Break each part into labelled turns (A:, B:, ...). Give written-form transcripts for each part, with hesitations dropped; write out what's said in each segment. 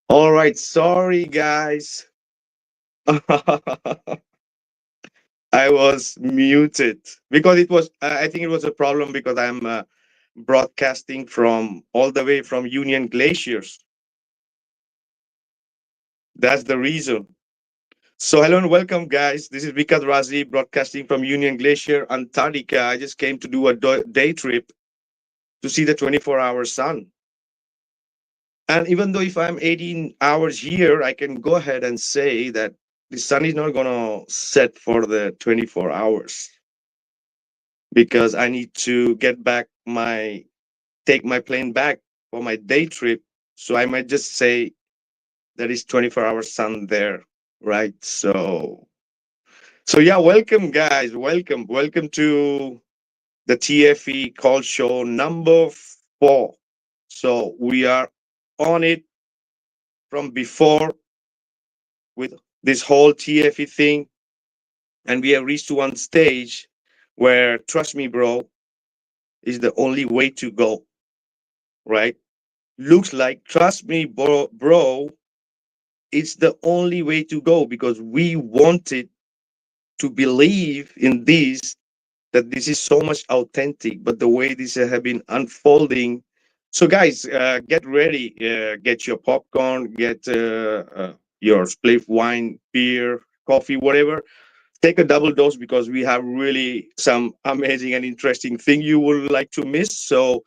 A: All right, sorry guys. I was muted because it was. I think it was a problem because I'm broadcasting from all the way from Union Glaciers. That's the reason. So hello and welcome, guys. This is Vikka Draziv broadcasting from Union Glacier, Antarctica. I just came to do a day trip to see the 24-hour sun. And even though if I'm 18 hours here, I can go ahead and say that the sun is not going to set for the 24 hours because I need to get back take my plane back for my day trip. So I might just say there is 24-hour sun there, right? So yeah, welcome guys. Welcome to the TFE call show number 4. So we are on it from before with this whole TFE thing, and we have reached to one stage where, trust me, bro, is the only way to go, right? Looks like, trust me, bro, it's the only way to go because we wanted to believe in this, that this is so much authentic, but the way this have been unfolding. So, guys, get ready, get your popcorn, get your spliff, wine, beer, coffee, whatever. Take a double dose because we have really some amazing and interesting thing you would like to miss. So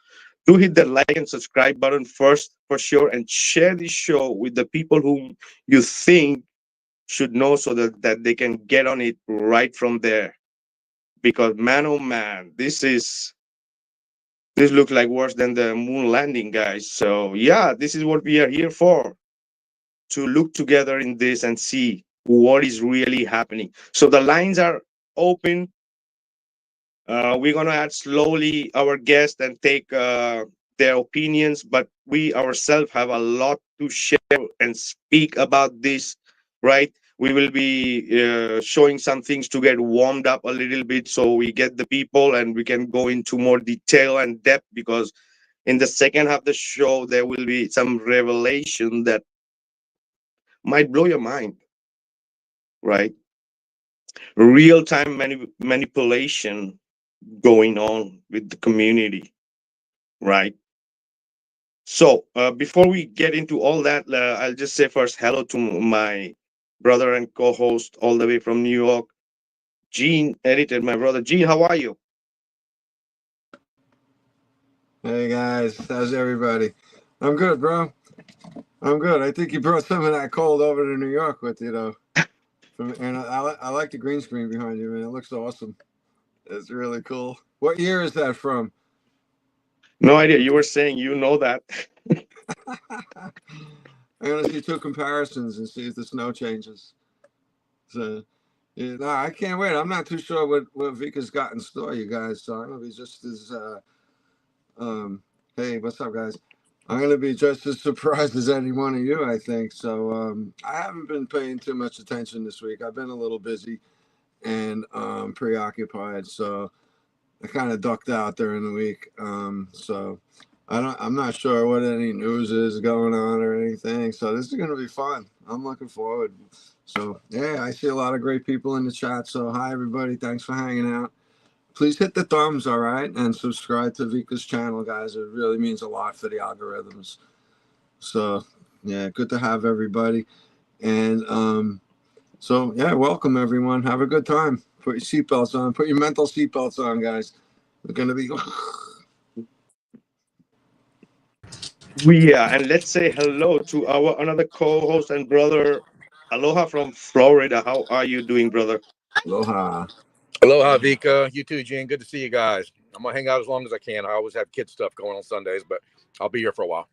A: do hit the like and subscribe button first for sure, and share this show with the people whom you think should know so that they can get on it right from there. Because man, oh man, this looks like worse than the moon landing, guys. So yeah, this is what we are here for, to look together in this and see what is really happening. So the lines are open. We're going to add slowly our guests and take their opinions, but we ourselves have a lot to share and speak about this, right? We will be showing some things to get warmed up a little bit so we get the people and we can go into more detail and depth because in the second half of the show, there will be some revelation that might blow your mind, right? Real time manipulation going on with the community, right? So before we get into all that, I'll just say first hello to my brother and co-host all the way from New York, Gene. Edited, my brother Gene. How are you?
B: Hey guys, how's everybody? I'm good, bro. I'm good. I think you brought some of that cold over to New York with you, though. And I like the green screen behind you, man. It looks awesome. It's really cool. What year is that from?
A: No idea. You were saying you know that.
B: I'm gonna see two comparisons and see if the snow changes. So, yeah, no, I can't wait. I'm not too sure what Vika's got in store, you guys. So I'm gonna be just as um. Hey, what's up, guys? I'm gonna be just as surprised as any one of you, I think. So I haven't been paying too much attention this week. I've been a little busy and preoccupied, so I kind of ducked out during the week. So I'm not sure what any news is going on or anything. So this is gonna be fun. I'm looking forward. So yeah, I see a lot of great people in the chat. So hi everybody, thanks for hanging out. Please hit the thumbs, all right, and subscribe to Vika's channel, guys. It really means a lot for the algorithms. So yeah, good to have everybody. And so yeah, welcome everyone. Have a good time. Put your seatbelts on. Put your mental seatbelts on, guys. We're gonna be.
A: Yeah, and let's say hello to our another co-host and brother, Aloha from Florida. How are you doing, brother?
B: Aloha.
C: Aloha, Vika. You too, Gene. Good to see you guys. I'm gonna hang out as long as I can. I always have kid stuff going on Sundays, but I'll be here for a while.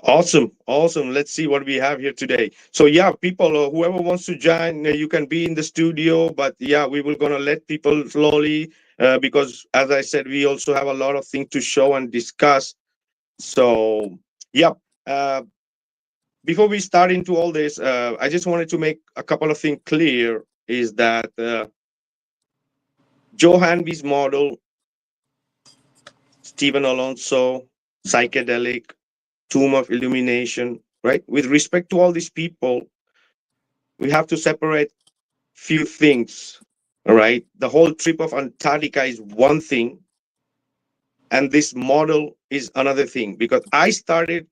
A: Awesome, awesome. Let's see what we have here today. So yeah, people, whoever wants to join, you can be in the studio. But yeah, we will gonna let people slowly because, as I said, we also have a lot of things to show and discuss. So yeah, uh, before we start into all this, I just wanted to make a couple of things clear. Is that Joe Hanby's model, Stephen Alonso, psychedelic, Tomb of Illumination. right? With respect to all these people, we have to separate few things, all right? The whole trip of Antarctica is one thing, and this model is another thing, because I started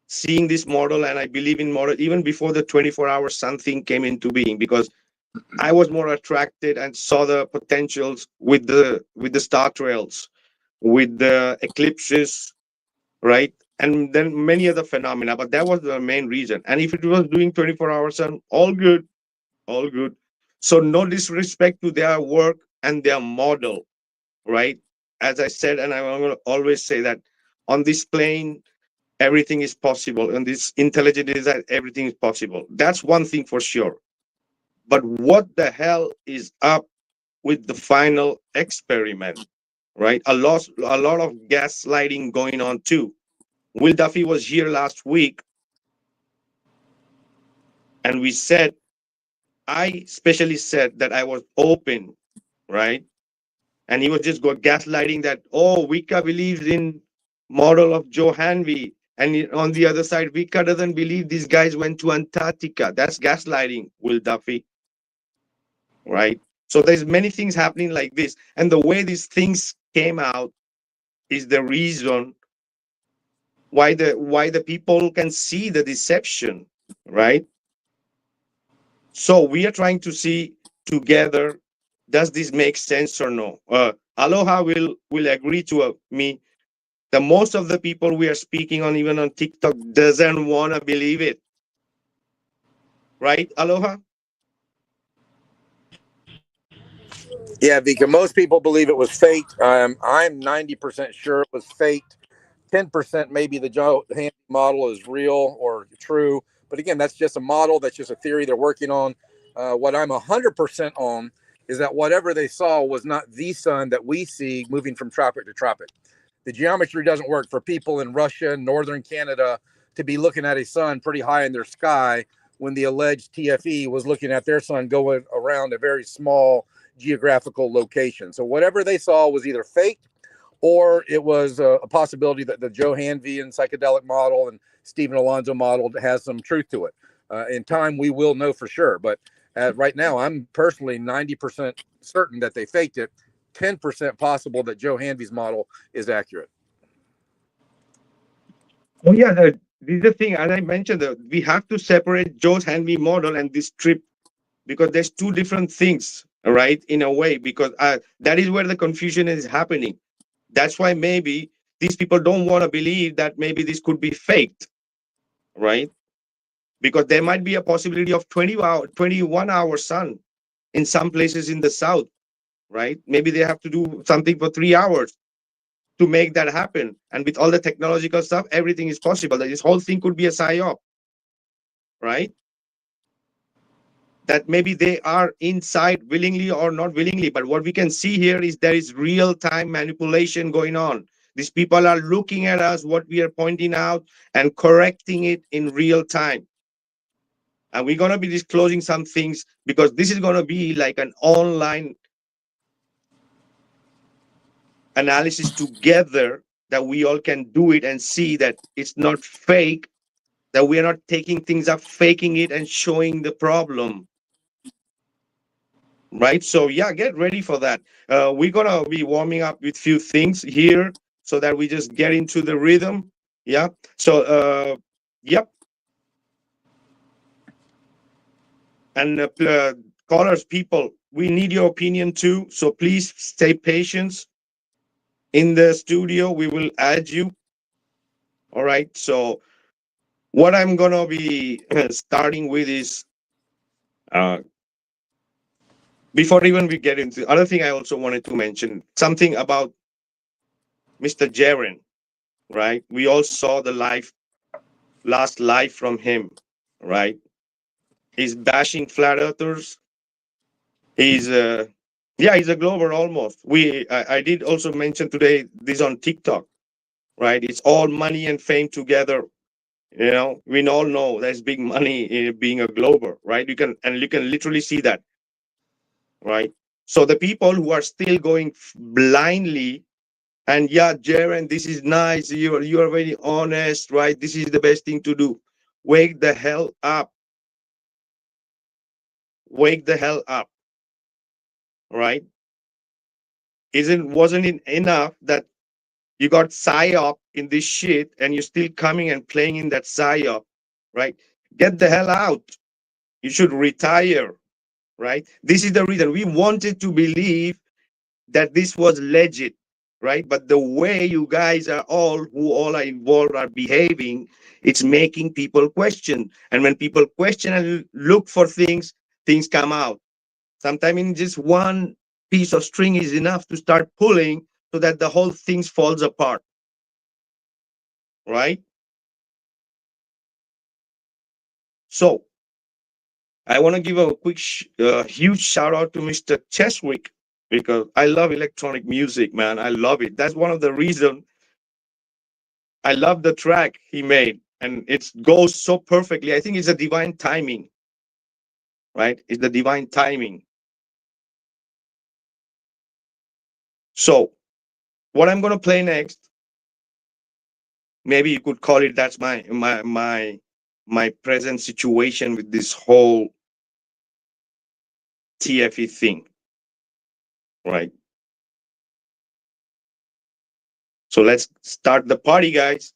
A: seeing this model and I believe in model even before the 24-hour sun thing came into being, because I was more attracted and saw the potentials with the star trails, with the eclipses, right? And then many other phenomena, but that was the main reason. And if it was doing 24-hour sun, all good, all good. So no disrespect to their work and their model, right? As I said, and I'm going to always say that on this plane, everything is possible. And this intelligent design, everything is possible. That's one thing for sure. But what the hell is up with the final experiment, right? A lot of gaslighting going on too. Will Duffy was here last week, and we said, I specially said that I was open, right? And he was just gaslighting that, oh, Vikka believes in model of Joe Hanvey. And on the other side, Vikka doesn't believe these guys went to Antarctica. That's gaslighting, Will Duffy, right? So there's many things happening like this. And the way these things came out is the reason why the people can see the deception, right? So we are trying to see together, does this make sense or no? Aloha will agree to me. The most of the people we are speaking on, even on TikTok, doesn't want to believe it, right? Aloha.
C: Yeah, Vika, most people believe it was faked. I'm 90% sure it was faked. 10% maybe the Joe Handy model is real or true. But again, that's just a model. That's just a theory they're working on. What I'm 100% on is that whatever they saw was not the sun that we see moving from tropic to tropic. The geometry doesn't work for people in Russia and northern Canada to be looking at a sun pretty high in their sky when the alleged TFE was looking at their sun going around a very small geographical location. So whatever they saw was either fake or it was a possibility that the Joe Hanvey and psychedelic model and Stephen Alonso model has some truth to it. In time, we will know for sure. But right now, I'm personally 90% certain that they faked it. 10% possible that Joe Hanvey's model is accurate.
A: Oh yeah, this is the thing. As I mentioned, we have to separate Joe's Hanvey model and this trip, because there's two different things, right? In a way, because that is where the confusion is happening. That's why maybe these people don't want to believe that maybe this could be faked, right? Because there might be a possibility of 21-hour sun in some places in the south, right? Maybe they have to do something for 3 hours to make that happen. And with all the technological stuff, everything is possible. That this whole thing could be a psyop, right? That maybe they are inside willingly or not willingly. But what we can see here is there is real-time manipulation going on. These people are looking at us, what we are pointing out, and correcting it in real time. And we're going to be disclosing some things, because this is going to be like an online analysis together, that we all can do it and see that it's not fake, that we are not taking things up, faking it, and showing the problem. Right? So yeah, get ready for that. We're going to be warming up with few things here so that we just get into the rhythm. Yeah. So, yep. And callers, people, we need your opinion too. So please stay patient in the studio. We will add you. All right. So what I'm going to be starting with is, before even we get into the other thing, I also wanted to mention something about Mr. Jaren, right? We all saw the last live from him, right? He's bashing flat earthers. He's he's a glober almost. I did also mention today this on TikTok, right? It's all money and fame together. You know, we all know there's big money in being a glober, right? You can literally see that, right? So the people who are still going blindly, and yeah, Jaren, this is nice. You are very honest, right? This is the best thing to do. Wake the hell up. Wake the hell up. Right? Wasn't it enough that you got psyop in this shit and you're still coming and playing in that psyop, right? Get the hell out. You should retire, right? This is the reason we wanted to believe that this was legit, right? But the way you guys are who all are involved are behaving, it's making people question. And when people question and look for things, things come out. Sometimes in just one piece of string is enough to start pulling so that the whole thing falls apart, right? So I want to give a quick, huge shout out to Mr. Cheswick because I love electronic music, man. I love it. That's one of the reasons I love the track he made, and it goes so perfectly. I think it's a divine timing, right? It's the divine timing. So, what I'm gonna play next, maybe you could call it that's my present situation with this whole TFE thing, right? So let's start the party, guys.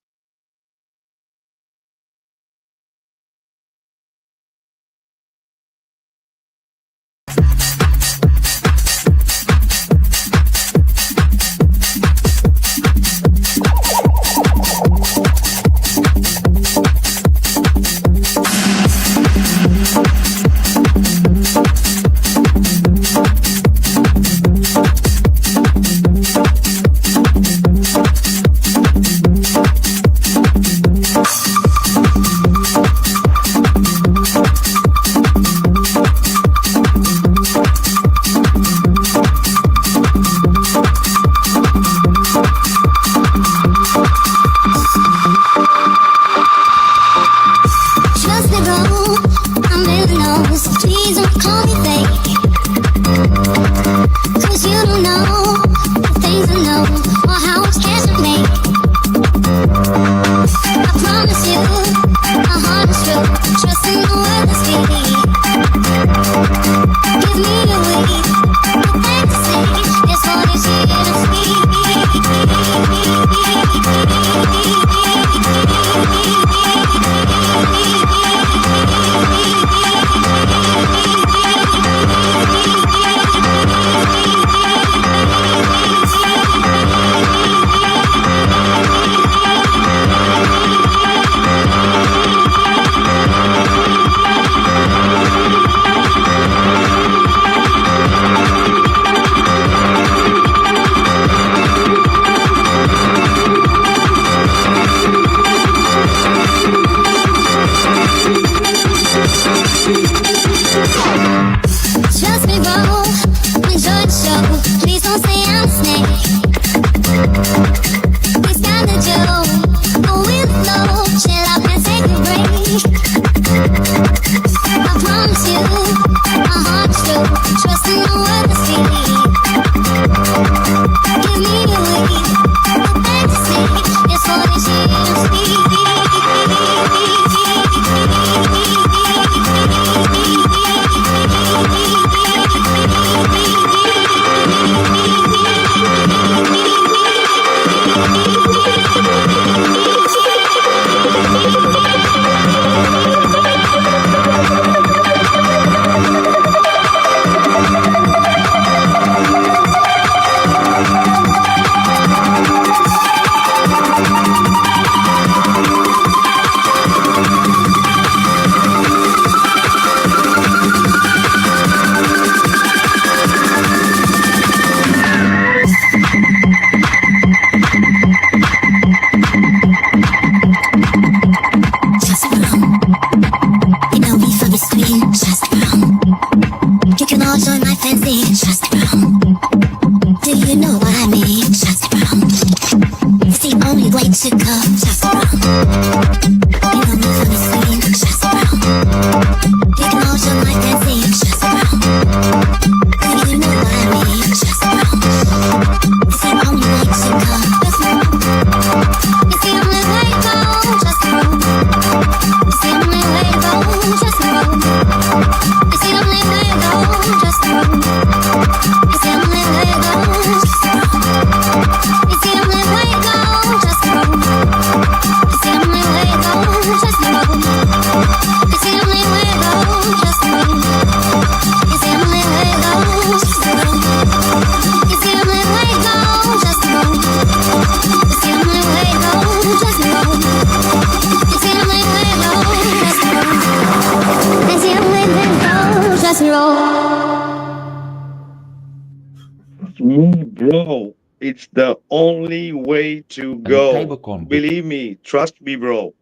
A: Bro, it's the only way to go. Believe me, trust me, bro.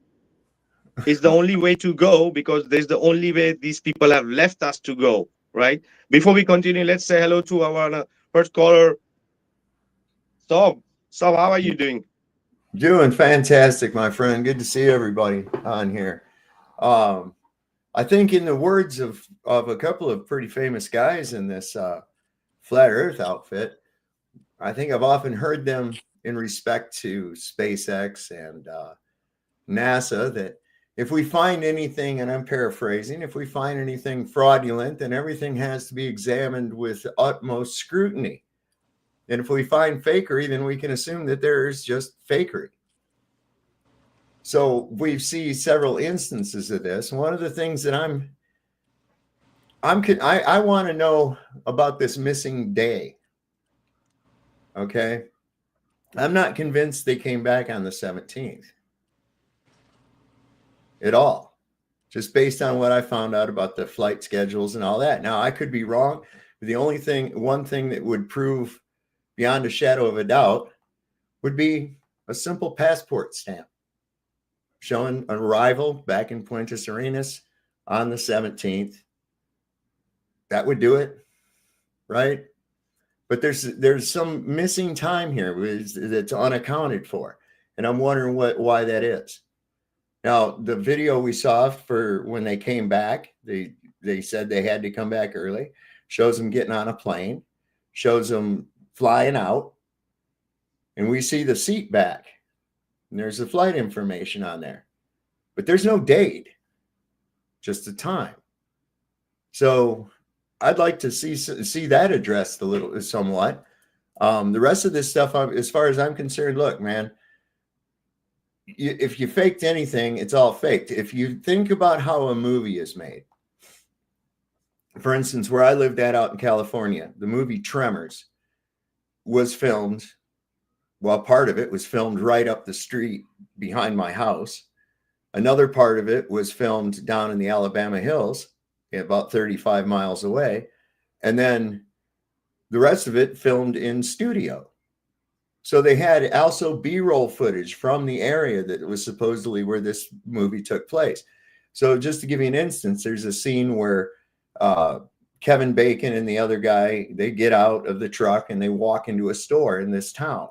A: It's the only way to go because there's the only way these people have left us to go, right? Before we continue, let's say hello to our first caller, Sob. Sob, how are you doing?
D: Doing fantastic, my friend. Good to see everybody on here. Um, I think, in the words of a couple of pretty famous guys in this flat Earth outfit, I think I've often heard them in respect to SpaceX and NASA that if we find anything, and I'm paraphrasing, if we find anything fraudulent, then everything has to be examined with utmost scrutiny. And if we find fakery, then we can assume that there is just fakery. So we see several instances of this. One of the things that I want to know about this missing day. Okay. I'm not convinced they came back on the 17th at all, just based on what I found out about the flight schedules and all that. Now, I could be wrong. But one thing that would prove beyond a shadow of a doubt would be a simple passport stamp showing arrival back in Puentes Arenas on the 17th. That would do it, right? But there's some missing time here that's unaccounted for, and I'm wondering why that is. Now, the video we saw for when they came back, they said they had to come back early, shows them getting on a plane, shows them flying out, and we see the seat back, and there's the flight information on there, but there's no date, just the time. So I'd like to see that addressed somewhat. The rest of this stuff, as far as I'm concerned, look, man, if you faked anything, it's all faked. If you think about how a movie is made, for instance, where I lived out in California, the movie Tremors was filmed. Well, part of it was filmed right up the street behind my house. Another part of it was filmed down in the Alabama hills, about 35 miles away. And then the rest of it filmed in studio. So they had also B-roll footage from the area that was supposedly where this movie took place. So just to give you an instance, there's a scene where Kevin Bacon and the other guy, they get out of the truck and they walk into a store in this town.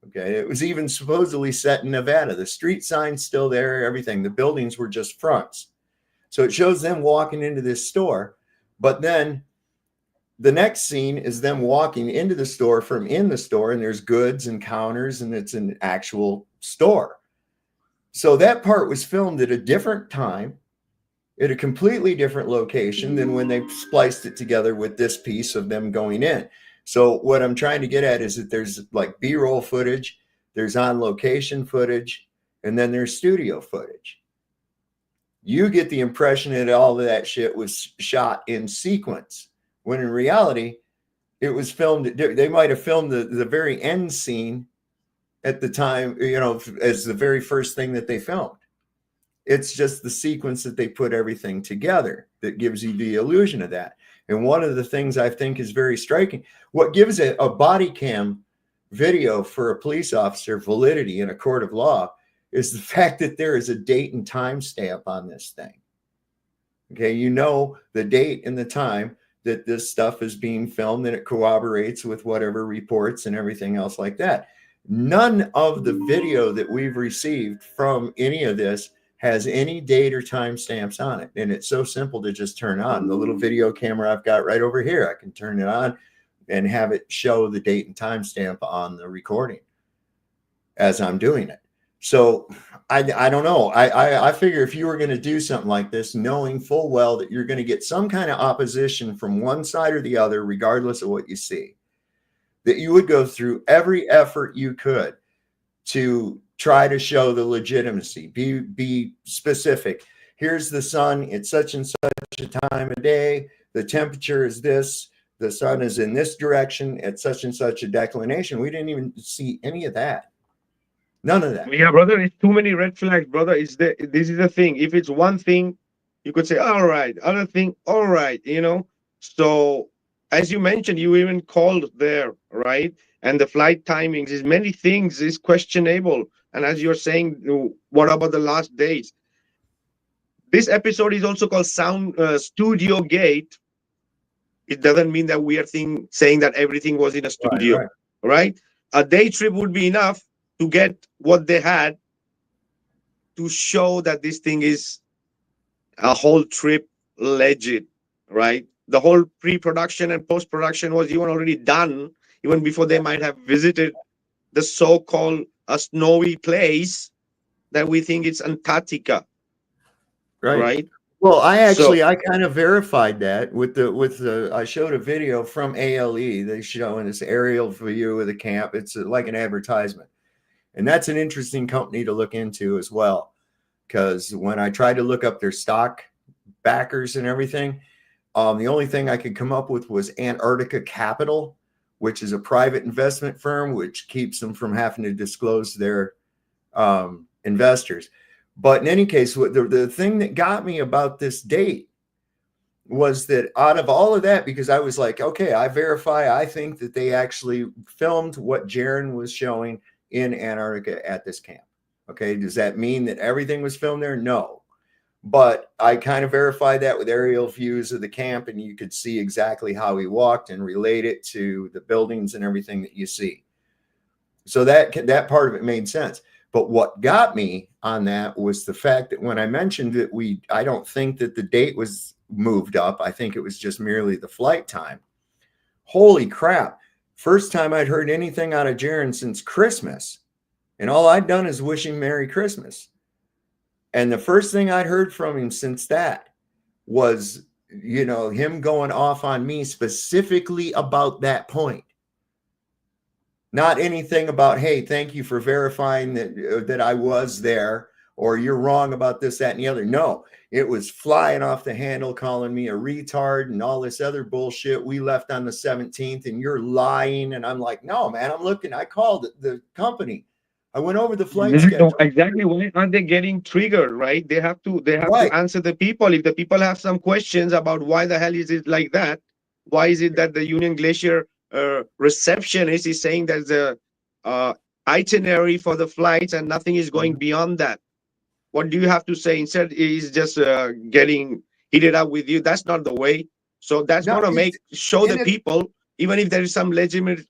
D: Okay, it was even supposedly set in Nevada. The street sign's still there, everything. The buildings were just fronts. So it shows them walking into this store. But then the next scene is them walking into the store from in the store, and there's goods and counters, and it's an actual store. So that part was filmed at a different time, at a completely different location than when they spliced it together with this piece of them going in. So what I'm trying to get at is that there's like B-roll footage, there's on location footage, and then there's studio footage. You get the impression that all of that shit was shot in sequence, when in reality, it was filmed. They might have filmed the very end scene at the time, as the very first thing that they filmed. It's just the sequence that they put everything together that gives you the illusion of that. And one of the things I think is very striking, what gives a body cam video for a police officer validity in a court of law is the fact that there is a date and time stamp on this thing. Okay, the date and the time that this stuff is being filmed, and it corroborates with whatever reports and everything else like that. None of the video that we've received from any of this has any date or time stamps on it. And it's so simple to just turn on. The little video camera I've got right over here, I can turn it on and have it show the date and time stamp on the recording as I'm doing it. So I don't know. I figure if you were going to do something like this, knowing full well that you're going to get some kind of opposition from one side or the other, regardless of what you see, that you would go through every effort you could to try to show the legitimacy, be specific. Here's the sun at such and such a time of day. The temperature is this. The sun is in this direction at such and such a declination. We didn't even see any of that. None of that.
A: Yeah, brother, it's too many red flags, brother. This is the thing. If it's one thing, you could say, all right. Other thing, all right, So as you mentioned, you even called there, right? and the flight timings is many things is questionable. And as you're saying, what about the last days? This episode is also called Sound Studio Gate. It doesn't mean that we are saying that everything was in a studio,
D: Right.
A: right? A day trip would be enough to get what they had to show that this thing is a whole trip legit, right? The whole pre-production and post-production was even already done, even before they might have visited the so-called a snowy place that we think it's Antarctica,
D: Right.
A: right?
D: Well,
A: So
D: I kind of verified that with the I showed a video from ALE. They showing this aerial view of the camp. It's like an advertisement. And that's an interesting company to look into as well. Because when I tried to look up their stock backers and everything, the only thing I could come up with was Antarctica Capital, which is a private investment firm, which keeps them from having to disclose their investors. But in any case, the thing that got me about this date was that out of all of that, because I was like, okay, I verify, I think that they actually filmed what Jaron was showing in Antarctica at this camp. Okay, does that mean that everything was filmed there? No. But I kind of verified that with aerial views of the camp, and you could see exactly how he walked and relate it to the buildings and everything that you see. So that part of it made sense. But what got me on that was the fact that when I mentioned that I don't think that the date was moved up. I think it was just merely the flight time. Holy crap. First time I'd heard anything out of Jaron since Christmas. And all I'd done is wish him Merry Christmas. And the first thing I'd heard from him since that was, him going off on me specifically about that point. Not anything about, hey, thank you for verifying that I was there, or you're wrong about this, that, and the other. No, it was flying off the handle, calling me a retard and all this other bullshit. We left on the 17th and you're lying. And I'm like, no, man, I called the company. I went over the flight schedule.
A: exactly. Why aren't they getting triggered, right? They have to answer the people. If the people have some questions about why the hell is it like that, why is it that the Union Glacier receptionist is saying there's a itinerary for the flights and nothing is going beyond that? What do you have to say? Instead, he's just getting heated up with you. That's not the way. So that's
D: No,
A: going to show the people, even if there is some legitimate,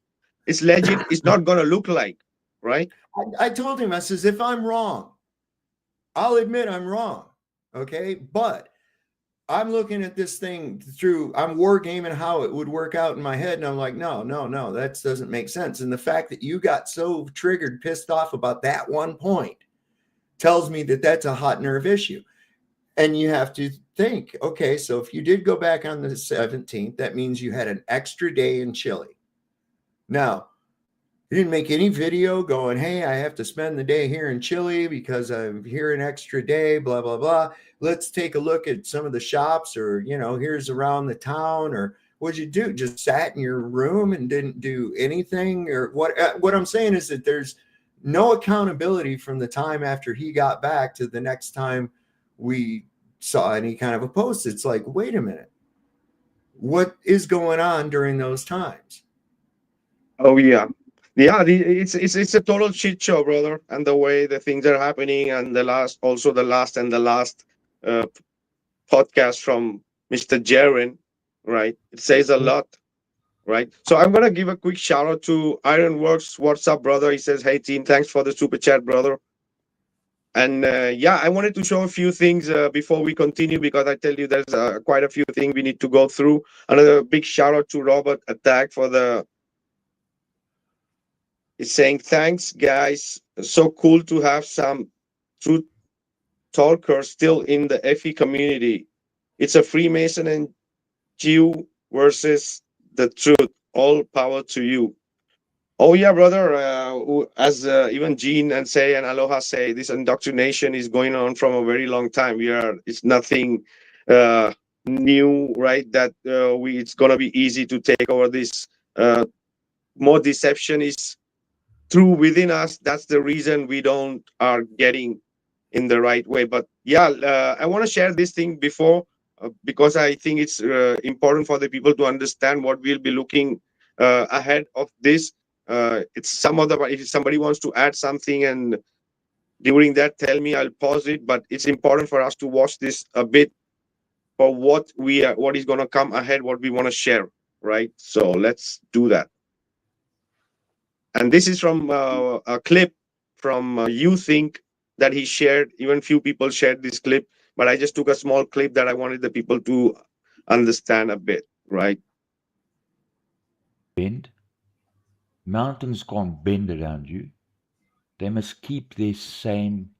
A: it's legit, it's not going to look like, right?
D: I told him, I says, if I'm wrong, I'll admit I'm wrong. Okay. But I'm looking at this thing I'm wargaming how it would work out in my head. And I'm like, no, that doesn't make sense. And the fact that you got so triggered, pissed off about that one point tells me that that's a hot nerve issue. And you have to think, okay, so if you did go back on the 17th, that means you had an extra day in Chile. Now, you didn't make any video going, hey, I have to spend the day here in Chile because I'm here an extra day, blah, blah, blah. Let's take a look at some of the shops, or, here's around the town, or what'd you do? Just sat in your room and didn't do anything? Or what I'm saying is that there's no accountability from the time after he got back to the next time we saw any kind of a post. It's like, wait a minute, what is going on during those times?
A: Oh yeah. It's a total shit show, brother. And the way the things are happening, and the last uh, podcast from Mr. Jaron, right? It says a lot, right? So I'm gonna give a quick shout out to Ironworks. What's up, brother? He says, "Hey team, thanks for the super chat, brother." And I wanted to show a few things before we continue, because I tell you there's quite a few things we need to go through. Another big shout out to Robert Attack for the. He's saying, thanks, guys. So cool to have some truth talkers still in the FE community. It's a Freemason and Jew versus the truth. All power to you. Oh, yeah, brother. As even Gene and say and Aloha say, this indoctrination is going on from a very long time. It's nothing new, right? That it's going to be easy to take over this. More deception is through within us. That's the reason we are getting in the right way. But yeah, I want to share this thing before because I think it's important for the people to understand what we'll be looking ahead of this. It's some of the, if somebody wants to add something and during that tell me, I'll pause it. But it's important for us to watch this a bit for what we are, what is going to come ahead, what we want to share, right? So let's do that. And this is from a clip from You Think that he shared. Even few people shared this clip, but I just took a small clip that I wanted the people to understand a bit, right?
E: Bend. Mountains can't bend around you. They must keep their same.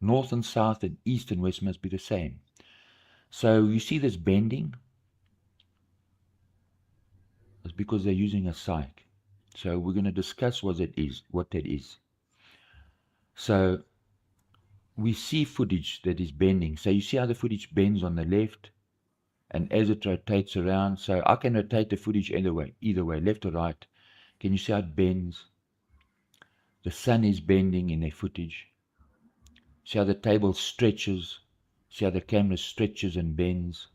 E: North and south and east and west must be the same. So you see this bending? It's because they're using a psych. So we're going to discuss what that is. So we see footage that is bending. So you see how the footage bends on the left, and as it rotates around. So I can rotate the footage either way, left or right. Can you see how it bends? The sun is bending in their footage. See how the table stretches. See how the camera stretches and bends.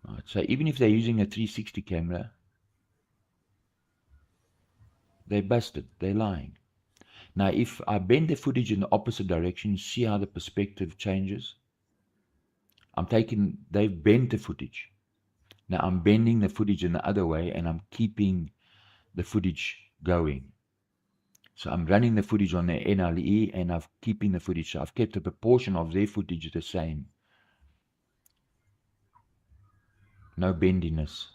E: Right, so even if they're using a 360 camera, they're busted, they're lying. Now, if I bend the footage in the opposite direction, see how the perspective changes? They've bent the footage. Now I'm bending the footage in the other way and I'm keeping the footage going. So I'm running the footage on the NLE and I'm keeping the footage. So I've kept the proportion of their footage the same. No bendiness.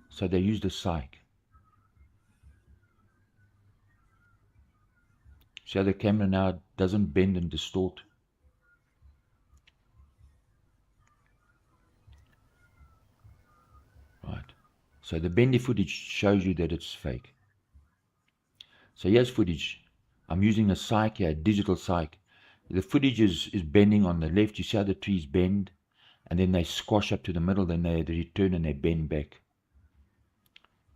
E: So they use the psych. See how the camera now doesn't bend and distort? Right. So the bendy footage shows you that it's fake. So here's footage. I'm using a psych here, a digital psych. The footage is bending on the left. You see how the trees bend? And then they squash up to the middle, then they return and they bend back.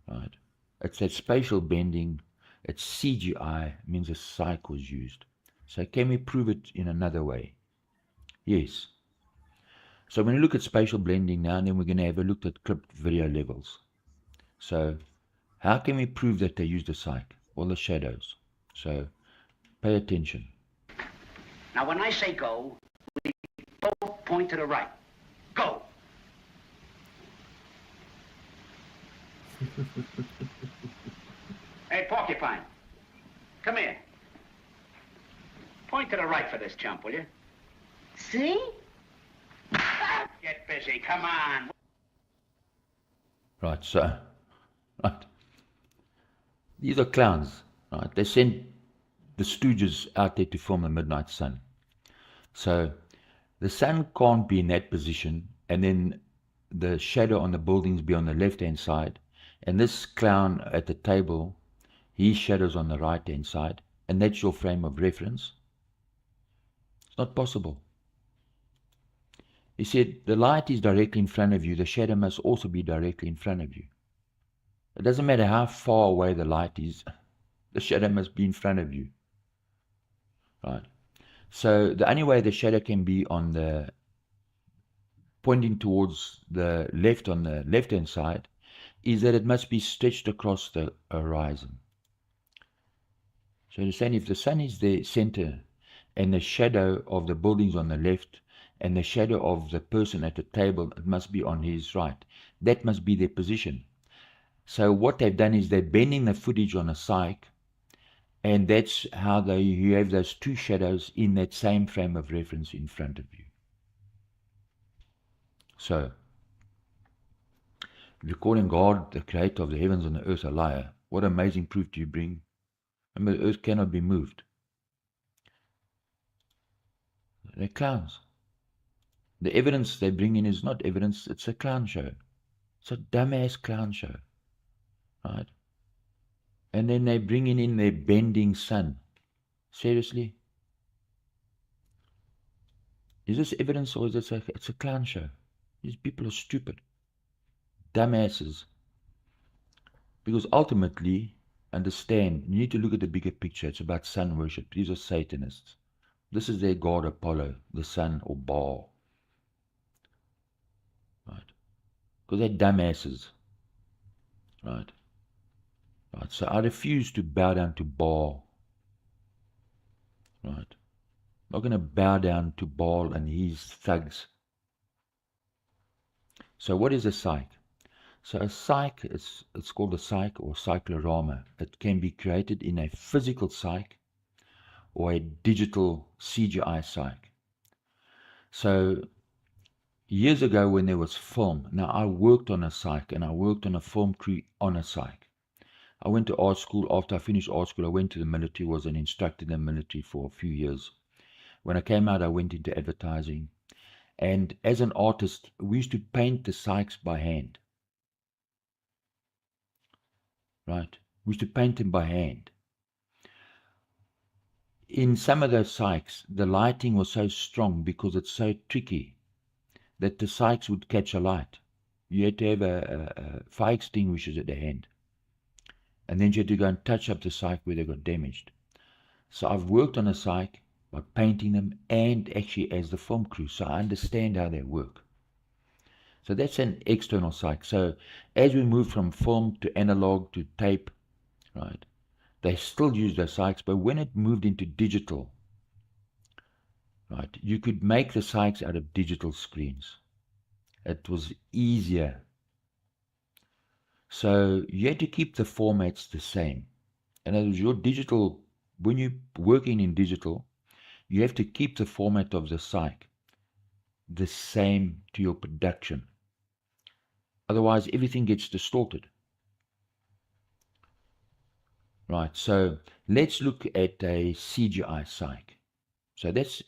E: Right. It's that spatial bending. It's CGI, means a psych was used. So can we prove it in another way? Yes. So when we look at spatial blending now, and then we're going to have a look at clipped video levels. So how can we prove that they used a psych? All the shadows. So pay attention.
F: Now when I say go, we both point to the right. Go. Hey, Porcupine, come here. Point to the right for this chump, will you?
G: See?
F: Get busy, come on.
E: Right, so, right. These are clowns, right? They sent the Stooges out there to film the midnight sun. So the sun can't be in that position and then the shadow on the buildings be on the left-hand side. And this clown at the table, his shadow's on the right-hand side. And that's your frame of reference. It's not possible. He said, the light is directly in front of you. The shadow must also be directly in front of you. It doesn't matter how far away the light is. The shadow must be in front of you. Right. So the only way the shadow can be on the pointing towards the left on the left-hand side is that it must be stretched across the horizon. So they're saying if the sun is the center and the shadow of the buildings on the left and the shadow of the person at the table, it must be on his right. That must be their position. So what they've done is they're bending the footage on a psych, and that's how you have those two shadows in that same frame of reference in front of you. So, if you're calling God the creator of the heavens and the earth a liar, what amazing proof do you bring? Remember, the earth cannot be moved. They're clowns. The evidence they bring in is not evidence, it's a clown show. It's a dumbass clown show. Right? And then they're bringing in their bending sun. Seriously? Is this evidence or is this it's a clown show? These people are stupid. Dumbasses. Because ultimately, understand, you need to look at the bigger picture. It's about sun worship. These are Satanists. This is their god Apollo, the sun or Baal. Right? because they're dumbasses, right? Right. So I refuse to bow down to Baal, right? I'm not going to bow down to Baal and his thugs. So what is a psych? So a psych, it's called a psych or cyclorama. It can be created in a physical psych or a digital CGI psych. So years ago when there was film, now I worked on a psych and I worked on a film crew on a psych. I went to art school. After I finished art school, I went to the military, was an instructor in the military for a few years. When I came out, I went into advertising. And as an artist, we used to paint the psychs by hand. Right? We used to paint them by hand. In some of those psychs, the lighting was so strong because it's so tricky that the psychs would catch a light. You had to have a fire extinguishers at the hand. And then you had to go and touch up the psych where they got damaged. So I've worked on a psych by painting them and actually as the film crew. So I understand how they work. So that's an external psych. So as we move from film to analog to tape, right, they still use those psychs, but when it moved into digital, right, you could make the psychs out of digital screens. It was easier. So you had to keep the formats the same. In other words, your digital, when you're working in digital, you have to keep the format of the psych the same to your production. Otherwise, everything gets distorted. Right, so let's look at a CGI psych. So that's,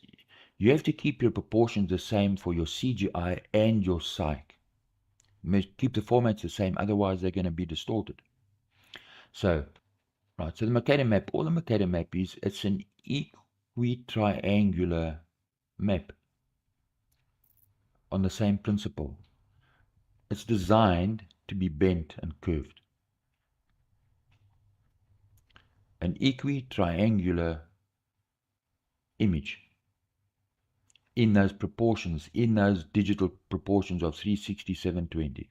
E: you have to keep your proportions the same for your CGI and your psych. Keep the formats the same, otherwise they're going to be distorted. So, right, so the Mercator map, all the Mercator map is, it's an equitriangular map on the same principle. It's designed to be bent and curved. An equitriangular image in those proportions, in those digital proportions of 360, 720.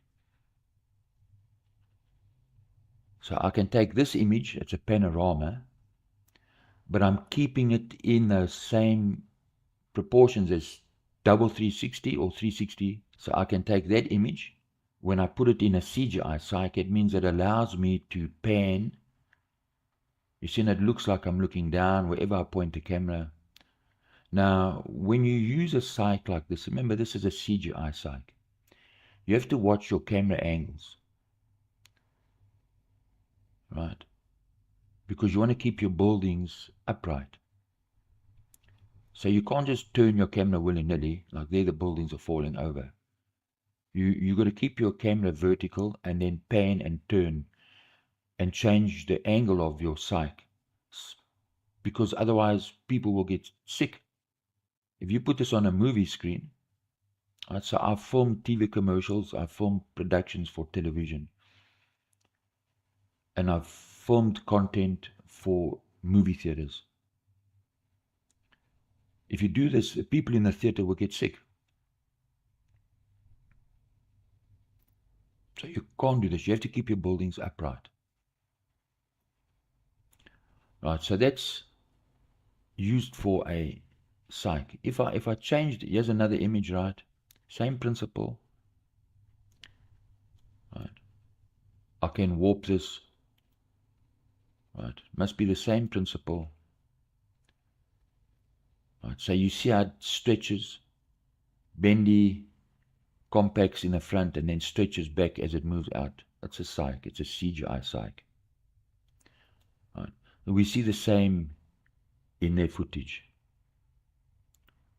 E: So I can take this image, it's a panorama, but I'm keeping it in those same proportions as double 360 or 360. So I can take that image, when I put it in a CGI psych, it means it allows me to pan. You see, it looks like I'm looking down wherever I point the camera. Now, when you use a psych like this, remember this is a CGI psych. You have to watch your camera angles, right? Because you want to keep your buildings upright. So you can't just turn your camera willy-nilly, like there the buildings are falling over. You got to keep your camera vertical and then pan and turn and change the angle of your psych, because otherwise people will get sick. If you put this on a movie screen, right, so I film TV commercials, I film productions for television, and I've filmed content for movie theaters. If you do this, the people in the theater will get sick. So you can't do this. You have to keep your buildings upright. Right, so that's used for a psych. If I changed, here's another image, right? Same principle. Right. I can warp this. Right. Must be the same principle. Right. So you see how it stretches, bendy, compacts in the front and then stretches back as it moves out. That's a psych. It's a CGI psych. Right. We see the same in their footage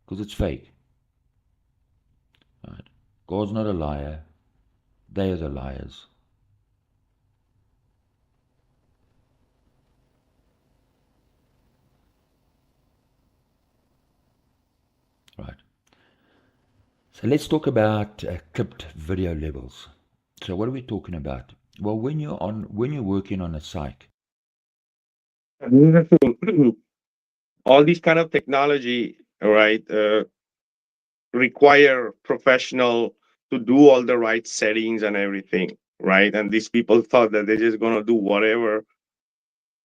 E: because it's fake. Right. God's not a liar. They are the liars. Right. So let's talk about clipped video levels. So what are we talking about? Well, when you're working on a psych,
A: All these kind of technology, right, require professional to do all the right settings and everything, right? And these people thought that they're just gonna do whatever,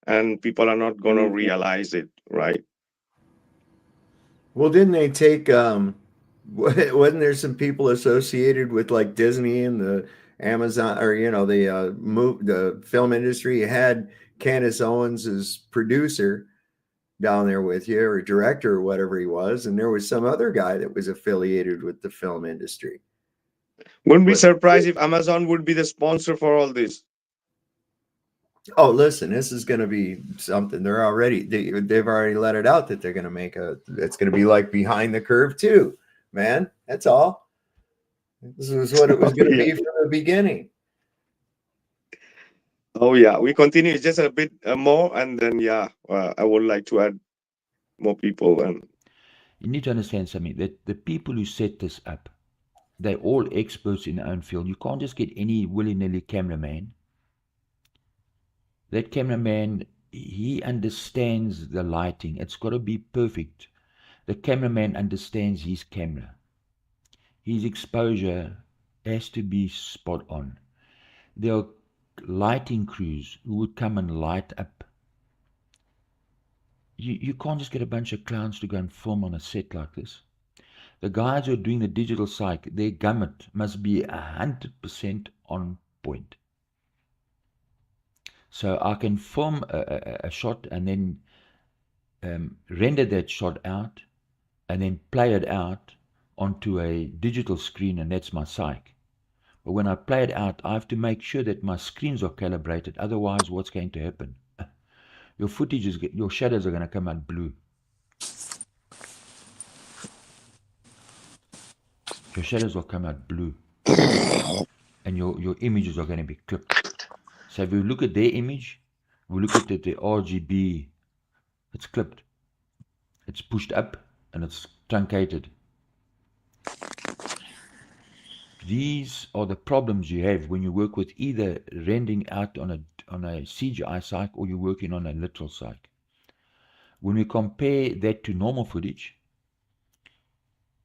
A: and people are not gonna realize it, right?
D: Well, didn't they take wasn't there some people associated with like Disney and the Amazon, or the film industry? You had Candace Owens as producer down there with you, or director, or whatever he was, and there was some other guy that was affiliated with the film industry.
A: Wouldn't be surprised if Amazon would be the sponsor for all this.
D: Oh, listen, this is going to be something. They've already let it out that they're going to make it's going to be like Behind the Curve too, man. That's all. This is what it was going to be from the beginning.
A: Oh yeah, we continue just a bit more, and then I would like to add more people. And
E: you need to understand something, that the people who set this up, they're all experts in their own field. You can't just get any willy-nilly cameraman. That cameraman, he understands the lighting. It's got to be perfect. The cameraman understands his camera. His exposure has to be spot on. There are lighting crews who would come and light up. You can't just get a bunch of clowns to go and film on a set like this. The guys who are doing the digital psych, their gamut must be 100% on point. So I can film a shot and then render that shot out and then play it out onto a digital screen, and that's my psych. But when I play it out, I have to make sure that my screens are calibrated. Otherwise, what's going to happen? Your footage your shadows are going to come out blue. Your shadows will come out blue. And your images are going to be clipped. So if you look at their image, we look at the RGB, it's clipped. It's pushed up and it's truncated. These are the problems you have when you work with either rendering out on a CGI psych or you're working on a literal psych. When we compare that to normal footage,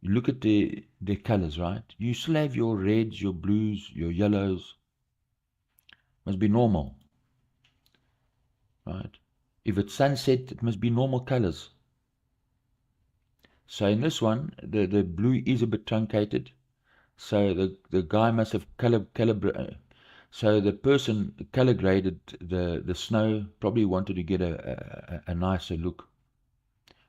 E: you look at the colors, right? You still have your reds, your blues, your yellows. Must be normal, right? If it's sunset, it must be normal colors. So in this one, the blue is a bit truncated. So the guy must have calibrated. So the person color graded the snow, probably wanted to get a nicer look.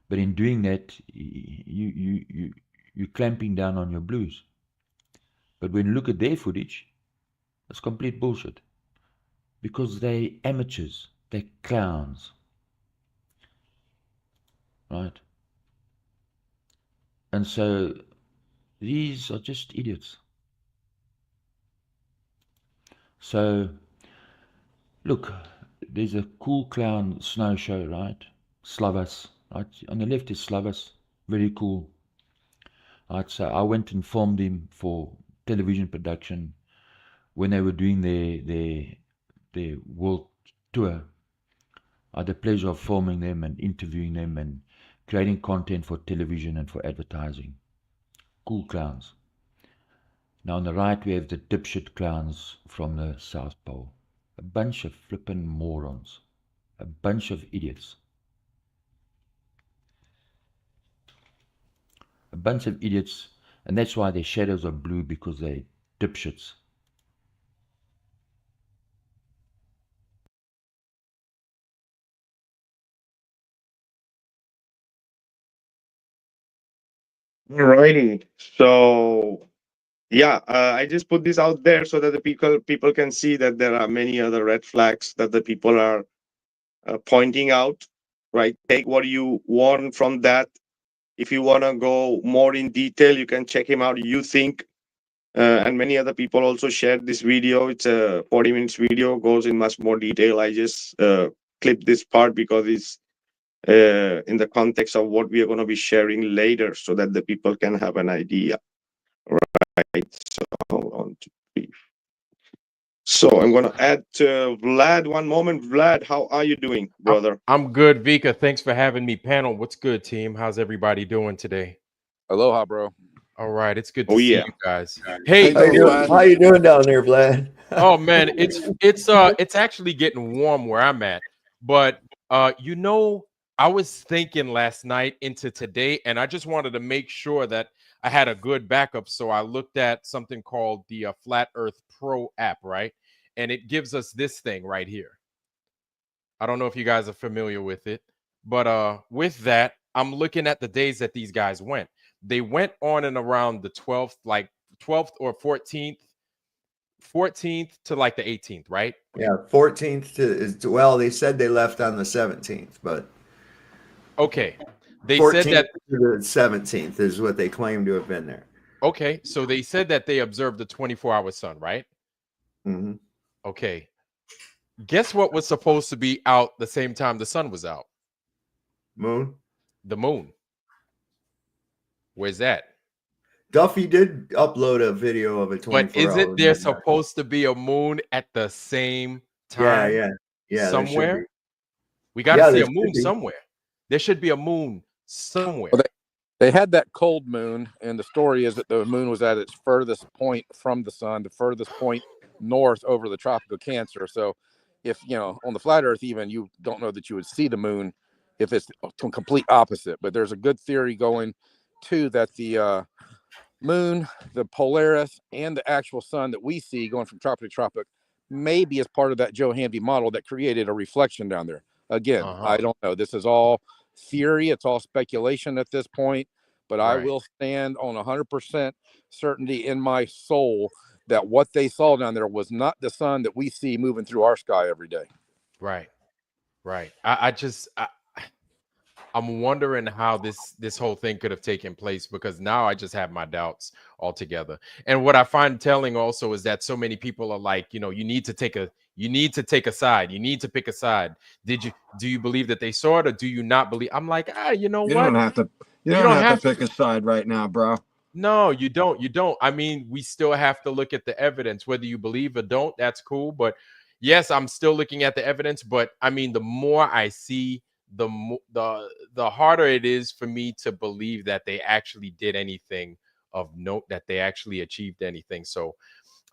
E: But in doing that, you're clamping down on your blues. But when you look at their footage, it's complete bullshit. Because they're amateurs, they're clowns. Right? And so these are just idiots. So, look, there's a cool clown snow show, right? Slavas, right? On the left is Slavas, very cool. Right, so I went and filmed him for television production when they were doing their world tour. I had the pleasure of filming them and interviewing them and creating content for television and for advertising. Cool clowns. Now on the right we have the dipshit clowns from the South Pole. A bunch of flippin' morons. A bunch of idiots. A bunch of idiots, and that's why their shadows are blue, because they're dipshits.
A: alrighty, so I just put this out there so that the people can see that there are many other red flags that the people are pointing out. Right, take what you want from that. If you want to go more in detail, you can check him out. You think, and many other people also shared this video. It's a 40 minutes video, goes in much more detail. I just clipped this part because it's in the context of what we are going to be sharing later, so that the people can have an idea. Right. So hold on to brief. So I'm going to add Vlad. One moment, Vlad. How are you doing, brother?
G: I'm good, Vikka. Thanks for having me. Panel, what's good, team? How's everybody doing today?
C: Aloha, bro.
G: All right, it's good to
A: Oh
G: see
A: yeah.
G: you guys.
B: Hey,
G: Hey,
D: How you
B: yo,
D: doing?
B: Vlad.
D: How you doing down there, Vlad?
G: oh man, it's actually getting warm where I'm at. But I was thinking last night into today, and I just wanted to make sure that I had a good backup. So I looked at something called the Flat Earth Pro app, right? And it gives us this thing right here. I don't know if you guys are familiar with it, but with that, I'm looking at the days that these guys went. They went on and around the 12th, like 12th or 14th to like the 18th, right?
D: Yeah, 14th to well, they said they left on the 17th, but
G: Okay. They said
D: 14th
G: that
D: to the 17th is what they claim to have been there.
G: okay, so they said that they observed the 24-hour sun, right?
D: Mm-hmm.
G: Okay. Guess what was supposed to be out the same time the sun was out?
D: Moon.
G: The moon. Where's that?
D: Duffy did upload a video of a
G: But
D: 24
G: isn't
D: hour
G: there
D: midnight.
G: supposed to be a moon at the same
D: Yeah,
G: time
D: yeah, there should
G: somewhere?
D: be.
G: We got to
D: Yeah,
G: see
D: there
G: a
D: should
G: moon
D: be.
G: somewhere. There should be a moon somewhere.
C: Well, they had that cold moon, and the story is that the moon was at its furthest point from the sun, the furthest point north over the tropical Cancer. So if on the flat earth, even, you don't know that you would see the moon if it's to complete opposite. But there's a good theory going too that the moon, the Polaris, and the actual sun that we see going from tropic to tropic maybe as part of that Joe Hanvey model that created a reflection down there. Again, I don't know. This is all theory. It's all speculation at this point. But I will stand on 100% certainty in my soul that what they saw down there was not the sun that we see moving through our sky every day.
G: Right. I'm wondering how this whole thing could have taken place, because now I just have my doubts altogether. And what I find telling also is that so many people are like, you need to take a side. You need to pick a side. Do you believe that they saw it, or do you not believe? I'm like, you know
B: You
G: what?
B: don't have to. You don't have to pick a side right now, bro.
G: No, you don't. You don't. I mean, we still have to look at the evidence, whether you believe or don't. That's cool. But yes, I'm still looking at the evidence. But I mean, the more I see, the harder it is for me to believe that they actually did anything of note, that they actually achieved anything. So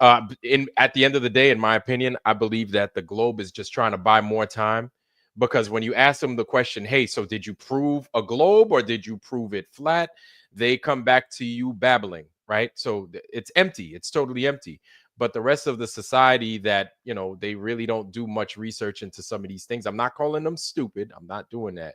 G: at the end of the day, in my opinion, I believe that the globe is just trying to buy more time, because when you ask them the question, hey, so did you prove a globe or did you prove it flat, they come back to you babbling, right? So it's empty. It's totally empty. But the rest of the society that, they really don't do much research into some of these things. I'm not calling them stupid. I'm not doing that.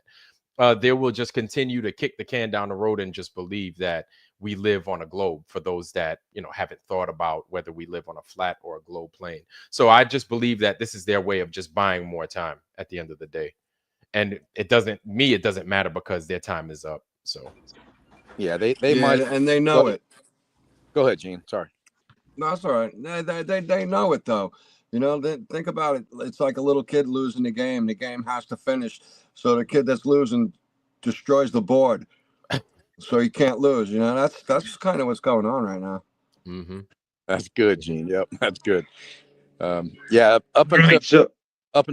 G: They will just continue to kick the can down the road and just believe that we live on a globe, for those that, haven't thought about whether we live on a flat or a globe plane. So I just believe that this is their way of just buying more time at the end of the day. And it doesn't matter, because their time is up. So
C: yeah, they might,
B: and they know it.
C: Go ahead, Gene. Sorry.
B: No, that's all right. They know it though. Think about it. It's like a little kid losing the game. The game has to finish. So the kid that's losing destroys the board. So he can't lose. That's kind of what's going on right now.
G: mm-hmm.
C: That's good, Gene. Yep, that's good. Yeah, up until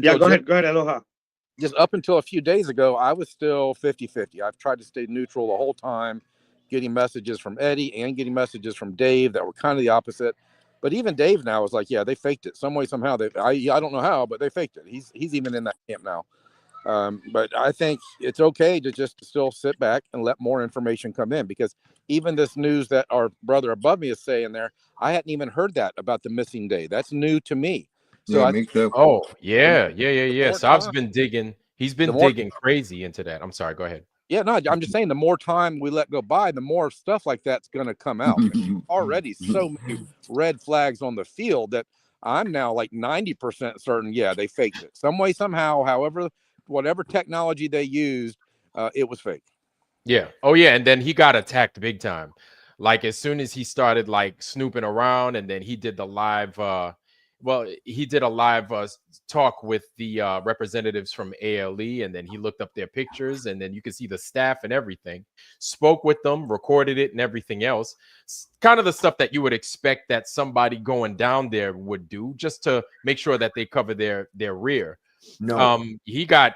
A: yeah, go ahead, Aloha.
C: Just up until a few days ago, I was still 50-50. I've tried to stay neutral the whole time, getting messages from Eddie and getting messages from Dave that were kind of the opposite. But even Dave now is like, yeah, they faked it some way, somehow. I don't know how, but they faked it. He's even in that camp now. But I think it's okay to just still sit back and let more information come in, because even this news that our brother above me is saying there, I hadn't even heard that about the missing day. That's new to me. So
B: yeah, me too.
G: Oh, yeah. Saab's been digging. He's been digging crazy into that. I'm sorry. Go ahead.
C: Yeah, no, I'm just saying the more time we let go by, the more stuff like that's going to come out. Already so many red flags on the field that I'm now like 90% certain, yeah, they faked it. Some way, somehow, however, whatever technology they used, it was fake.
G: Yeah. Oh, yeah. And then he got attacked big time. Like as soon as he started like snooping around, and then he did the live he did a live talk with the representatives from ALE, and then he looked up their pictures, and then you could see the staff and everything, spoke with them, recorded it and everything else. Kind of the stuff that you would expect that somebody going down there would do, just to make sure that they cover their rear.
D: No.
G: He got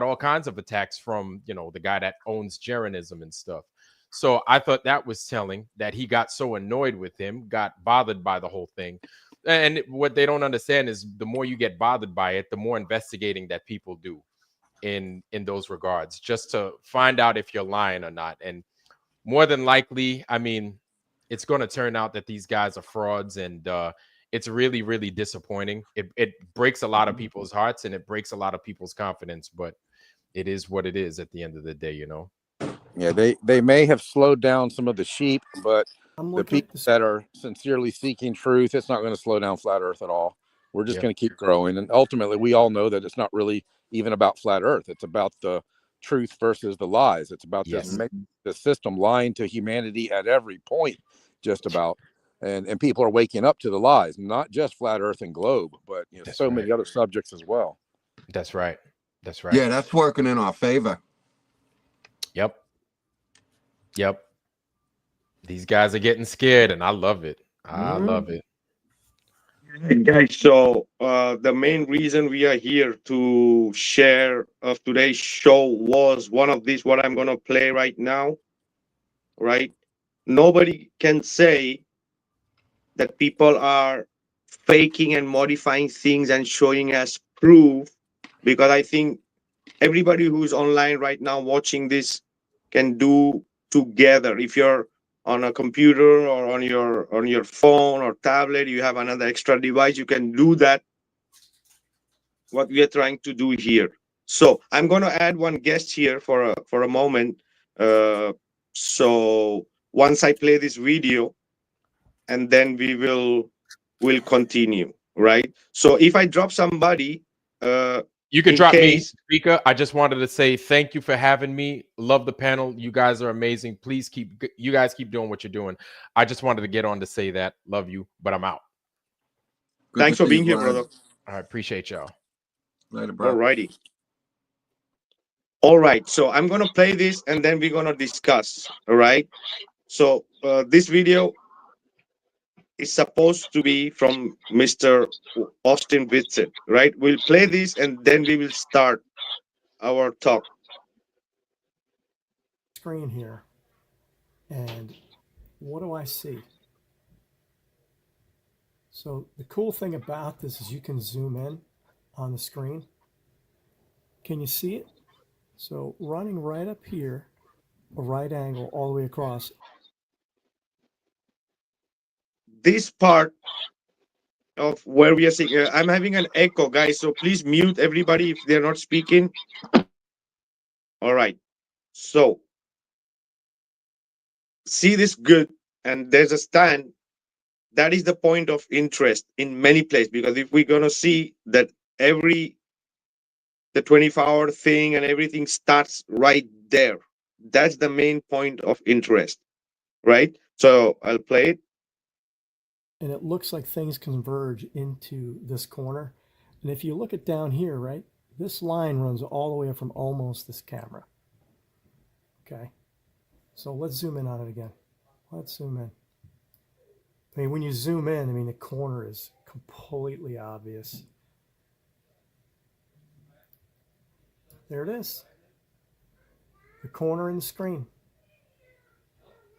G: all kinds of attacks from, the guy that owns Jeranism and stuff. So I thought that was telling that he got so annoyed with him, got bothered by the whole thing. And what they don't understand is the more you get bothered by it, the more investigating that people do in those regards, just to find out if you're lying or not. And more than likely, I mean, it's going to turn out that these guys are frauds, and it's really, really disappointing. It breaks a lot of people's hearts and it breaks a lot of people's confidence, but it is what it is at the end of the day, you know.
C: Yeah, they may have slowed down some of the sheep, but
H: I'm
C: the
H: looking at
C: people
H: this.
C: that are sincerely seeking truth, it's not going to slow down flat Earth at all. We're just
G: Yeah.
C: going to keep growing, and ultimately, we all know that it's not really even about flat Earth. It's about the truth versus the lies. It's about
G: Yes.
C: this system lying to humanity at every point, just about. And people are waking up to the lies, not just flat Earth and globe, but
G: That's
C: so
G: right.
C: many other subjects as well.
G: That's right. That's right.
B: Yeah, that's working in our favor.
G: Yep. Yep. These guys are getting scared, and I love it. I love it.
A: Hey, guys, so the main reason we are here to share of today's show was one of these, what I'm going to play right now, right? Nobody can say that people are faking and modifying things and showing us proof, because I think everybody who's online right now watching this can do together. If you're on a computer or on your phone or tablet, you have another extra device, you can do that, what we are trying to do here. So I'm going to add one guest here for a moment. So once I play this video, and then we'll continue, right? So if I drop somebody,
G: You can
A: in
G: drop me,
A: case,
G: Vikka. I just wanted to say thank you for having me. Love the panel. You guys are amazing. Please you guys keep doing what you're doing. I just wanted to get on to say that. Love you, but I'm out.
B: Good
A: thanks
B: to
A: for
B: see you,
A: being here,
B: Brian.
A: brother.
G: I appreciate y'all.
B: Later, bro.
A: All righty. All right. So I'm going to play this and then we're going to discuss. All right. So this video is supposed to be from Mr. Austin Whitsett, right? We'll play this and then we will start our talk.
H: Screen here, and what do I see? So the cool thing about this is you can zoom in on the screen. Can you see it? So running right up here, a right angle all the way across.
A: This part of where we are seeing, I'm having an echo, guys, so please mute everybody if they're not speaking. All right. So see this good, and there's a stand. That is the point of interest in many places, because if we're going to see that the 24-hour thing and everything starts right there, that's the main point of interest, right? So I'll play it.
H: And it looks like things converge into this corner. And if you look at down here, right, this line runs all the way up from almost this camera. Okay. So let's zoom in on it again. Let's zoom in. I mean, when you zoom in, I mean, the corner is completely obvious. There it is. The corner in the screen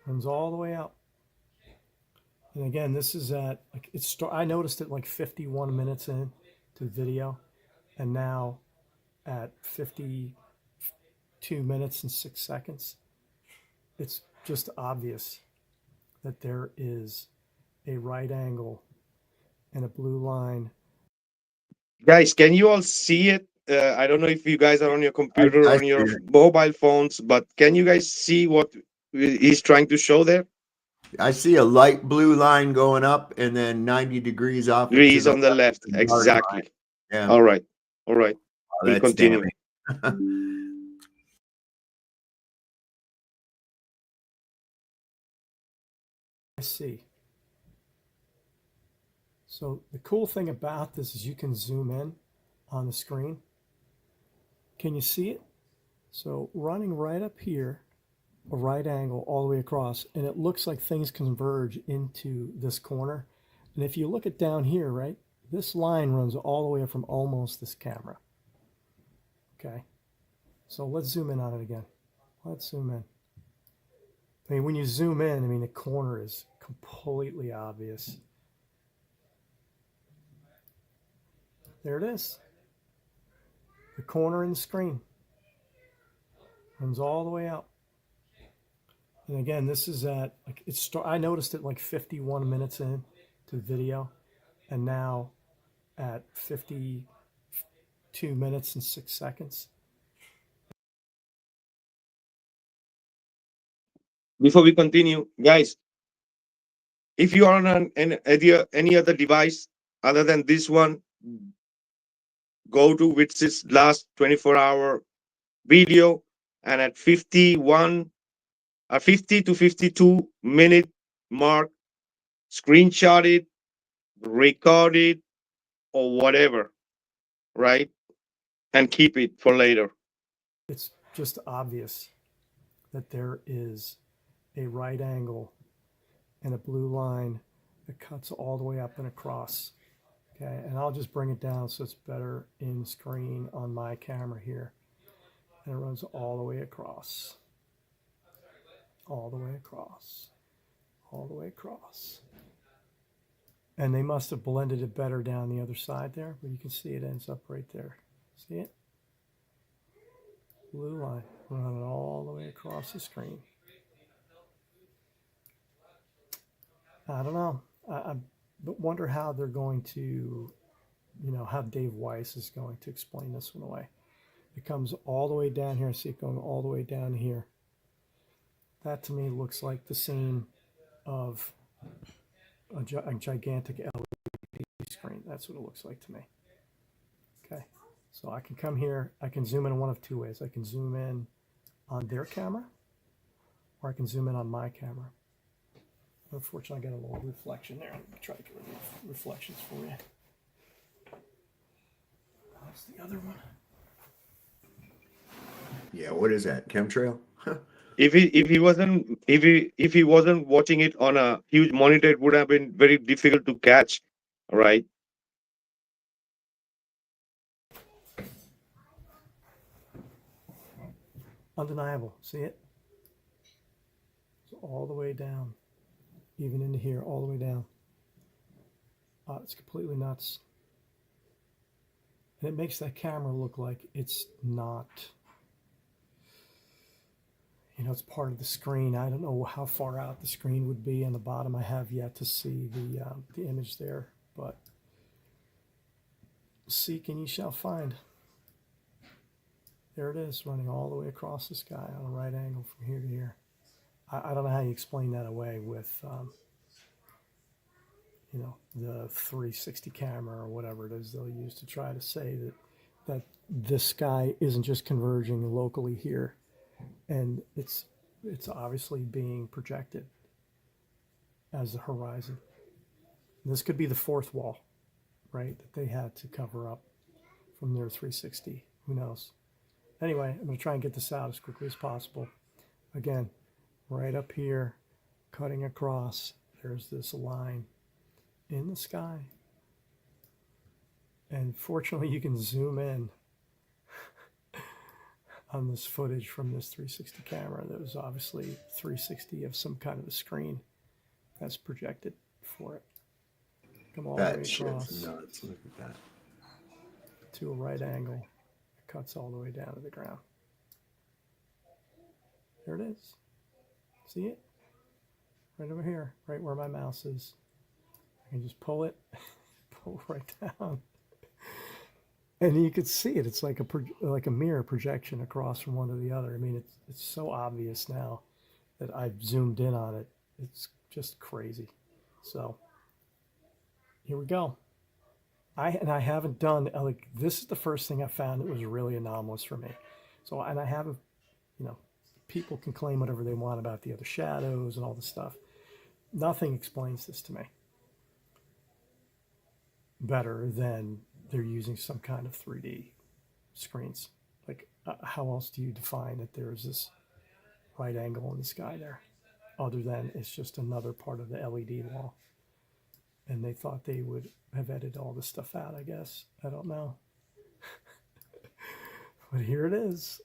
H: runs all the way out. And again, this is at, like, I noticed it like 51 minutes in to the video, and now at 52 minutes and 6 seconds, it's just obvious that there is a right angle and a blue line.
A: Guys, can you all see it? I don't know if you guys are on your computer or on your mobile phones, but can you guys see what he's trying to show there?
D: I see a light blue line going up and then 90 degrees off.
A: Degrees on the left. Exactly.
D: Yeah.
A: All right. All right.
D: Oh,
A: We'll
D: that's
A: continue.
H: I see. So the cool thing about this is you can zoom in on the screen. Can you see it? So running right up here, a right angle all the way across, and it looks like things converge into this corner. And if you look at down here, right, this line runs all the way up from almost this camera. Okay. So let's zoom in on it again. Let's zoom in. I mean, when you zoom in, I mean, the corner is completely obvious. There it is. The corner in the screen runs all the way out. And again, this is at, like, I noticed it like 51 minutes in to the video, and now at 52 minutes and 6 seconds.
A: Before we continue, guys, if you are on any other device other than this one, go to Witz's last 24-hour video, and at 50 to 52 minute mark, screenshot it, record it, or whatever, right? And keep it for later.
H: It's just obvious that there is a right angle and a blue line that cuts all the way up and across. Okay, and I'll just bring it down so it's better in screen on my camera here. And it runs all the way across. All the way across. All the way across. And they must have blended it better down the other side there, but you can see it ends up right there. See it? Blue line running all the way across the screen. I don't know. I wonder how they're going to, how Dave Weiss is going to explain this one away. It comes all the way down here. I see it going all the way down here. That to me looks like the seam of a gigantic LED screen. That's what it looks like to me. Okay, so I can come here. I can zoom in one of two ways. I can zoom in on their camera, or I can zoom in on my camera. Unfortunately, I got a little reflection there. Let me try to get rid of reflections for you. That's the other one.
D: Yeah, what is that? Chemtrail?
A: If he wasn't watching it on a huge monitor, it would have been very difficult to catch, right?
H: Undeniable. See it? So all the way down, even into here, all the way down. It's completely nuts. And it makes that camera look like it's not, it's part of the screen. I don't know how far out the screen would be on the bottom. I have yet to see the image there, but seek and ye shall find. There it is, running all the way across the sky on a right angle from here to here. I don't know how you explain that away with, the 360 camera or whatever it is they'll use to try to say that this sky isn't just converging locally here, and it's obviously being projected as the horizon. This could be the fourth wall, right, that they had to cover up from their 360. Who knows? Anyway, I'm going to try and get this out as quickly as possible. Again, right up here, cutting across, there's this line in the sky. And fortunately, you can zoom in on this footage from this 360 camera. That was obviously 360 of some kind of a screen that's projected for it. Come all the way
D: That
H: across
D: shit's nuts. Look at that.
H: to a right angle. It cuts all the way down to the ground. There it is. See it? Right over here, right where my mouse is. I can just pull it, pull right down. And you could see it. It's like a mirror projection across from one to the other. I mean, it's so obvious now that I've zoomed in on it. It's just crazy. So here we go. I haven't done, like, this is the first thing I found that was really anomalous for me. So, and I haven't, people can claim whatever they want about the other shadows and all this stuff. Nothing explains this to me better than they're using some kind of 3D screens. Like, how else do you define that there's this right angle in the sky there, other than it's just another part of the LED wall? And they thought they would have edited all this stuff out, I guess. I don't know. But here it is.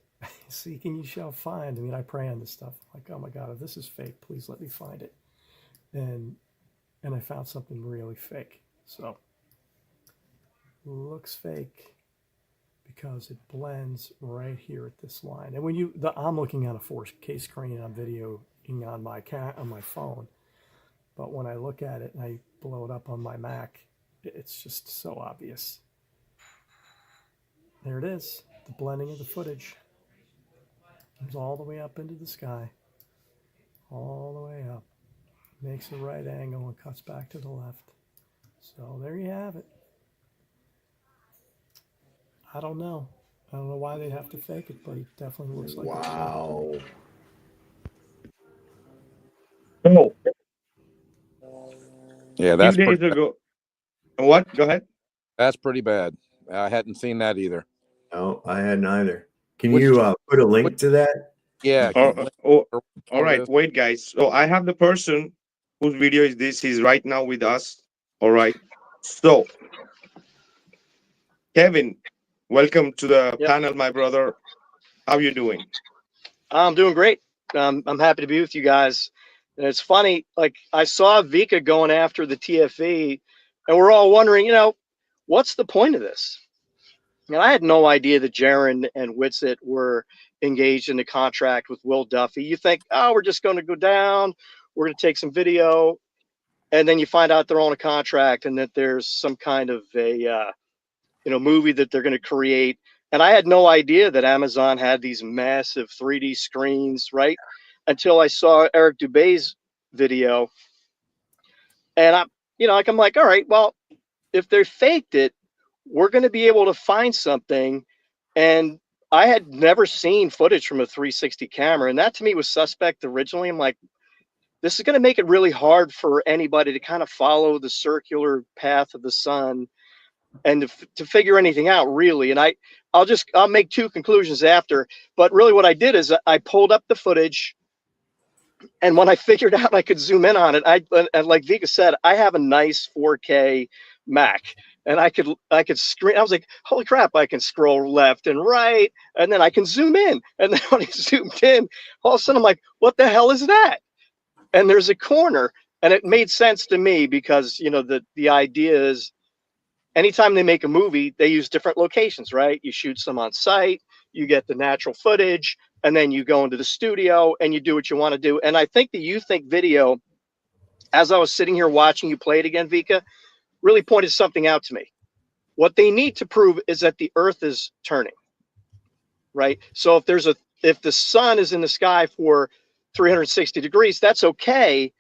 H: seeking you shall find. I mean, I pray on this stuff. Like, oh my God, if this is fake, please let me find it. And I found something really fake. So looks fake because it blends right here at this line. And when I'm looking on a 4K screen on videoing on my phone, but when I look at it and I blow it up on my Mac, it's just so obvious. There it is, the blending of the footage. Comes all the way up into the sky, all the way up, makes a right angle and cuts back to the left. So there you have it. I don't know why they'd have to fake it, but it definitely looks like
D: wow.
A: Oh,
C: Yeah,
A: a few
C: that's
A: days
C: pretty,
A: ago. What? Go ahead.
C: that's pretty bad. I hadn't seen that either.
D: No, I hadn't either. Can
C: Which-
D: you put a link
C: which-
D: to that?
C: Yeah.
A: All right. Wait, guys. So I have the person whose video is this. He's right now with us. All right. So, Kevin, welcome to the panel, my brother. How you doing?
I: I'm doing great. I'm happy to be with you guys. And it's funny, like I saw Vikka going after the TFE, and we're all wondering, what's the point of this? And I had no idea that Jaron and Whitsitt were engaged in a contract with Will Duffy. You think, oh, we're just going to go down, we're going to take some video, and then you find out they're on a contract and that there's some kind of a movie that they're going to create. And I had no idea that Amazon had these massive 3D screens, right? Until I saw Eric Dubé's video. And I'm like, all right, well, if they faked it, we're going to be able to find something. And I had never seen footage from a 360 camera. And that to me was suspect originally. I'm like, this is going to make it really hard for anybody to kind of follow the circular path of the sun and to figure anything out, really. And I'll make two conclusions after. But really what I did is I pulled up the footage, and when I figured out I could zoom in on it, and like Vikka said, I have a nice 4K Mac, and I could screen. I was like, holy crap, I can scroll left and right, and then I can zoom in. And then when I zoomed in, all of a sudden I'm like, what the hell is that? And there's a corner, and it made sense to me because the idea is anytime they make a movie, they use different locations, right? You shoot some on site, you get the natural footage, and then you go into the studio and you do what you want to do. And I think the You Think video, as I was sitting here watching you play it again, Vikka, really pointed something out to me. What they need to prove is that the Earth is turning, right? So if the sun is in the sky for 360 degrees, that's okay,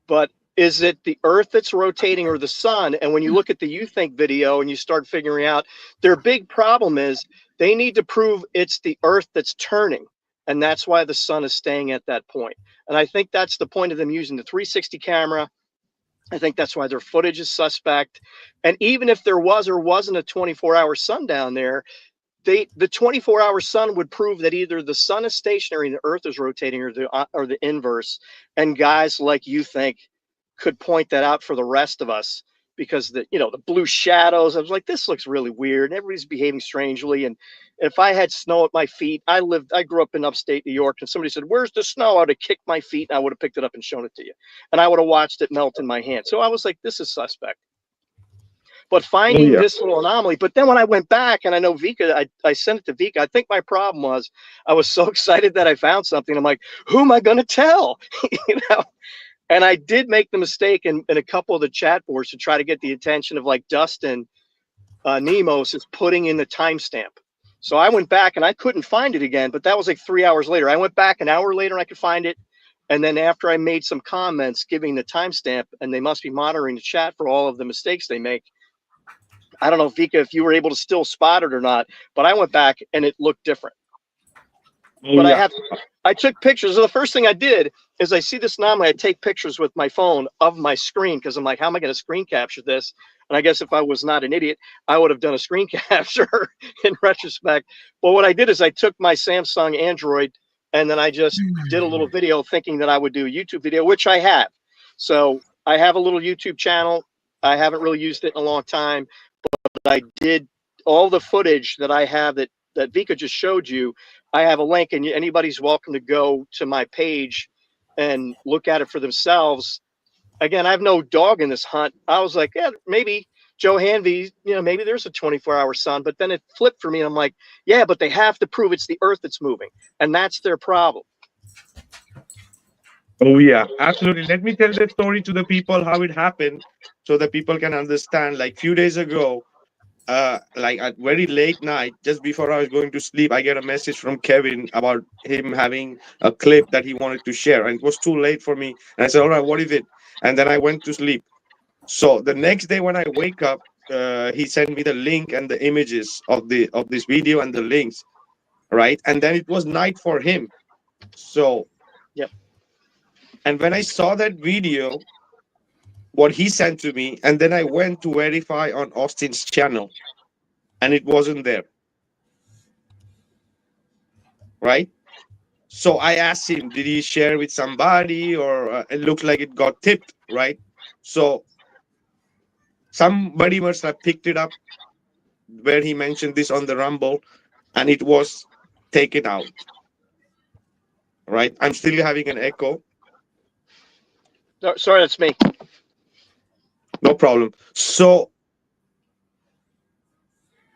I: but is it the Earth that's rotating or the sun? And when you look at the You Think video and you start figuring out, their big problem is they need to prove it's the Earth that's turning. And that's why the sun is staying at that point. And I think that's the point of them using the 360 camera. I think that's why their footage is suspect. And even if there was or wasn't a 24-hour sun down there, the 24-hour sun would prove that either the sun is stationary and the Earth is rotating, or the inverse. And guys like You Think could point that out for the rest of us, because the blue shadows, I was like, this looks really weird, and everybody's behaving strangely. And if I had snow at my feet, I grew up in upstate New York, and somebody said, where's the snow? I would have kicked my feet and I would have picked it up and shown it to you, and I would have watched it melt in my hand. So I was like, this is suspect. But finding this little anomaly, but then when I went back, and I know Vikka, I sent it to Vikka. I think my problem was I was so excited that I found something. I'm like, who am I going to tell? And I did make the mistake in a couple of the chat boards to try to get the attention of, like, Dustin Nemos is putting in the timestamp. So I went back and I couldn't find it again, but that was like 3 hours later. I went back an hour later and I could find it. And then after I made some comments giving the timestamp, and they must be monitoring the chat for all of the mistakes they make. I don't know, Vikka, if you were able to still spot it or not, but I went back and it looked different. But I took pictures. So the first thing I did is I see this anomaly. I take pictures with my phone of my screen, because I'm like, how am I going to screen capture this? And I guess if I was not an idiot, I would have done a screen capture in retrospect. But what I did is I took my Samsung Android, and then I just did a little video thinking that I would do a YouTube video, which I have. So I have a little YouTube channel. I haven't really used it in a long time, but I did all the footage that I have that Vikka just showed you. I have a link, and anybody's welcome to go to my page and look at it for themselves. Again, I have no dog in this hunt. I was like, yeah, maybe Joe Hanvey, maybe there's a 24-hour sun, but then it flipped for me. And I'm like, yeah, but they have to prove it's the Earth that's moving. And that's their problem.
A: Oh yeah, absolutely. Let me tell the story to the people how it happened, so that people can understand. Like few days ago, like at very late night, just before I was going to sleep, I get a message from Kevin about him having a clip that he wanted to share, and it was too late for me. And I said, "All right, what is it?" And then I went to sleep. So the next day when I wake up, he sent me the link and the images of this video and the links, right? And then it was night for him. So,
I: yep.
A: And when I saw that video, what he sent to me, and then I went to verify on Austin's channel, and it wasn't there, right? So I asked him, did he share with somebody, or it looked like it got tipped, right? So somebody must have picked it up where he mentioned this on the Rumble, and it was taken out, right? I'm still having an echo.
I: No, sorry, that's me.
A: No problem. So,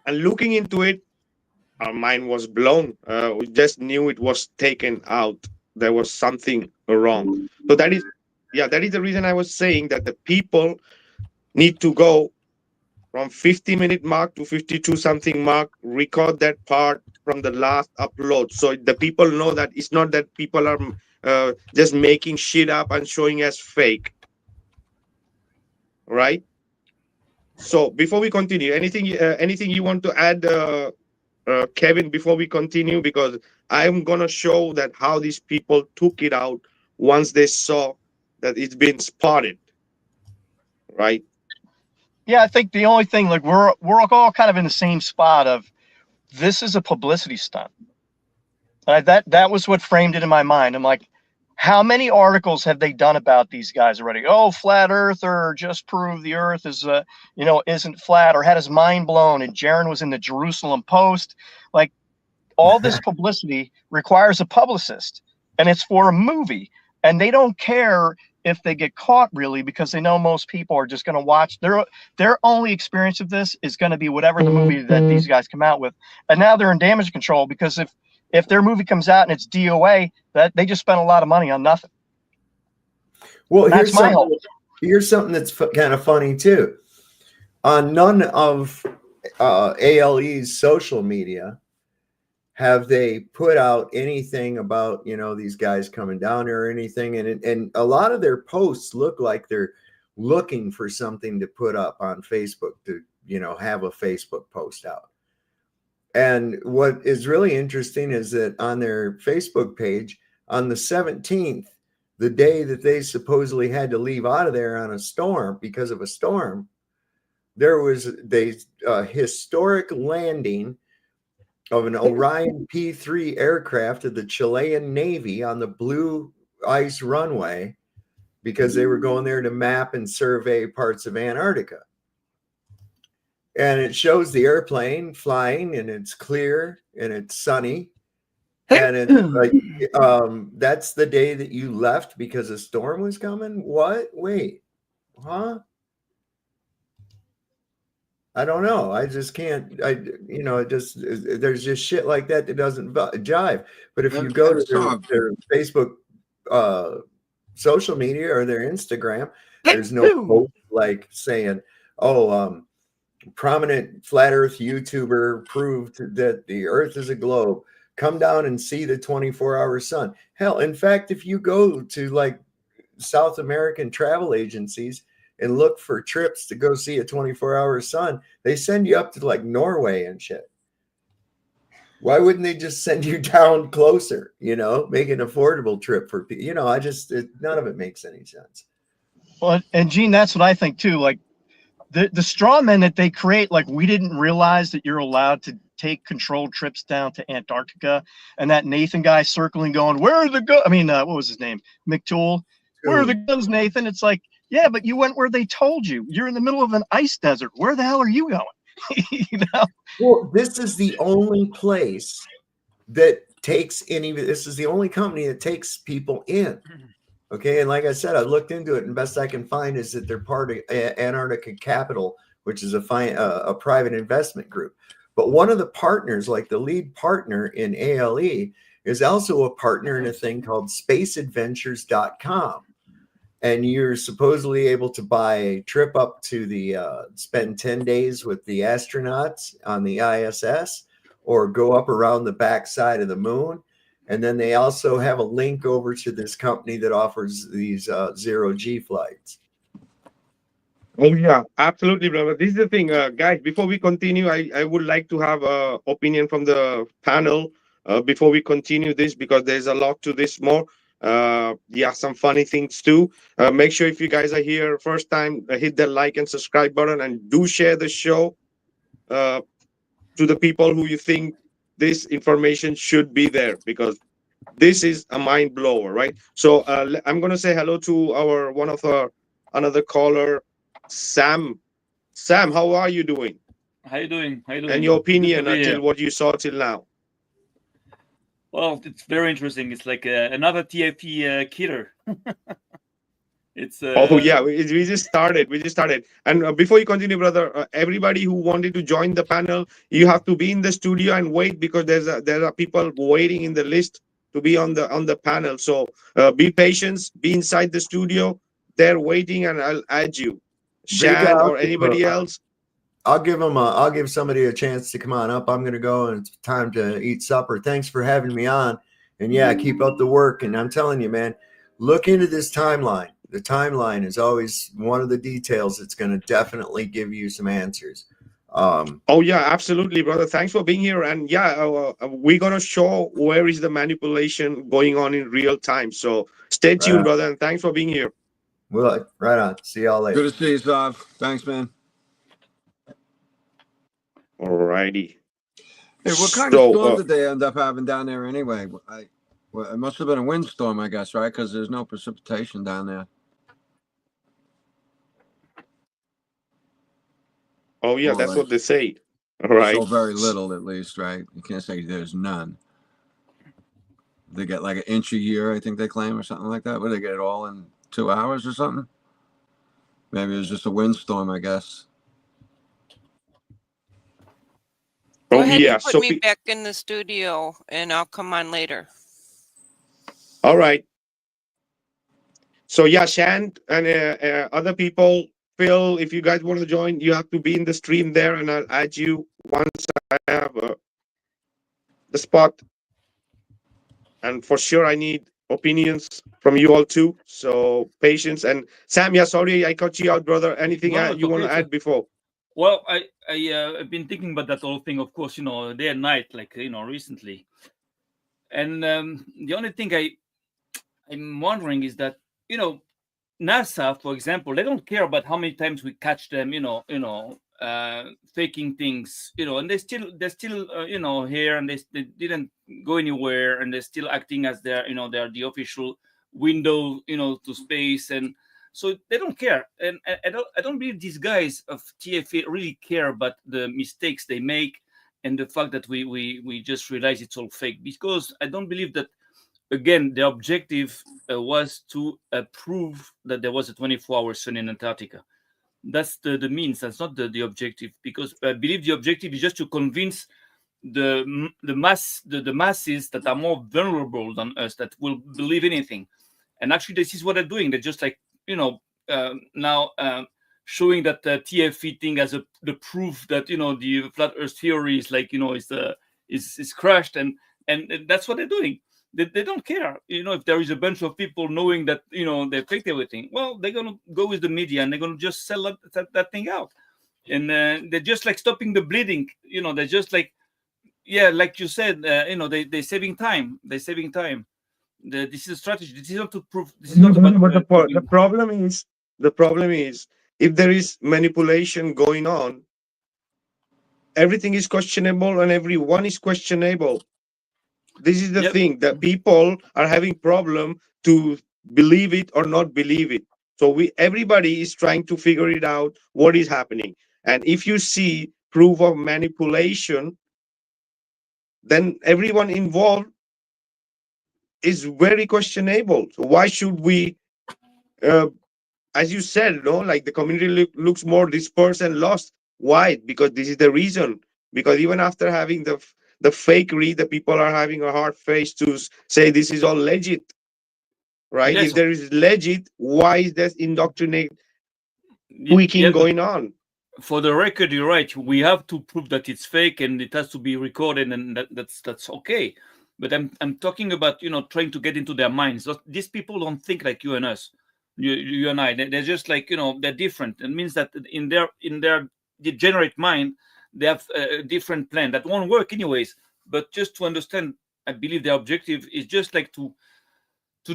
A: and looking into it, our mind was blown. We just knew it was taken out. There was something wrong. So that is the reason I was saying that the people need to go from 50-minute mark to 52 something mark, record that part from the last upload, so the people know that it's not that people are just making shit up and showing as fake, right? So before we continue, anything you want to add, Kevin, before we continue? Because I'm gonna show that how these people took it out once they saw that it's been spotted, right?
I: Yeah, I think the only thing, like, we're all kind of in the same spot of, this is a publicity stunt. That was what framed it in my mind. I'm like, how many articles have they done about these guys already? Oh, flat earther, just prove the Earth is isn't flat, or had his mind blown, and Jaron was in the Jerusalem Post. Like, all this publicity requires a publicist, and it's for a movie, and they don't care if they get caught, really, because they know most people are just going to watch. Their only experience of this is going to be whatever the movie that these guys come out with. And now they're in damage control, because if their movie comes out and it's DOA, that they just spent a lot of money on nothing.
D: Well, here's something that's kind of funny too. On none of ALE's social media have they put out anything about, these guys coming down here or anything. And a lot of their posts look like they're looking for something to put up on Facebook to, have a Facebook post out. And what is really interesting is that on their Facebook page, on the 17th, the day that they supposedly had to leave out of there on a storm, because of a storm, there was a historic landing of an Orion P-3 aircraft of the Chilean Navy on the Blue Ice runway, because they were going there to map and survey parts of Antarctica. And it shows the airplane flying, and it's clear and it's sunny. And it's like, that's the day that you left because a storm was coming? What? Wait, huh? I don't know. I just can't. There's just shit like that doesn't jive. But if you go to their Facebook social media or their Instagram, there's no post like saying, prominent flat earth YouTuber proved that the earth is a globe. Come down and see the 24-hour sun. Hell, in fact, if you go to like South American travel agencies and look for trips to go see a 24-hour sun, they send you up to like Norway and shit. Why wouldn't they just send you down closer, make an affordable trip for people? None of it makes any sense.
I: Well, and Gene, that's what I think too. Like, the straw men that they create, like, we didn't realize that you're allowed to take controlled trips down to Antarctica, and that Nathan guy circling going, where are the guns? I mean, what was his name? McTool. Where are the guns, Nathan? It's like, yeah, but you went where they told you. You're in the middle of an ice desert. Where the hell are you going?
D: Well, this is the only place that takes any. This is the only company that takes people in. Okay, and like I said, I looked into it, and best I can find is that they're part of Antarctica Capital, which is a private investment group. But one of the partners, like the lead partner in ALE, is also a partner in a thing called spaceadventures.com. And you're supposedly able to buy a trip up to the spend 10 days with the astronauts on the ISS, or go up around the backside of the moon. And then they also have a link over to this company that offers these zero-G flights.
A: Oh yeah, absolutely, brother. This is the thing, guys. Before we continue, I would like to have a opinion from the panel before we continue this, because there's a lot to this more. Yeah, some funny things too. Make sure if you guys are here first time, hit the like and subscribe button, and do share the show to the people who you think this information should be there, because this is a mind blower, right? So I'm gonna say hello to our another caller, Sam. Sam, how are you doing?
J: How you doing? How you doing?
A: And your
J: Good to
A: opinion
J: be
A: until
J: here.
A: what you saw till now.
J: Well, it's very interesting. It's like another TFE killer. It's
A: Oh yeah, we just started. We just started. And before you continue, brother, everybody who wanted to join the panel, you have to be in the studio and wait, because there are people waiting in the list to be on the panel. So be patient. Be inside the studio. They're waiting, and I'll add you, Shan or anybody else.
D: I'll give somebody a chance to come on up. I'm going to go, and it's time to eat supper. Thanks for having me on. And yeah, keep up the work. And I'm telling you, man, look into this timeline. The timeline is always one of the details that's going to definitely give you some answers.
A: Oh yeah, absolutely, brother. Thanks for being here. And yeah, we're gonna show where is the manipulation going on in real time. So stay tuned, brother. And thanks for being here.
D: Well, right on. See y'all later.
B: Good to see you, Sav. Thanks, man.
A: Alrighty.
B: Hey, what kind of storm did they end up having down there anyway? Well, it must have been a windstorm, I guess, right? Because there's no precipitation down there.
A: Oh yeah, that's what they say. All right.
B: So very little, at least, right? You can't say there's none. They get like an inch a year, I think they claim, or something like that. Would they get it all in 2 hours or something? Maybe it was just a windstorm, I guess.
K: Go ahead and put me back in the studio, and I'll come on later.
A: All right. So yeah, Shan and other people, Phil, if you guys want to join, you have to be in the stream there, and I'll add you once I have the spot. And for sure, I need opinions from you all too. So patience. And Sam, yeah, sorry I cut you out, brother. Anything you want to add before?
J: Well, I've been thinking about that whole thing, of course, day and night, like, recently. And the only thing I'm wondering is that, NASA, for example, they don't care about how many times we catch them, faking things, and they're still here, and they didn't go anywhere, and they're still acting as they're the official window, to space, and so they don't care. And I don't believe these guys of TFE really care about the mistakes they make and the fact that we just realize it's all fake, because I don't believe that. Again, the objective was to prove that there was a 24-hour sun in Antarctica. That's the means. That's not the objective, because I believe the objective is just to convince the masses that are more vulnerable than us, that will believe anything. And actually, this is what they're doing. They're just like now showing that the TFE thing as the proof that the flat Earth theory is like is crushed, and that's what they're doing. They don't care, if there is a bunch of people knowing that they faked everything. Well, they're gonna go with the media, and they're gonna just sell that thing out, and they're just like stopping the bleeding. They're just like, yeah, like you said, they're saving time. They're saving time. This is a strategy. This is not to prove. This is not about.
A: But the problem is, if there is manipulation going on, everything is questionable, and everyone is questionable. This is the thing, that people are having problem to believe it or not believe it. So everybody is trying to figure it out what is happening. And if you see proof of manipulation, then everyone involved is very questionable. So why should we, as you said, no, like the community looks more dispersed and lost? Why? Because this is the reason. Because even after having the fakery, the people are having a hard face to say this is all legit, right?
J: Yes.
A: If there is legit, why is there indoctrinate tweaking
J: Yeah,
A: going on?
J: for the record, you're right. We have to prove that it's fake and it has to be recorded, and that's okay. But I'm talking about, you know, trying to get into their minds. These people don't think like you and us, you and I. They're just like, you know, they're different. It means that in their degenerate mind, they have a different plan that won't work anyways. But just to understand, I believe their objective is just like to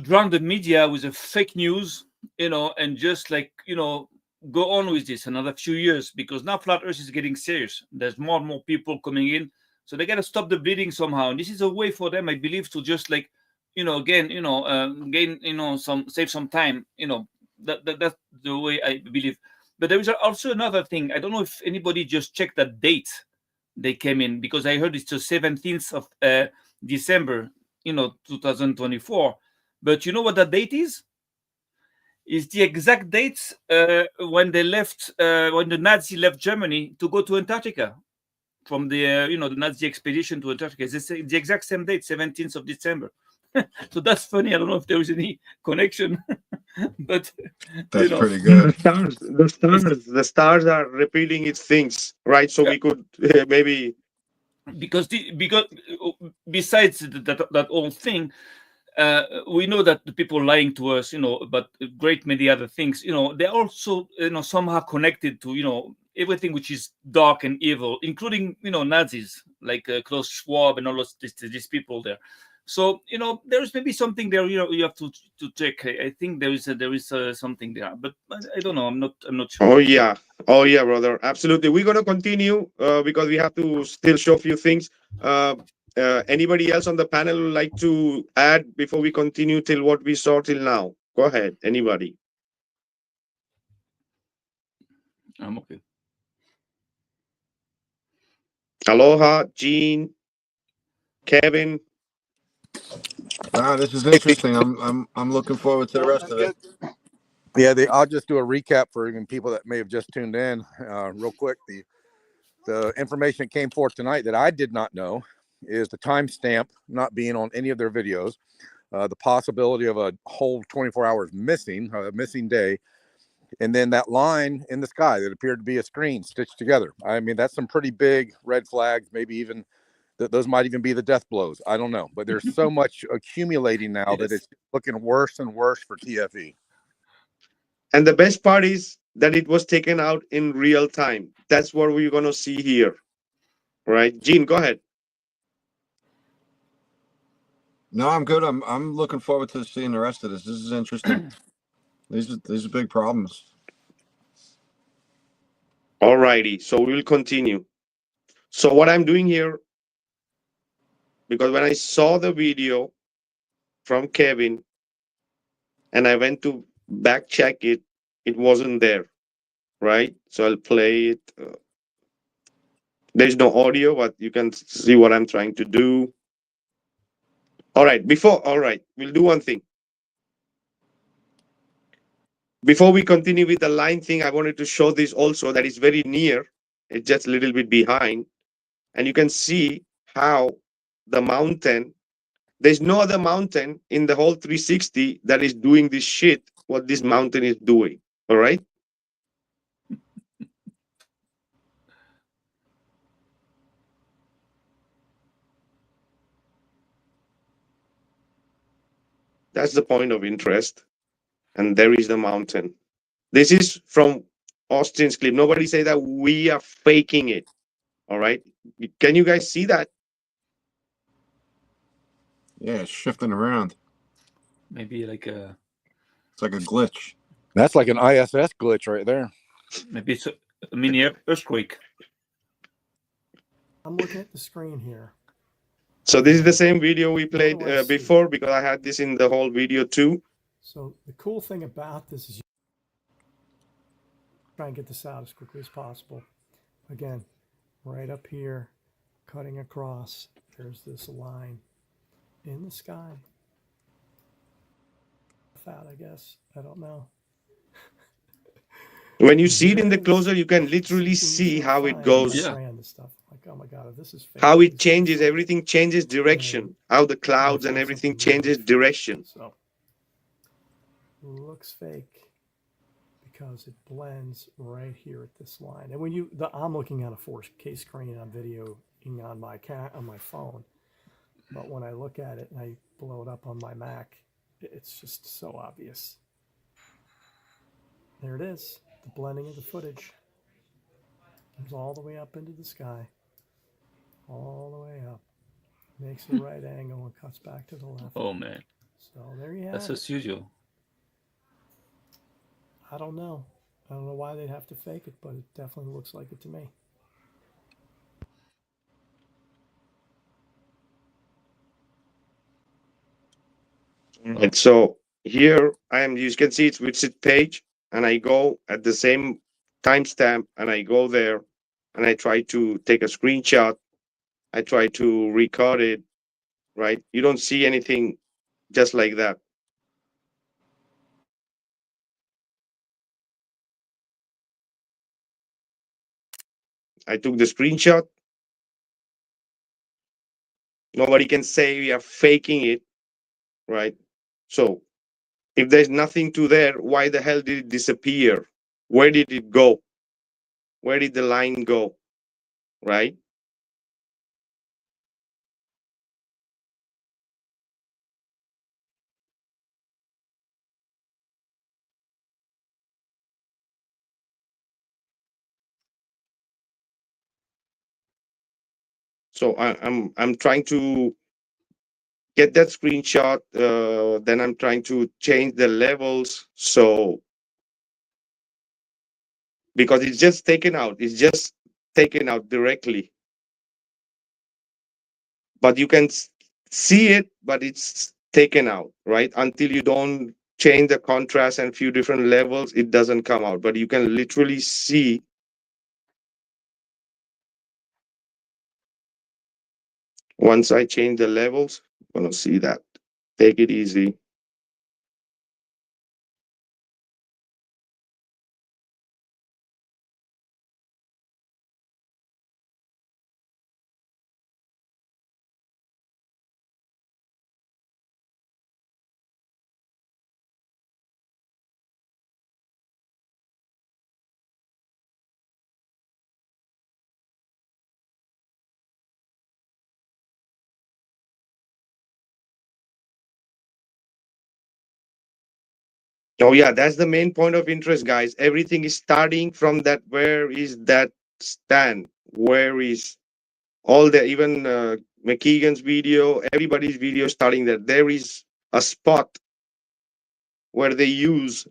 J: drown the media with a fake news, you know, and just like, you know, go on with this another few years, because now flat earth is getting serious. There's more and more people coming in, so they got to stop the bleeding somehow, and this is a way for them, I believe, to just like, you know, again, you know, gain, you know, save some time, you know. That's the way I believe. But there is also another thing. I don't know if anybody just checked that date they came in, because I heard it's the 17th of December, you know, 2024. But you know what that date is? Is the exact date when they left, when the Nazi left Germany to go to Antarctica from the, you know, the Nazi expedition to Antarctica. It's the exact same date, 17th of December. So that's funny. I don't know if there is any connection, but
B: That's
J: you know,
B: pretty good.
A: The stars are repeating its things, right? So we could maybe,
J: because besides that whole thing, we know that the people lying to us, you know, but great many other things, you know, they're also, you know, somehow connected to, you know, everything which is dark and evil, including, you know, Nazis like Klaus Schwab and all these people there. So, you know, there is maybe something there, you know, you have to check. I think there is something there, but I don't know. I'm not sure.
A: oh yeah, brother, absolutely. We're gonna continue because we have to still show a few things. Anybody else on the panel would like to add before we continue till what we saw till now? Go ahead, anybody.
J: I'm okay.
A: Aloha, Gene, Kevin.
B: Wow, this is interesting. I'm looking forward to the rest of it.
C: Yeah, I'll just do a recap for even people that may have just tuned in real quick. The information that came forth tonight that I did not know is the timestamp not being on any of their videos, the possibility of a whole 24 hours missing, a missing day, and then that line in the sky that appeared to be a screen stitched together. I mean, that's some pretty big red flags, maybe even those might even be the death blows. I don't know, but there's so much accumulating now that it's looking worse and worse for TFE.
A: And the best part is that it was taken out in real time. That's what we're going to see here. Right? Gene, go ahead.
B: No, I'm good. I'm looking forward to seeing the rest of this. This is interesting. These are big problems.
A: All righty. So we'll continue. So what I'm doing here, because when I saw the video from Kevin and I went to back check it, it wasn't there. Right? So I'll play it. There's no audio, but you can see what I'm trying to do. All right, we'll do one thing. Before we continue with the line thing, I wanted to show this also that is very near. It's just a little bit behind. And you can see how the mountain, there's no other mountain in the whole 360 that is doing this shit, what this mountain is doing. All right. That's the point of interest. And there is the mountain. This is from Austin's clip. Nobody say that we are faking it. All right. Can you guys see that?
B: Yeah, it's shifting around.
J: Maybe like a.
B: It's like a glitch.
C: That's like an ISS glitch right there.
J: Maybe it's a mini earthquake.
H: I'm looking at the screen here.
A: So this is the same video we played before, because I had this in the whole video too.
H: So the cool thing about this is you try and get this out as quickly as possible. Again, right up here, cutting across, there's this line in the sky. out, I guess. I don't know.
A: When you see it in the closer, you can literally see
H: so
A: how it
H: fine,
A: goes.
H: I ran this stuff. Like, oh my god, if this is fake,
A: How it
H: please
A: changes,
H: confirm it.
A: everything changes direction. How the clouds and
H: found
A: everything
H: something really
A: changes
H: fake.
A: direction.
H: So looks fake because it blends right here at this line. And when I'm looking at a 4K screen on videoing on my phone, but when I look at it and I blow it up on my Mac, it's just so obvious. There it is, the blending of the footage. Comes all the way up into the sky, all the way up. Makes the right angle and cuts back to the left.
J: Oh man.
H: So there you have
J: That's
H: it.
J: as usual.
H: I don't know. I don't know why they'd have to fake it, but it definitely looks like it to me.
A: And so here I am, you can see it's visit page, and I go at the same timestamp and I go there and I try to take a screenshot. I try to record it, right? You don't see anything just like that. I took the screenshot. Nobody can say we are faking it, right? So if there's nothing to there, why the hell did it disappear? Where did it go? Where did the line go? Right? So I'm trying to get that screenshot. Then I'm trying to change the levels. So because it's just taken out, it's just taken out directly. But you can see it, but it's taken out, right? Until you don't change the contrast and few different levels, it doesn't come out. But you can literally see. Once I change the levels, you're gonna see that. Take it easy. Oh yeah, that's the main point of interest, guys. Everything is starting from that. Where is that stand? Where is all the even McKeegan's video, everybody's video starting that there is a spot where they use.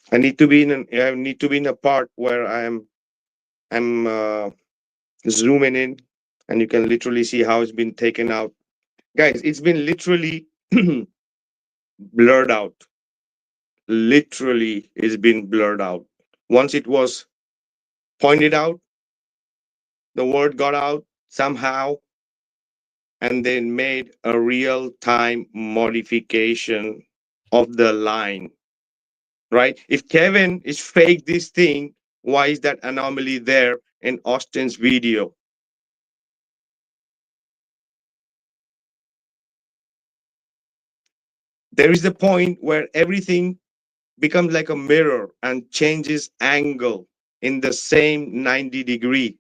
A: I need to be I need to be in a part where I'm zooming in, and you can literally see how it's been taken out, guys. It's been literally blurred out. Literally, it's been blurred out. Once it was pointed out, the word got out somehow, and then made a real time modification of the line, right? If Kevin is fake this thing, why is that anomaly there in Austin's video? There is the point where everything becomes like a mirror and changes angle in the same 90-degree.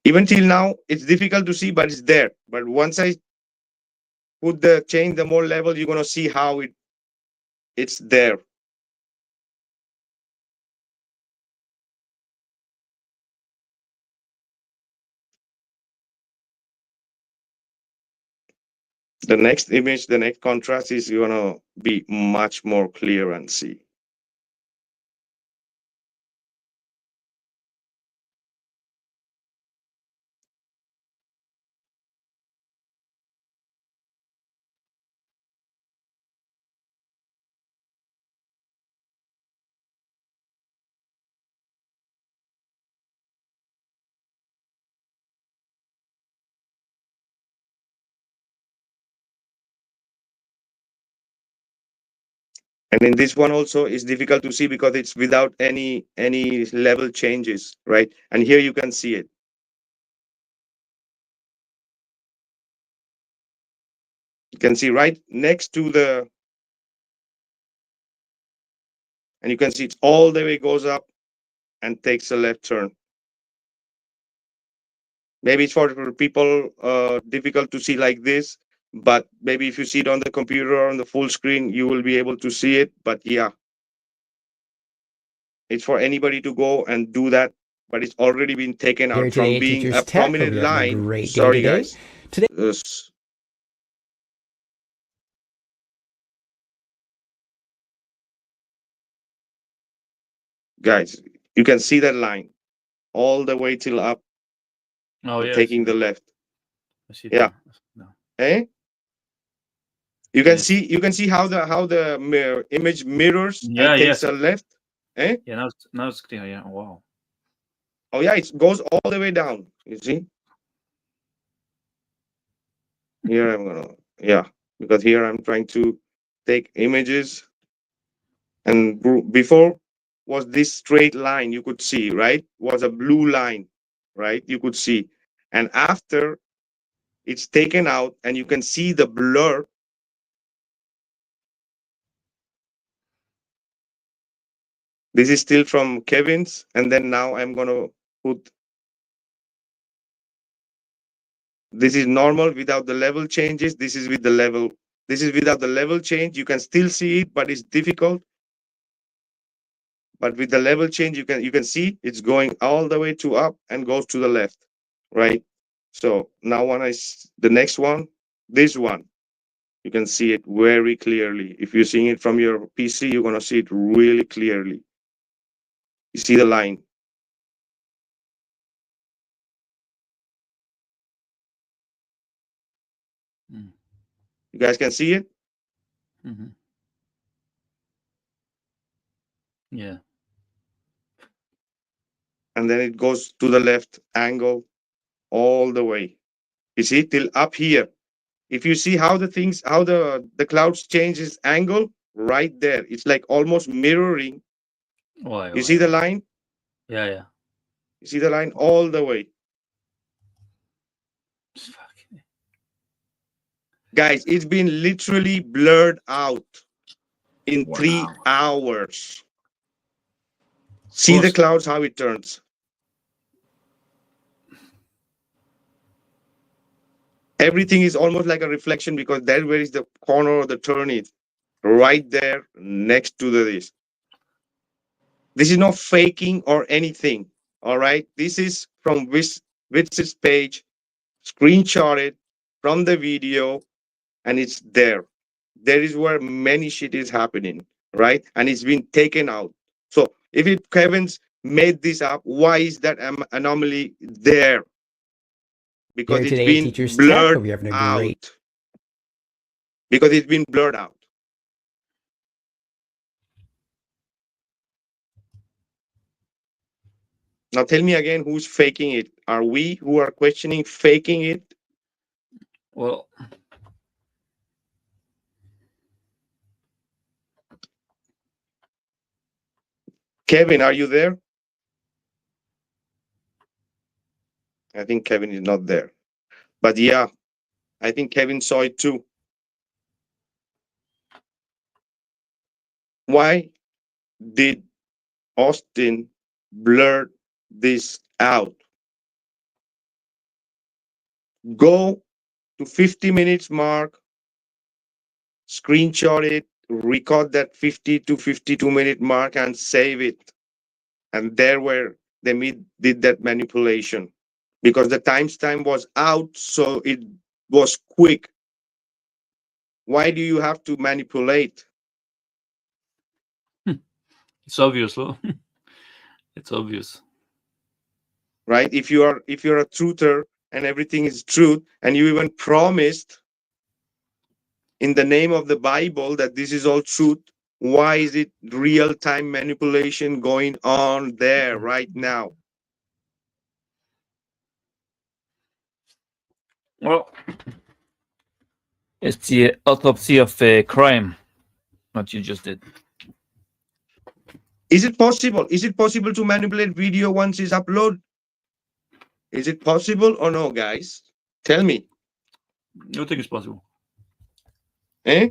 A: Even till now, it's difficult to see, but it's there. But once I put the change the more level, you're gonna see how it's there. The next image, the next contrast is going to be much more clear and see. And in this one also is difficult to see because it's without any level changes, right? And here you can see it. You can see right next to the, and you can see it all the way goes up and takes a left turn. Maybe it's for people difficult to see like this, but maybe if you see it on the computer or on the full screen, you will be able to see it. But yeah, it's for anybody to go and do that, but it's already been taken
L: Here
A: out from
L: today at
A: being
L: Teachers
A: a
L: Tech. Hope
A: prominent
L: you're having a
A: line.
L: great day
A: Sorry,
L: today.
A: guys.
L: Today,
A: Yes. Guys, you can see that line all the way till up,
J: Oh yeah,
A: taking the left.
J: I see
A: Yeah.
J: No.
A: Eh? You can
J: Yes.
A: see how the image mirrors
J: Yeah,
A: and takes
J: yes.
A: a left. Eh?
J: Yeah, now it's clear. Yeah, wow.
A: Oh yeah, it goes all the way down. You see? Here I'm gonna, yeah, because here I'm trying to take images, and before was this straight line you could see, right? Was a blue line, right? You could see, and after it's taken out, and you can see the blur. This is still from Kevin's, and then now I'm gonna put. This is normal without the level changes. This is with the level. This is without the level change. You can still see it, but it's difficult. But with the level change, you can see it's going all the way to up and goes to the left, right? So now when the next one, this one, you can see it very clearly. If you're seeing it from your PC, you're gonna see it really clearly. You see the line. You guys can see it?
J: Mm-hmm. Yeah.
A: And then it goes to the left angle all the way. You see till up here. If you see how the clouds changes angle right there, it's like almost mirroring.
J: Why?
A: You see the line?
J: Yeah, yeah.
A: You see the line all the way. Guys, it's been literally blurred out in 3 hours. See the clouds, how it turns. Everything is almost like a reflection because that's where is the corner of the turn is. Right there next to this. This is not faking or anything. All right. This is from Witz's page, screenshotted from the video, and it's there. There is where many shit is happening, right? And it's been taken out. So if Kevin's made this up, why is that anomaly there? Because
L: here
A: it's
L: today at
A: been
L: Teachers Tech.
A: blurred
L: Hope you're having a
A: out.
L: great.
A: Because it's been blurred out. Now tell me again, who's faking it? Are we who are questioning faking it?
J: Well,
A: Kevin, are you there? I think Kevin is not there. But yeah, I think Kevin saw it too. Why did Austin blur this out? Go to 50 minutes mark, screenshot it, record that 50 to 52-minute mark and save it. And there where they did that manipulation because the timestamp was out, so it was quick. Why do you have to manipulate?
J: It's obvious, though. It's obvious.
A: Right? If you're a truther and everything is truth, and you even promised in the name of the Bible that this is all truth, why is it real-time manipulation going on there right now?
J: Well, it's the autopsy of a crime, what you just did.
A: Is it possible? Is it possible to manipulate video once it's uploaded? Is it possible or no, guys? Tell me.
J: You think it's possible?
A: Eh?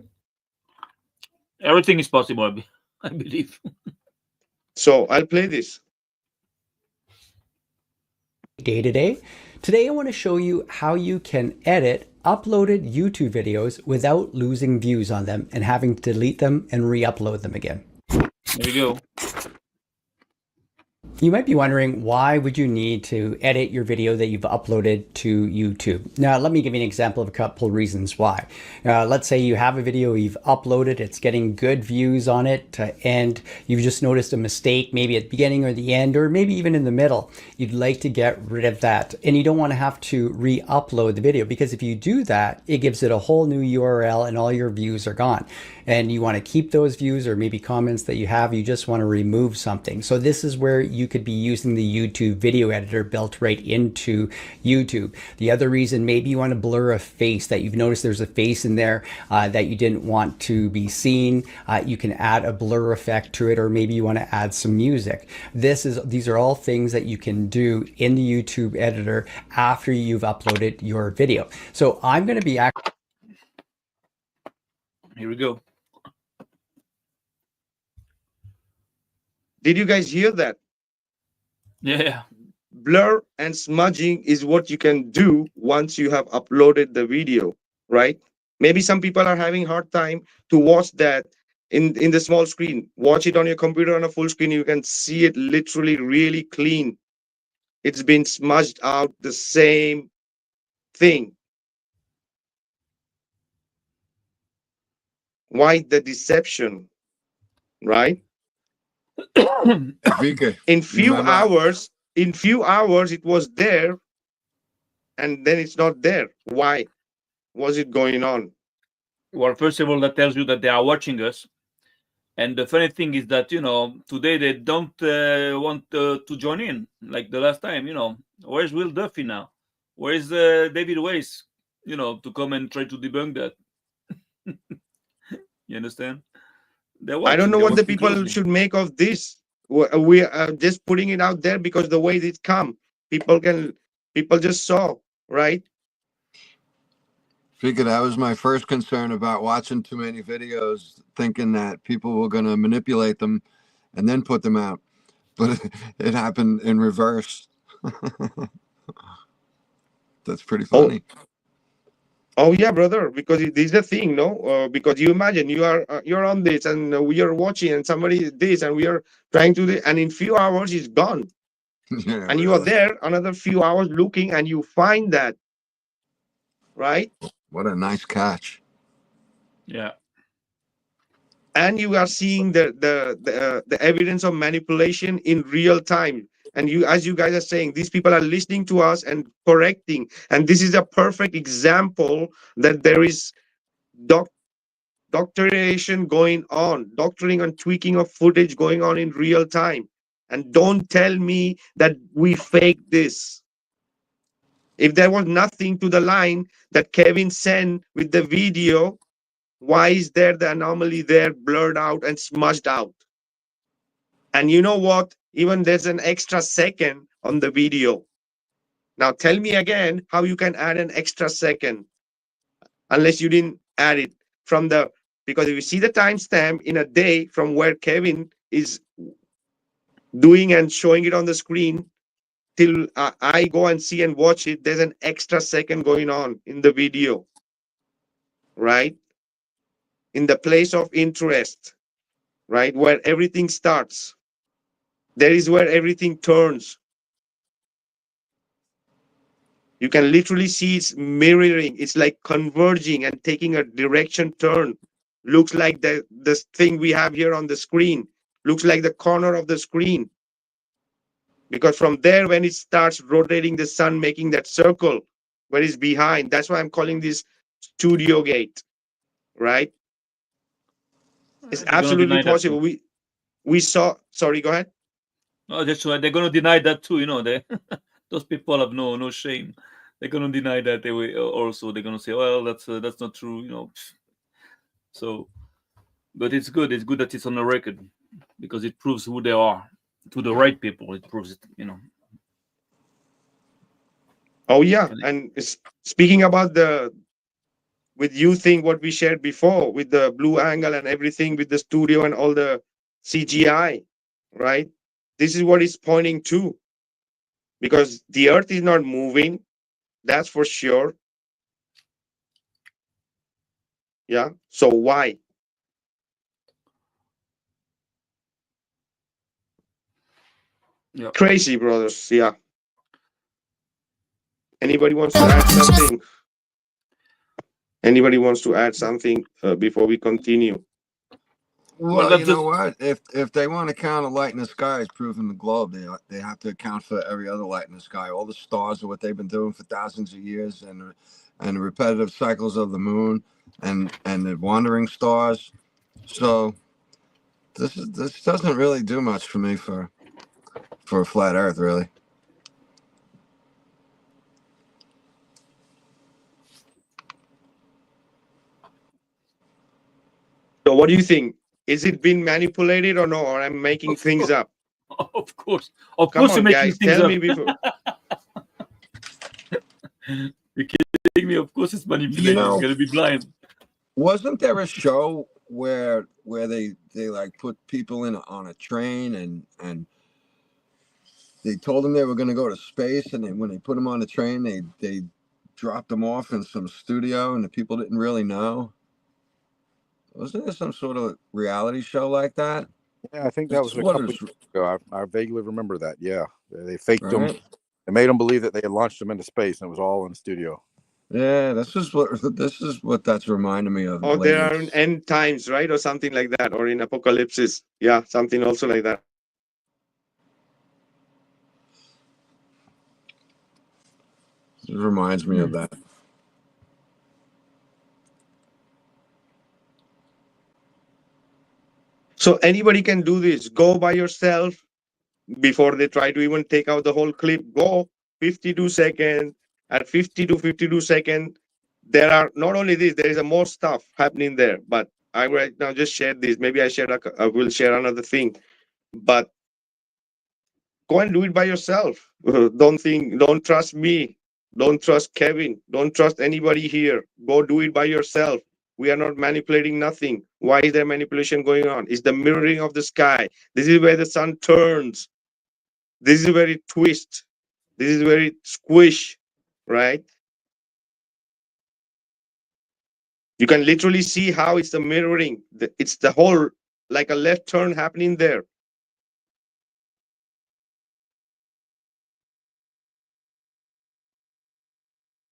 J: Everything is possible, I believe.
A: So I'll play this.
L: Day to day. Today I want to show you how you can edit uploaded YouTube videos without losing views on them and having to delete them and re-upload them again.
J: There you go.
L: You might be wondering, why would you need to edit your video that you've uploaded to YouTube? Now, let me give you an example of a couple reasons why. Let's say you have a video you've uploaded, it's getting good views on it, and you've just noticed a mistake, maybe at the beginning or the end, or maybe even in the middle. You'd like to get rid of that, and you don't want to have to re-upload the video, because if you do that, it gives it a whole new URL and all your views are gone. And you want to keep those views or maybe comments that you have, you just want to remove something. So this is where you could be using the YouTube video editor built right into YouTube. The other reason, maybe you want to blur a face that you've noticed there's a face in there that you didn't want to be seen. You can add a blur effect to it, or maybe you want to add some music. These are all things that you can do in the YouTube editor after you've uploaded your video. So I'm going to be
J: Here we go.
A: Did you guys hear that?
J: Yeah.
A: Blur and smudging is what you can do once you have uploaded the video, right? Maybe some people are having hard time to watch that in the small screen. Watch it on your computer on a full screen. You can see it literally really clean. It's been smudged out, the same thing. Why the deception, right?
B: Vikka,
A: In few hours it was there, and then it's not there. Why was it going on?
J: Well, first of all, that tells you that they are watching us. And the funny thing is that, today they don't want to join in like the last time. Where's Will Duffy now? Where's David Weiss, to come and try to debunk that? You understand?
A: I don't know what the people should make of this. We are just putting it out there because the way it come, people just saw, right?
B: Vikka, that was my first concern about watching too many videos, thinking that people were going to manipulate them and then put them out. But it happened in reverse. That's pretty funny.
A: Oh yeah, brother, because this is the thing, no? Because you imagine you're on this and we are watching and somebody this and we are trying to do, and in few hours it's gone.
B: Yeah,
A: and you are there another few hours looking and you find that, right?
B: What a nice catch.
J: Yeah.
A: And you are seeing the evidence of manipulation in real time. And you, as you guys are saying, these people are listening to us and correcting. And this is a perfect example that there is doctoration going on, doctoring and tweaking of footage going on in real time. And don't tell me that we fake this. If there was nothing to the line that Kevin sent with the video, why is there the anomaly there, blurred out and smudged out? And you know what? Even there's an extra second on the video. Now tell me again how you can add an extra second unless you didn't add it from the, because if you see the timestamp in a day from where Kevin is doing and showing it on the screen till I go and see and watch it, there's an extra second going on in the video, right? In the place of interest, right? Where everything starts. There is where everything turns. You can literally see it's mirroring. It's like converging and taking a direction turn. Looks like this thing we have here on the screen. Looks like the corner of the screen. Because from there, when it starts rotating the sun, making that circle where it's behind, that's why I'm calling this studio gate, right? It's
J: They're gonna
A: absolutely
J: deny that
A: possible.
J: too.
A: We saw, sorry, go ahead.
J: No, that's why they're gonna deny that too. You know, they those people have no shame. They're gonna deny that. They will also. They're gonna say, well, that's not true. You know. So, but it's good. It's good that it's on the record because it proves who they are to the right people. It proves it. You know.
A: Oh yeah, and speaking about with you think what we shared before with the blue angle and everything with the studio and all the CGI, right? This is what it's pointing to. Because the earth is not moving, that's for sure. Yeah. So why?
J: Yeah.
A: Crazy, brothers. Yeah. Anybody wants to add something? Anybody wants to add something before we continue?
B: Well, you know what? If they want to count a light in the sky as proving the globe, they have to account for every other light in the sky. All the stars are what they've been doing for thousands of years, and the repetitive cycles of the moon and the wandering stars. So this doesn't really do much for me for a flat Earth, really.
A: So what do you think? Is it been manipulated or no? Or I'm making things up?
J: Of course. Of
A: Come
J: course, you're
A: on,
J: making
A: guys,
J: things
A: tell
J: up.
A: me before.
J: You're kidding me? Of course, it's manipulated.
B: You know,
J: You're gonna be blind.
B: wasn't there a show where they like put people in on a train and they told them they were going to go to space, and when they put them on the train, they dropped them off in some studio, and the people didn't really know. Wasn't there some sort of reality show like that?
C: Yeah, I think that was
B: That's
C: a
B: what
C: couple
B: it's
C: of years ago. I vaguely remember that. Yeah, they faked them.
B: right.
C: They made them believe that they had launched them into space, and it was all in the studio.
B: Yeah, this is what that's reminding me of
A: Or there
B: lately.
A: are in end times, right? Or something like that, or in apocalypse. Yeah, something also like that.
B: It reminds me of that.
A: So anybody can do this. Go by yourself before they try to even take out the whole clip. Go 52 seconds. At 50 to 52 seconds, there are not only this, there is a more stuff happening there. But I right now just shared this. Maybe I will share another thing. But go and do it by yourself. Don't trust me. Don't trust Kevin. Don't trust anybody here. Go do it by yourself. We are not manipulating nothing. Why is there manipulation going on? It's the mirroring of the sky. This is where the sun turns. This is where it twists. This is where it squish, right? You can literally see how it's the mirroring. It's the whole, like a left turn happening there.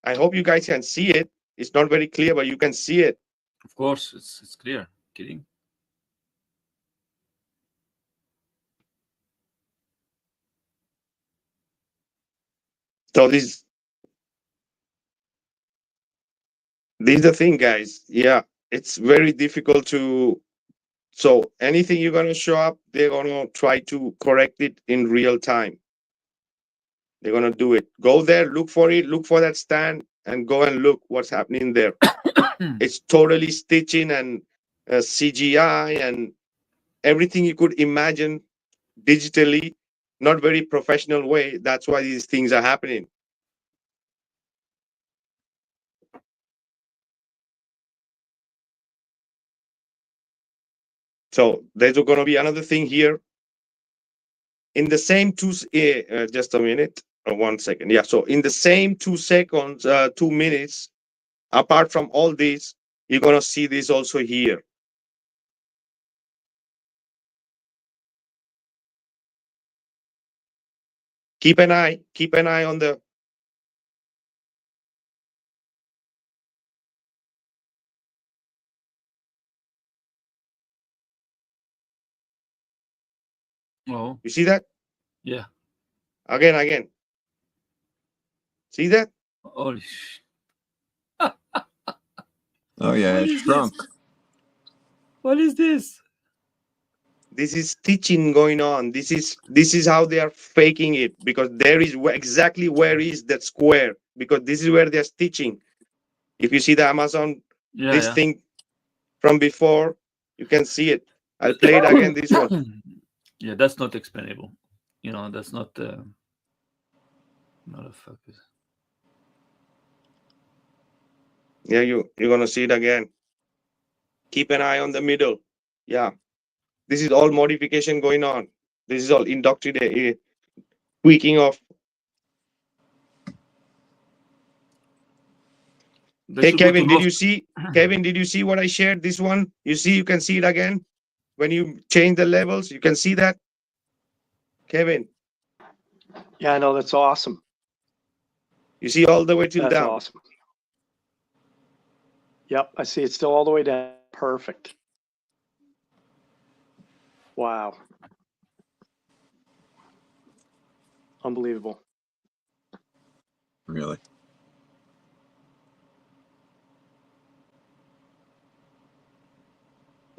A: I hope you guys can see it. It's not very clear, but you can see it.
J: Of course, it's clear. Kidding.
A: So this is the thing, guys. Yeah, it's very difficult to. So anything you're gonna show up, they're gonna try to correct it in real time. They're gonna do it. Go there, look for it, look for that stand, and go and look what's happening there. It's totally stitching and CGI and everything you could imagine digitally, not very professional way. That's why these things are happening. So there's going to be another thing here. In the same just a minute, 1 second. Yeah, so in the same 2 seconds, 2 minutes, apart from all this, you're going to see this also here. Keep an eye on the
J: Oh,
A: You see that?
J: yeah.
A: Again. See that?
J: Holy sh-
B: Oh yeah,
J: What
B: it
J: is
B: shrunk.
J: this? What is this?
A: This is stitching going on. This is how they are faking it, because there is exactly where is that square, because this is where they're stitching. If you see the Amazon,
J: Yeah,
A: this
J: yeah.
A: thing from before, you can see it. I'll play it again, this one.
J: Yeah, that's not explainable. That's not a focus.
A: Yeah, you're gonna see it again. Keep an eye on the middle. Yeah, this is all modification going on. This is all indoctrinate, tweaking of.
J: They
A: Hey
J: should go to
A: Kevin, did
J: North.
A: you see? Kevin, did you see what I shared? This one, you see, you can see it again when you change the levels. You can see that, Kevin.
I: Yeah, I know, that's awesome.
A: You see all the way till
I: That's
A: down.
I: awesome. Yep, I see it still all the way down. Perfect. Wow. Unbelievable.
B: Really?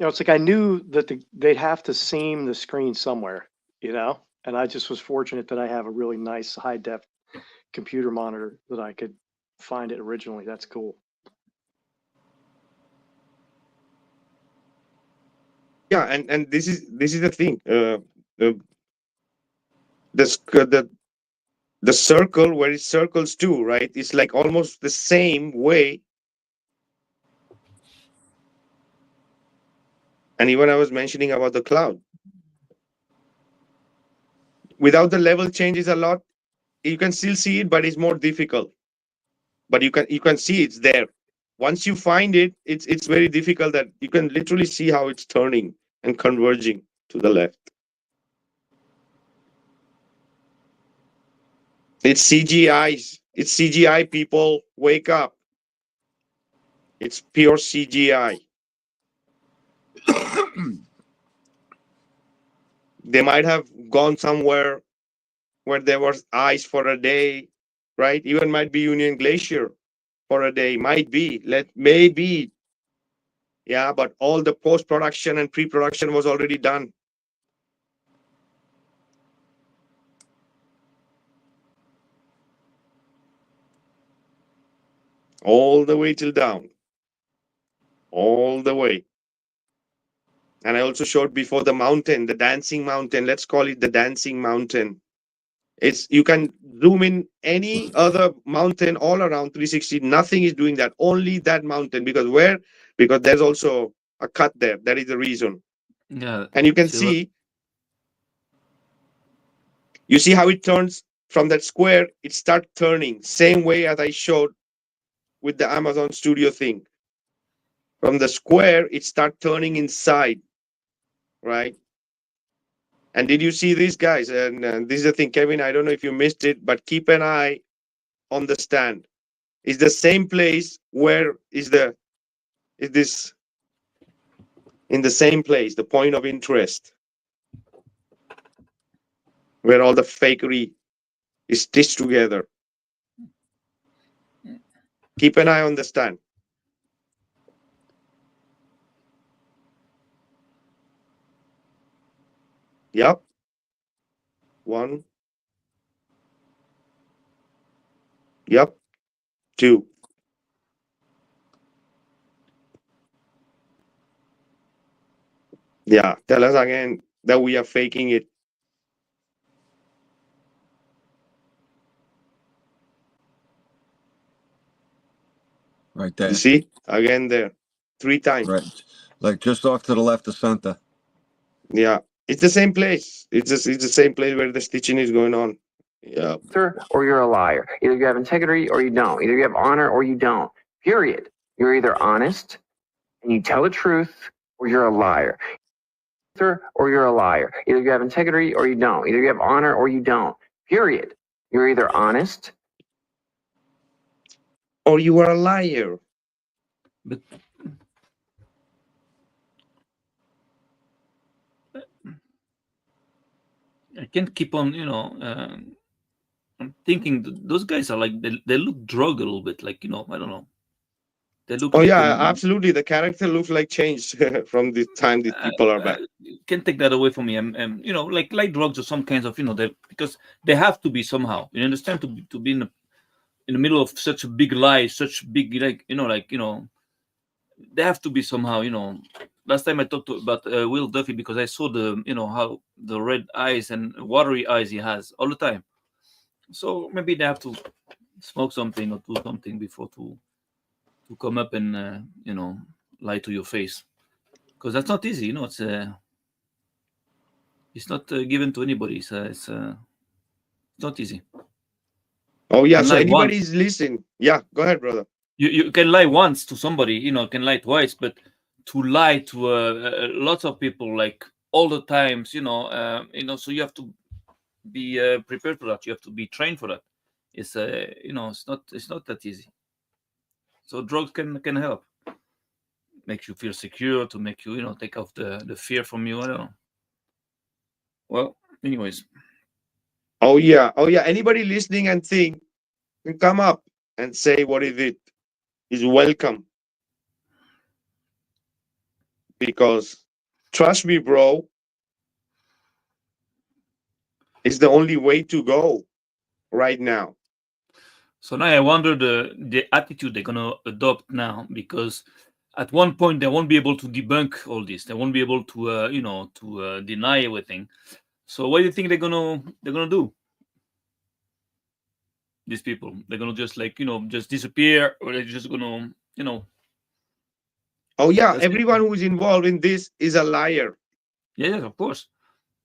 I: It's like I knew that they'd have to seam the screen somewhere, and I just was fortunate that I have a really nice high def computer monitor that I could find it originally. That's cool.
A: Yeah, and this is the thing. The circle where it circles too, right? It's like almost the same way. And even I was mentioning about the cloud. Without the level changes a lot, you can still see it, but it's more difficult. But you can see it's there. Once you find it, it's very difficult that you can literally see how it's turning and converging to the left. It's CGI. It's CGI, people. Wake up. It's pure CGI. They might have gone somewhere where there was ice for a day, right? Even might be Union Glacier for a day. Might be. Maybe. Yeah, but all the post-production and pre-production was already done. All the way till down. All the way. And I also showed before the mountain, the dancing mountain. Let's call it the dancing mountain. You can zoom in any other mountain all around 360. Nothing is doing that. Only that mountain. Because there's also a cut there. That is the reason.
J: Yeah.
A: And you can you see how it turns from that square. It starts turning same way as I showed with the Amazon Studio thing. From the square, it starts turning inside, right? And did you see this, guys? And this is the thing, Kevin, I don't know if you missed it, but keep an eye on the stand. It's the same place where is this in the same place, the point of interest, where all the fakery is stitched together. Keep an eye on the stand. Yep. 1. Yep. 2. Yeah. Tell us again that we are faking it.
B: Right there.
A: You see? Again there. 3 times.
B: Right. Like just off to the left of center.
A: Yeah. It's the same place. It's the same place where the stitching is going on. Yeah.
M: Or you're a liar. Either you have integrity or you don't. Either you have honor or you don't. Period. You're either honest and you tell the truth or you're a liar. Or you're a liar. Either you have integrity or you don't. Either you have honor or you don't. Period. You're either honest
A: or you are a liar.
J: But I can't keep on, I'm thinking those guys are like they look drugged a little bit, like I don't know. They look
A: Oh
J: like
A: yeah, absolutely. The character looks like changed from the time these people are back.
J: Can't take that away from me. Like light drugs or some kinds of, because they have to be somehow. You understand, to be in the middle of such a big lie, such big, they have to be somehow. Last time I talked about Will Duffy, because I saw the how the red eyes and watery eyes he has all the time. So maybe they have to smoke something or do something before to come up and lie to your face, because that's not easy. It's not given to anybody. It's not easy.
A: Oh yeah,
J: Can
A: so
J: lie once.
A: anybody's listening. Yeah, go ahead, brother.
J: You can lie once to somebody, can lie twice, but to lie to lots of people, like all the times, so you have to be prepared for that. You have to be trained for that. It's it's not that easy. So drugs can help, make you feel secure, to make you take off the fear from you. I don't know. Well, anyways.
A: Oh yeah, anybody listening and think, can come up and say what is it is welcome, because trust me, bro, it's the only way to go right now.
J: So now I wonder the attitude they're gonna adopt now, because at one point they won't be able to debunk all this. They won't be able to deny everything. So what do you think they're gonna do? These people, they're gonna just just disappear, or they're just gonna
A: Oh yeah, everyone who is involved in this is a liar.
J: Yeah, of course.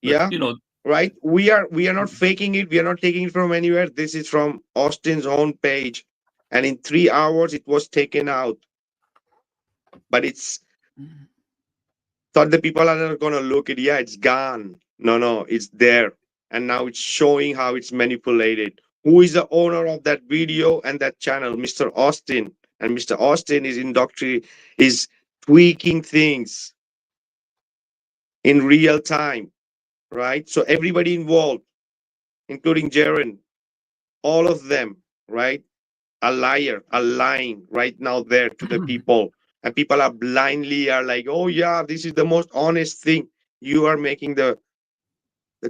A: But,
J: yeah,
A: right. We are not faking it. We are not taking it from anywhere. This is from Austin's own page, and in 3 hours it was taken out. But it's thought the people are not gonna look it. Yeah, it's gone. No, it's there, and now it's showing how it's manipulated. Who is the owner of that video and that channel? Mr. Austin. And Mr. Austin is tweaking things in real time, right? So everybody involved, including Jaren, all of them, right? A liar, a lying right now there to the people. And people are blindly are like, oh yeah, this is the most honest thing. You are making the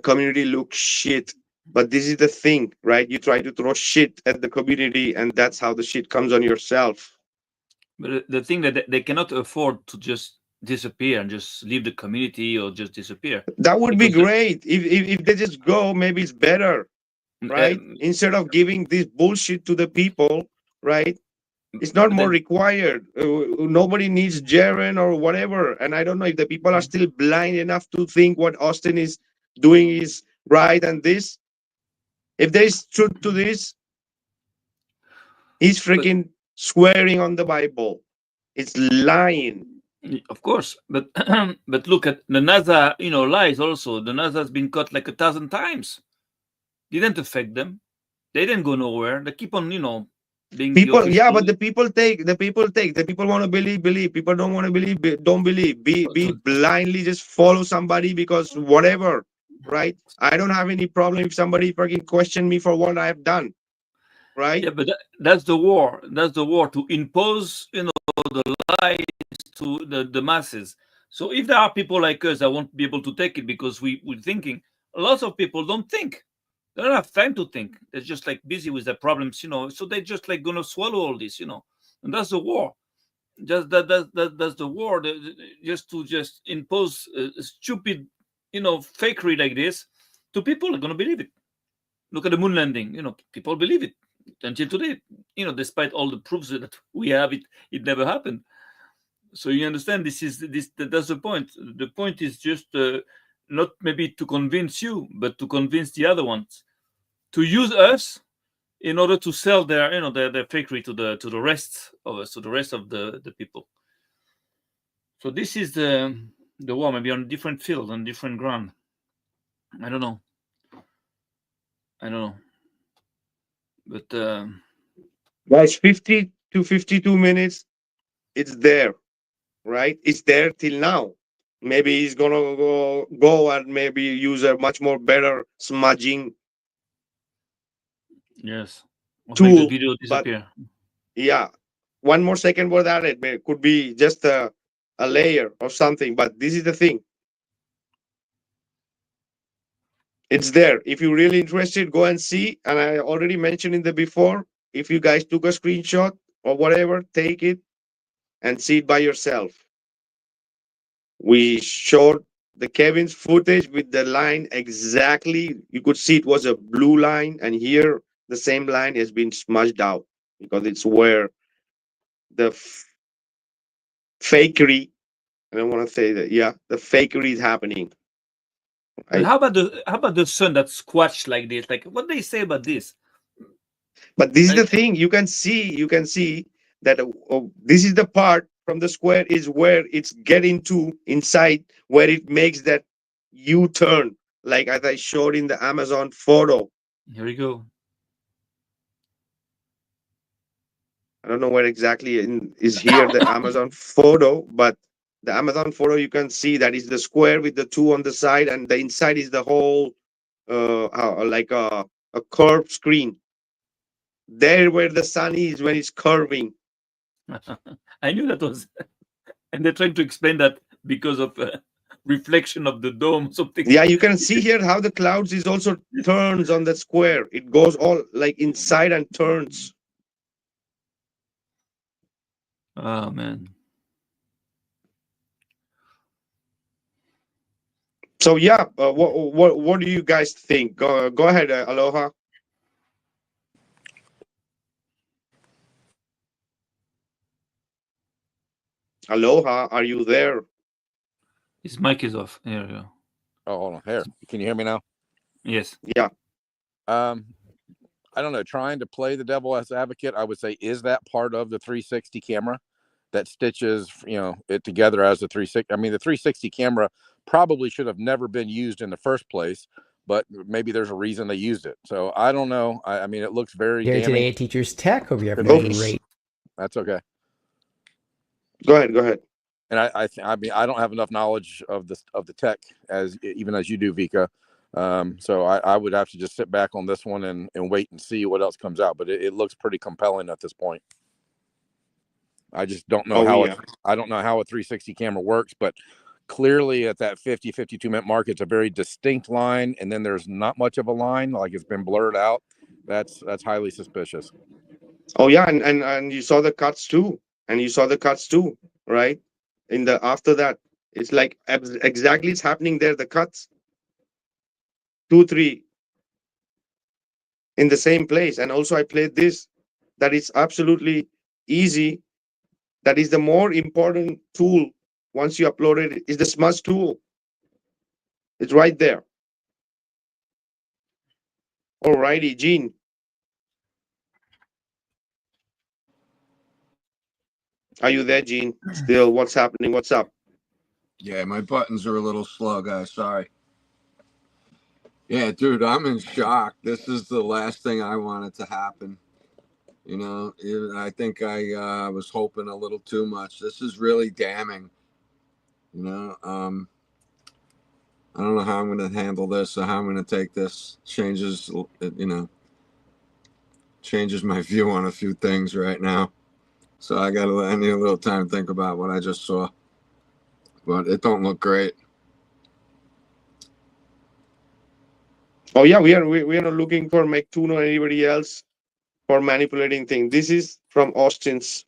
A: community look shit. But this is the thing, right? You try to throw shit at the community, and that's how the shit comes on yourself.
J: But the thing that they cannot afford to just disappear and just leave the community or just disappear.
A: That would be great. If they just go, maybe it's better, right? Instead of giving this bullshit to the people, right? It's not more required. Nobody needs Jaren or whatever. And I don't know if the people are still blind enough to think what Austin is doing is right. And this, if there is truth to this, he's freaking swearing on the Bible. It's lying.
J: Of course, but but look at the NASA, lies also. The NASA has been caught like 1,000 times. Didn't affect them. They didn't go nowhere. They keep on, being
A: people. Yeah, but the people want to believe. People don't want to believe. Don't believe. Be blindly just follow somebody because whatever, right? I don't have any problem if somebody fucking question me for what I have done, right?
J: Yeah, but that's the war. That's the war to impose, the lies to the masses. So if there are people like us that won't be able to take it because we're thinking, lots of people don't think. They don't have time to think. They're just like busy with their problems, so they just like gonna swallow all this, and that's the war. Just that's the war. Just to impose a stupid, fakery like this to people are gonna believe it. Look at the moon landing. People believe it until today. Despite all the proofs that we have, it never happened. So you understand, that's the point. The point is just not maybe to convince you, but to convince the other ones to use us in order to sell their their fakery to the rest of us, to the rest of the people. So this is the war, maybe on a different field, on different ground. I don't know. But
A: guys, 50 to 52 minutes, it's there, right? It's there till now. Maybe he's gonna go and maybe use a much more better smudging
J: Yes. Or make the
A: tool.
J: video
A: But
J: disappear.
A: yeah, one more second was added. It could be just a layer or something. But this is the thing. It's there. If you're really interested, go and see. And I already mentioned in the before, if you guys took a screenshot or whatever, take it and see it by yourself. We showed the Kevin's footage with the line exactly. You could see it was a blue line, and here the same line has been smudged out because it's where the fakery. I don't want to say that. Yeah, the fakery is happening.
J: But how about the sun that's squashed like this? Like, what they say about this?
A: But this is the thing. You can see that this is the part from the square is where it's getting to inside, where it makes that U-turn, like as I showed in the Amazon photo.
J: Here we go.
A: I don't know where exactly is here the Amazon photo, but the Amazon photo you can see that is the square with the two on the side, and the inside is the whole like a curved screen. There where the sun is when it's curving.
J: I knew that was, and they're trying to explain that because of reflection of the dome, something.
A: Yeah, you can see here how the clouds is also turns on the square. It goes all like inside and turns.
J: Oh man.
A: So yeah, what do you guys think? Go ahead, Aloha. Aloha, are you there?
J: His mic is off. There we go.
C: Oh, hold on. Here, can you hear me now?
J: Yes.
A: Yeah.
C: I don't know. Trying to play the devil as advocate, I would say, is that part of the 360 camera that stitches, it together as a 360? I mean, the 360 camera probably should have never been used in the first place, but maybe there's a reason they used it. So I don't know. I mean, it looks very
L: Here
C: damning.
L: today at Teachers Tech. Hope you're having a great.
C: That's okay.
A: Go ahead.
C: And I mean, I don't have enough knowledge of the tech as you do, Vikka. So I would have to just sit back on this one and wait and see what else comes out. But it looks pretty compelling at this point. I just don't know I don't know how a 360 camera works, but clearly at that 52 minute mark, it's a very distinct line, and then there's not much of a line, like it's been blurred out. That's highly suspicious.
A: Oh yeah, and you saw the cuts too, right? In the after that, it's like exactly it's happening there. The cuts, 2, 3 in the same place, and also I played this. That is absolutely easy. That is the more important tool. Once you upload it, is the smudge tool. It's right there. Alrighty, Gene. Are you there, Gene? Still, what's happening? What's up?
B: Yeah, my buttons are a little slow, guys. Sorry. Yeah, dude, I'm in shock. This is the last thing I wanted to happen. I think I was hoping a little too much. This is really damning. I don't know how I'm going to handle this or how I'm going to take this. Changes my view on a few things right now. So I need a little time to think about what I just saw. But it don't look great.
A: Oh yeah, we are not looking for McToon or anybody else for manipulating things. This is from Austin's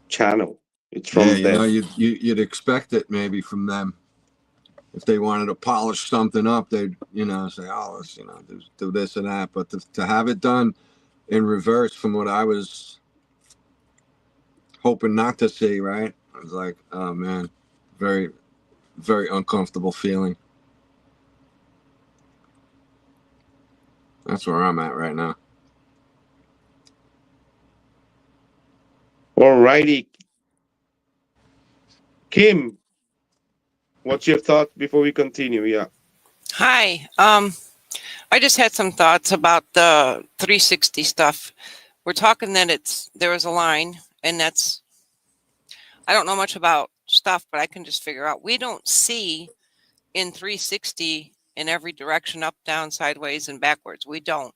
A: channel. It's from them.
B: You'd expect it maybe from them. If they wanted to polish something up, they'd say, oh, let's do this and that. But to have it done in reverse from what I was hoping not to see, right? I was like, oh man, very, very uncomfortable feeling. That's where I'm at right now.
A: Alrighty. Kim, what's your thought before we continue? Yeah.
K: Hi. I just had some thoughts about the 360 stuff. We're talking that there was a line, and I don't know much about stuff, but I can just figure out. We don't see in 360 in every direction, up, down, sideways, and backwards. We don't.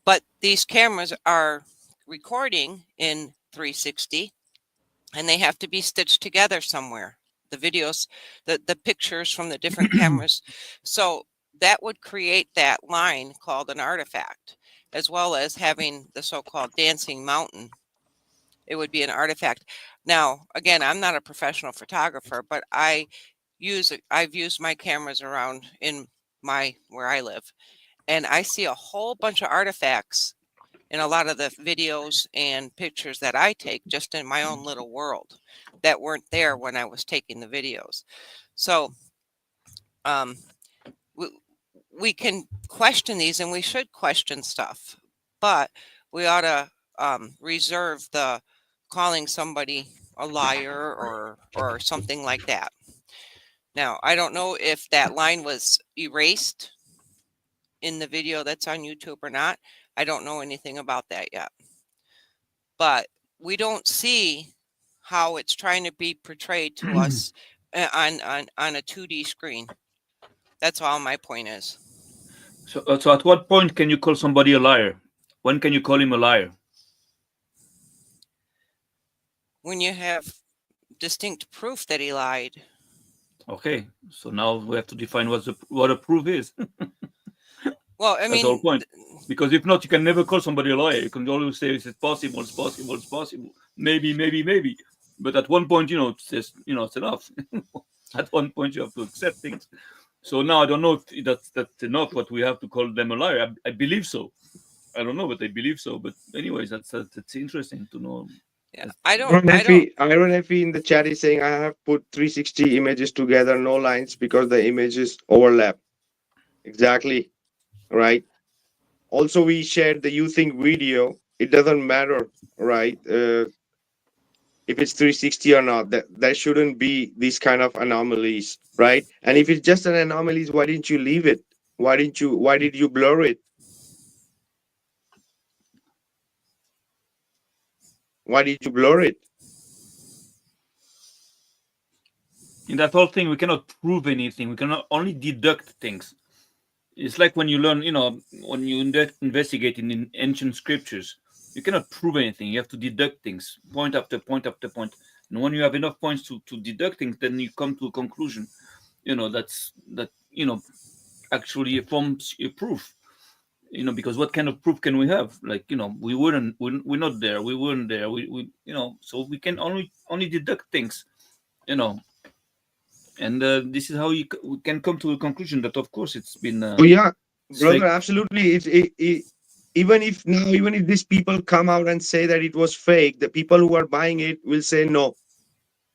K: But these cameras are recording in 360, and they have to be stitched together somewhere. The videos, the pictures from the different cameras. So that would create that line called an artifact, as well as having the so-called dancing mountain. It would be an artifact. Now, again, I'm not a professional photographer, but I've used my cameras around in where I live, and I see a whole bunch of artifacts in a lot of the videos and pictures that I take just in my own little world that weren't there when I was taking the videos. So we can question these, and we should question stuff, but we ought to reserve the calling somebody a liar or something like that. Now, I don't know if that line was erased in the video that's on YouTube or not. I don't know anything about that yet. But we don't see how it's trying to be portrayed to us on a 2D screen. That's all my point is.
J: So at what point can you call somebody a liar? When can you call him a liar?
K: When you have distinct proof that he lied.
J: Okay, so now we have to define what a proof is.
K: Well, I mean,
J: that's the whole point. Because if not, you can never call somebody a liar. You can always say it's possible, it's possible, it's possible. Maybe, maybe, maybe. But at one point, it's just, it's enough. At one point, you have to accept things. So now I don't know if that's enough. What we have to call them a liar. I believe so. I don't know, but I believe so. But anyways, that's interesting to know.
K: Yeah, I don't.
A: Iron FE in the chat is saying I have put 360 images together, no lines, because the images overlap. Exactly, right? Also, we shared the You Think video. It doesn't matter, right? If it's 360 or not, there shouldn't be these kind of anomalies, right? And if it's just an anomaly, why didn't you leave it? Why did you blur it? Why did you blur it?
J: In that whole thing, we cannot prove anything. We cannot only deduct things. It's like when you learn, when you investigate in ancient scriptures, you cannot prove anything. You have to deduct things, point after point after point. And when you have enough points to deduct things, then you come to a conclusion. That actually forms a proof. Because what kind of proof can we have? Like, we're not there. We weren't there. So we can only deduct things, And this is how we can come to a conclusion that, of course, it's been.
A: Yeah, brother, absolutely. Even if these people come out and say that it was fake, the people who are buying it will say no.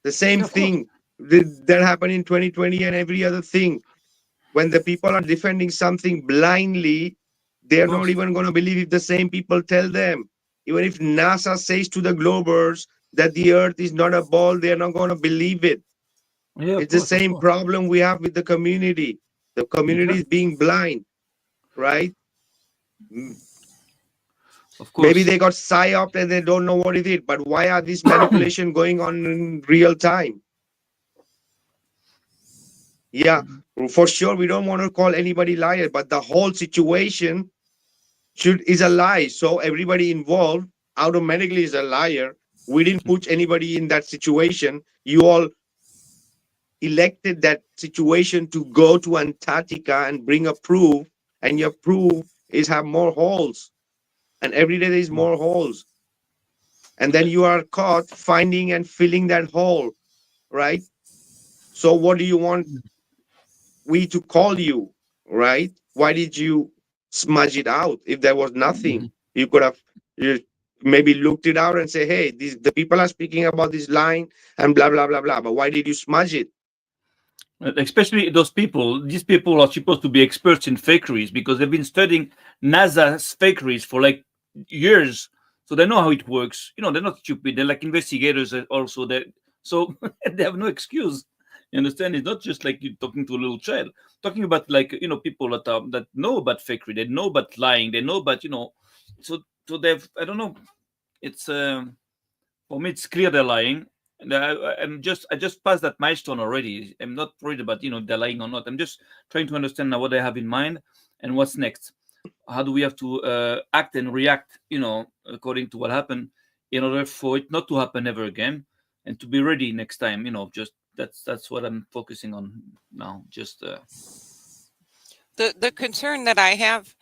A: The same thing that happened in 2020 and every other thing. When the people are defending something blindly, they're not even going to believe if the same people tell them. Even if NASA says to the Globers that the Earth is not a ball, they're not going to believe it.
J: Yeah,
A: it's the same problem we have with the community. The community is being blind, right?
J: Of course.
A: Maybe they got psyoped and they don't know what it is. But why are these manipulation going on in real time? Yeah, for sure, we don't want to call anybody liar, but the whole situation is a lie. So everybody involved automatically is a liar. We didn't put anybody in that situation. You all elected that situation to go to Antarctica and bring a proof, and your proof is have more holes, and every day there's more holes, and then you are caught finding and filling that hole, right? So what do you want we to call you, right? Why did you smudge it out if there was nothing? You could have maybe looked it out and say, hey, the people are speaking about this line and blah blah blah blah, but why did you smudge it?
J: Especially these people are supposed to be experts in fakeries because they've been studying NASA's fakeries for like years, so they know how it works. They're not stupid. They're like investigators also. So they have no excuse. You understand? It's not just like you're talking to a little child. Talking about like people that know about fakery. They know about lying. They know about So they've, I don't know. It's for me it's clear they're lying. And I just passed that milestone already. I'm not worried about if they're lying or not. I'm just trying to understand now what they have in mind and what's next. How do we have to act and react, according to what happened, in order for it not to happen ever again, and to be ready next time. Just that's what I'm focusing on now. Just
K: The concern that I have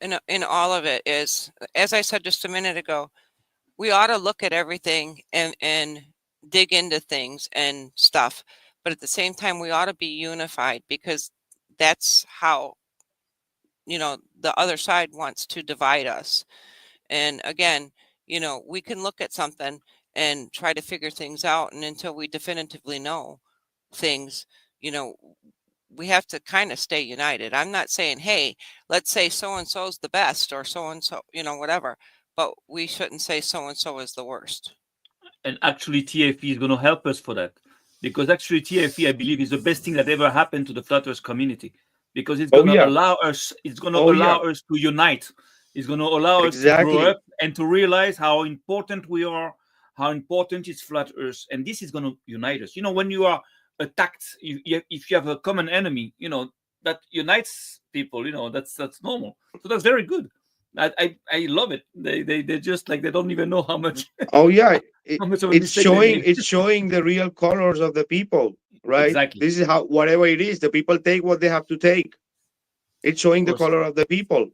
K: in all of it is, as I said just a minute ago, we ought to look at everything and dig into things and stuff, but at the same time we ought to be unified, because that's how the other side wants to divide us. And again, we can look at something and try to figure things out, and until we definitively know things, we have to kind of stay united. I'm not saying, hey, let's say so and so's the best, or so and so, whatever, but we shouldn't say so and so is the worst.
J: And actually, TFE is going to help us for that, because actually TFE, I believe, is the best thing that ever happened to the Flat Earth community, because it's going to allow us. It's going to allow us to unite. It's going to allow us to grow up and to realize how important we are, how important is Flat Earth, and this is going to unite us. When you are attacked, if you have a common enemy, that unites people. That's normal. So that's very good. I love it. They just like, they don't even know how much.
A: Oh yeah,
J: how much of a
A: it's
J: mistake they made.
A: showing the real colors of the people, right?
J: Exactly.
A: This is how, whatever it is, the people take what they have to take. It's showing the color of the people.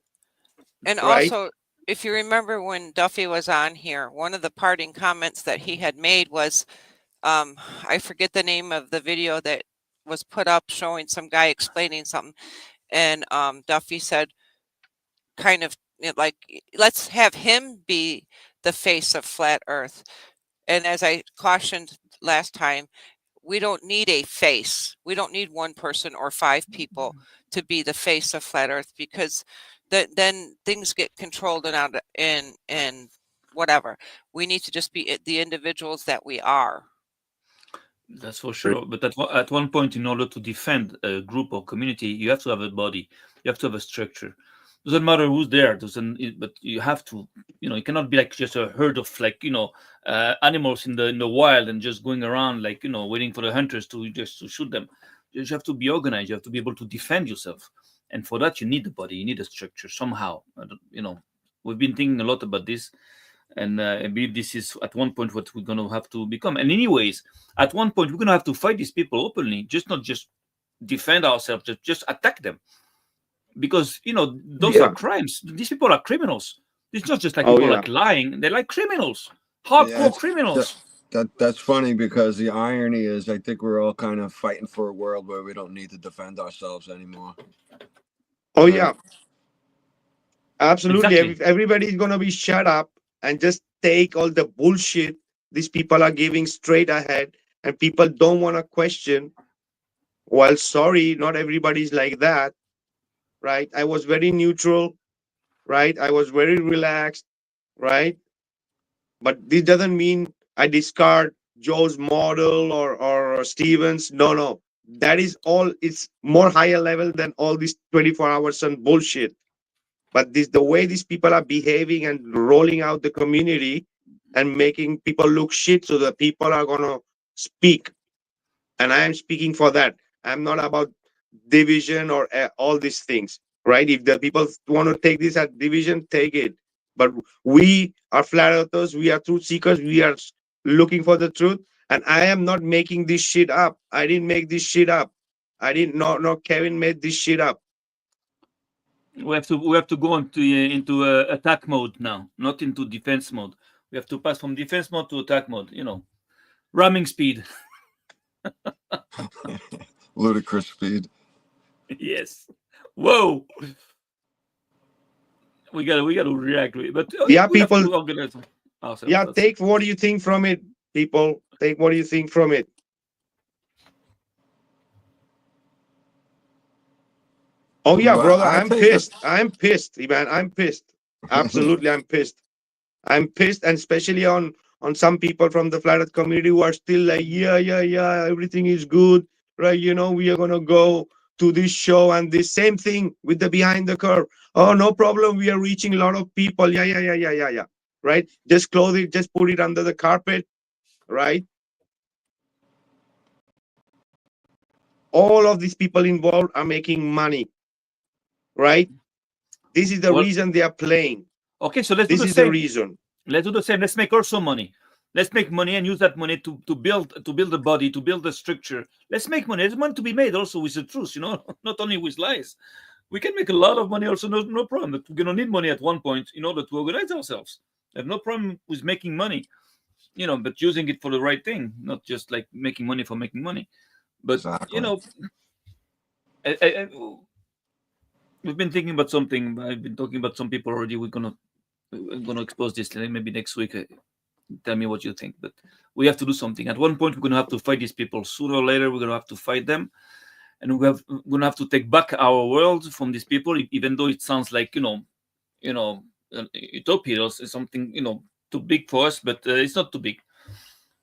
K: And
A: right?
K: also, if you remember when Duffy was on here, one of the parting comments that he had made was, I forget the name of the video that was put up showing some guy explaining something, and Duffy said, kind of like, let's have him be the face of Flat Earth. And as I cautioned last time, we don't need a face. We don't need one person or 5 people to be the face of Flat Earth, because then things get controlled and out and whatever. We need to just be the individuals that we are.
J: That's for sure. But at one point, in order to defend a group or community, you have to have a body. You have to have a structure. Doesn't matter who's there. But you have to. It cannot be like just a herd of animals in the wild and just going around waiting for the hunters to shoot them. You have to be organized. You have to be able to defend yourself. And for that, you need the body. You need a structure somehow. We've been thinking a lot about this. And I believe this is at one point what we're going to have to become. And anyways, at one point, we're going to have to fight these people openly, not just defend ourselves, just attack them. Because, those are crimes. These people are criminals. It's not just like people like lying. They're like criminals, hardcore criminals.
B: That's funny, because the irony is, I think we're all kind of fighting for a world where we don't need to defend ourselves anymore.
A: Oh, yeah. Absolutely.
J: Exactly.
A: Everybody's going to be shut up and just take all the bullshit these people are giving straight ahead, and people don't want to question. Well, sorry, not everybody's like that, right? I was very neutral, right? I was very relaxed, right? But this doesn't mean I discard Joe's model or Stevens. No. That is all. It's more higher level than all this 24-hour sun bullshit. But the way these people are behaving and rolling out the community and making people look shit, so that people are going to speak. And I am speaking for that. I'm not about division or all these things, right? If the people want to take this as division, take it. But we are flat earthers. We are truth seekers. We are looking for the truth. And I am not making this shit up. I didn't make this shit up. I didn't know Kevin made this shit up.
J: We have to go into attack mode now, not into defense mode. We have to pass from defense mode to attack mode. Ramming speed.
B: Ludicrous speed.
J: Yes. Whoa. We gotta react to it. But
A: yeah,
J: we
A: people.
J: have to organize ourselves.
A: Yeah, take what do you think from it, people. Take what do you think from it. Oh yeah,
B: Well,
A: brother, I'm pissed. I'm pissed, man. I'm pissed. Absolutely, I'm pissed. I'm pissed, and especially on some people from the flat earth community who are still like, yeah, everything is good, right? We are gonna go to this show, and the same thing with the behind the curve. Oh, no problem. We are reaching a lot of people. Yeah. Right? Just close it. Just put it under the carpet, right? All of these people involved are making money, right? This is the
J: Well,
A: reason they are playing.
J: okay, so let's do
A: This
J: the
A: is the
J: same.
A: reason.
J: Let's do the same. Let's make also money. Let's make money and use that money to build a body, to build a structure. Let's make money. There's money to be made also with the truth, you know, not only with lies. We can make a lot of money also, no problem. But we're gonna need money at one point in order to organize ourselves. I have no problem with making money, you know, but using it for the right thing, not just like making money for making money. But
B: Exactly.
J: you know, we've been thinking about something. I've been talking about some people already. I'm gonna expose this maybe next week. Tell me what you think. But we have to do something. At one point, we're gonna have to fight these people. Sooner or later, we're gonna have to fight them, and we're gonna have to take back our world from these people. Even though it sounds like utopia or something too big for us, but it's not too big,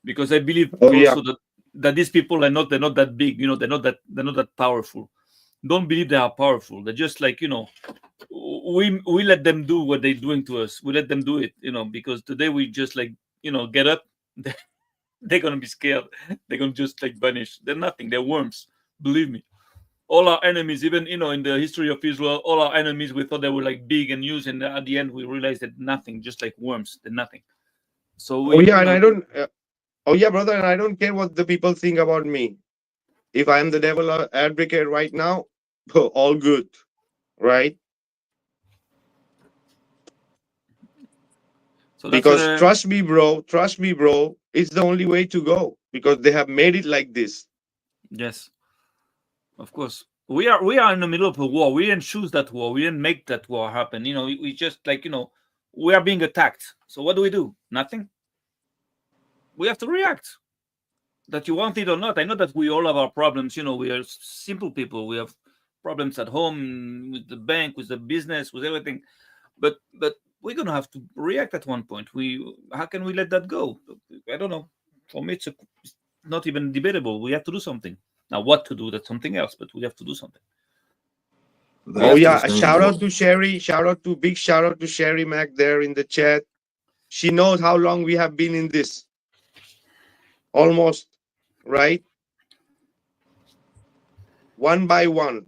J: because I believe
A: Oh yeah.
J: also that these people they're not that big. They're not that powerful. Don't believe they are powerful. They're just like we let them do what they're doing to us. We let them do it, because today we just like get up. They're gonna be scared. They're gonna just like vanish. They're nothing. They're worms. Believe me. All our enemies, even in the history of Israel, all our enemies, we thought they were like big and huge, and at the end we realized that nothing, just like worms. They're nothing. So
A: Oh yeah, and I don't. Oh yeah, brother, and I don't care what the people think about me. If I am the devil advocate right now, all good, right?
J: So
A: because trust me, bro, it's the only way to go, because they have made it like this.
J: Yes, of course. We are in the middle of a war. We didn't choose that war. We didn't make that war happen. We just like we are being attacked. So what do? Nothing. We have to react. That you want it or not. I know that we all have our problems. We are simple people. We have problems at home, with the bank, with the business, with everything. But we're gonna have to react at one point. How can we let that go? I don't know. For me, it's not even debatable. We have to do something. Now, what to do, that's something else, but we have to do something.
A: Oh yeah, a shout out to Sherry. Big shout out to Sherry Mac there in the chat. She knows how long we have been in this. Almost, right? One by one.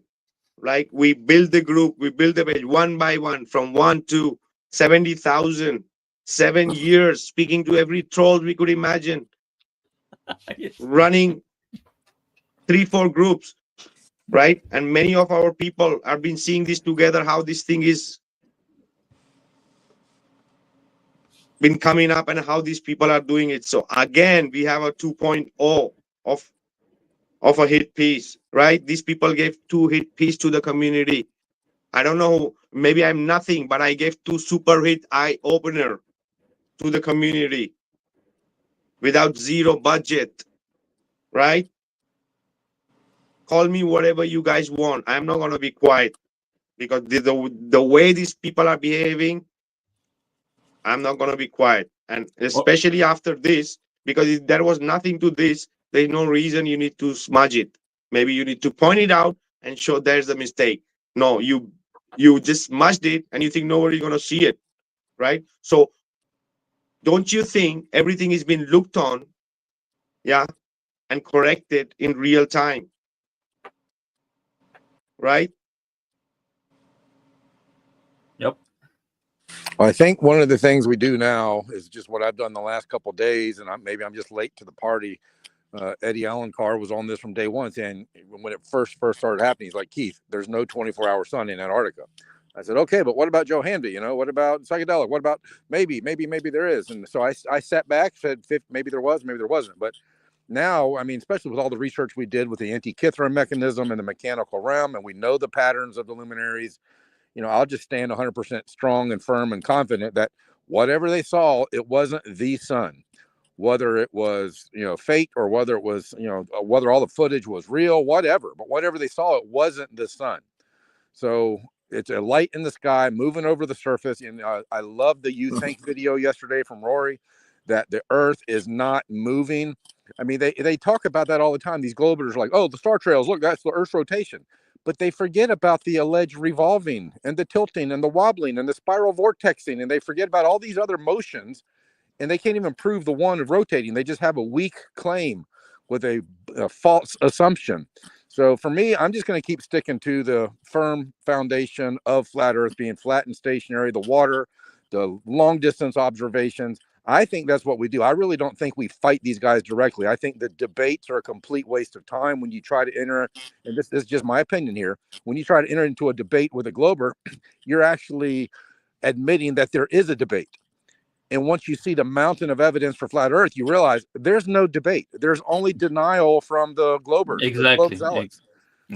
A: Like we build the group, we build the page one by one, from 1 to 70,000, 7 years, speaking to every troll we could imagine.
J: Yes.
A: Running 3-4 groups, right? And many of our people have been seeing this together, how this thing is been coming up and how these people are doing it. So again, we have a 2.0 of a hit piece, right? These people gave 2 hit piece to the community. I don't know, maybe I'm nothing, but I gave 2 super hit eye opener to the community without zero budget, right? Call me whatever you guys want. I'm not going to be quiet, because the way these people are behaving, I'm not going to be quiet. And especially after this, because if there was nothing to this, there's no reason you need to smudge it. Maybe you need to point it out and show there's a mistake. No, you just smudged it and you think nobody's going to see it, right? So don't you think everything is being looked on, yeah, and corrected in real time, right?
J: Yep.
C: I think one of the things we do now is just what I've done the last couple of days, and maybe I'm just late to the party. Eddie Allen Carr was on this from day one, saying when it first started happening, he's like, Keith, there's no 24-hour sun in Antarctica. I said, okay, but what about Joe Hamby? What about psychedelic? What about maybe there is? And so I sat back, said maybe there was, maybe there wasn't. But now, I mean, especially with all the research we did with the Antikythera mechanism and the mechanical realm, and we know the patterns of the luminaries, I'll just stand 100% strong and firm and confident that whatever they saw, it wasn't the sun. Whether it was, fake, or whether it was, whether all the footage was real, whatever. But whatever they saw, it wasn't the sun. So it's a light in the sky moving over the surface. And I love the You Think video yesterday from Rory, that the Earth is not moving. I mean, they talk about that all the time. These globers are like, oh, the star trails, look, that's the Earth's rotation. But they forget about the alleged revolving and the tilting and the wobbling and the spiral vortexing. And they forget about all these other motions. And they can't even prove the one of rotating. They just have a weak claim with a false assumption. So for me, I'm just going to keep sticking to the firm foundation of flat Earth being flat and stationary, the water, the long distance observations. I think that's what we do. I really don't think we fight these guys directly. I think the debates are a complete waste of time when you try to enter, and this is just my opinion here, when you try to enter into a debate with a glober, you're actually admitting that there is a debate. And once you see the mountain of evidence for flat Earth, you realize there's no debate. There's only denial from the globers, the globe zealots.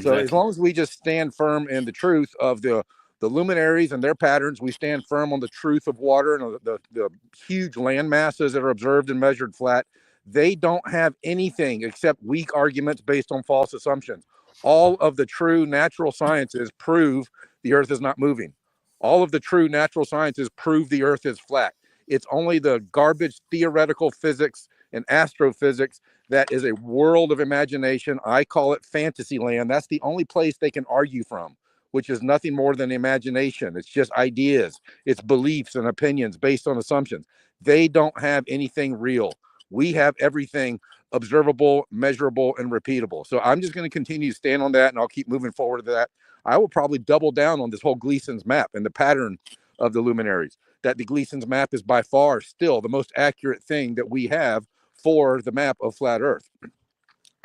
C: So as long as we just stand firm in the truth of the luminaries and their patterns, we stand firm on the truth of water and the huge land masses that are observed and measured flat. They don't have anything except weak arguments based on false assumptions. All of the true natural sciences prove the Earth is not moving. All of the true natural sciences prove the Earth is flat. It's only the garbage theoretical physics and astrophysics that is a world of imagination. I call it fantasy land. That's the only place they can argue from, which is nothing more than imagination. It's just ideas, it's beliefs and opinions based on assumptions. They don't have anything real. We have everything observable, measurable, and repeatable. So I'm just going to continue to stand on that, and I'll keep moving forward to that. I will probably double down on this whole Gleason's map and the pattern of the luminaries. That the Gleason's map is by far still the most accurate thing that we have for the map of flat Earth.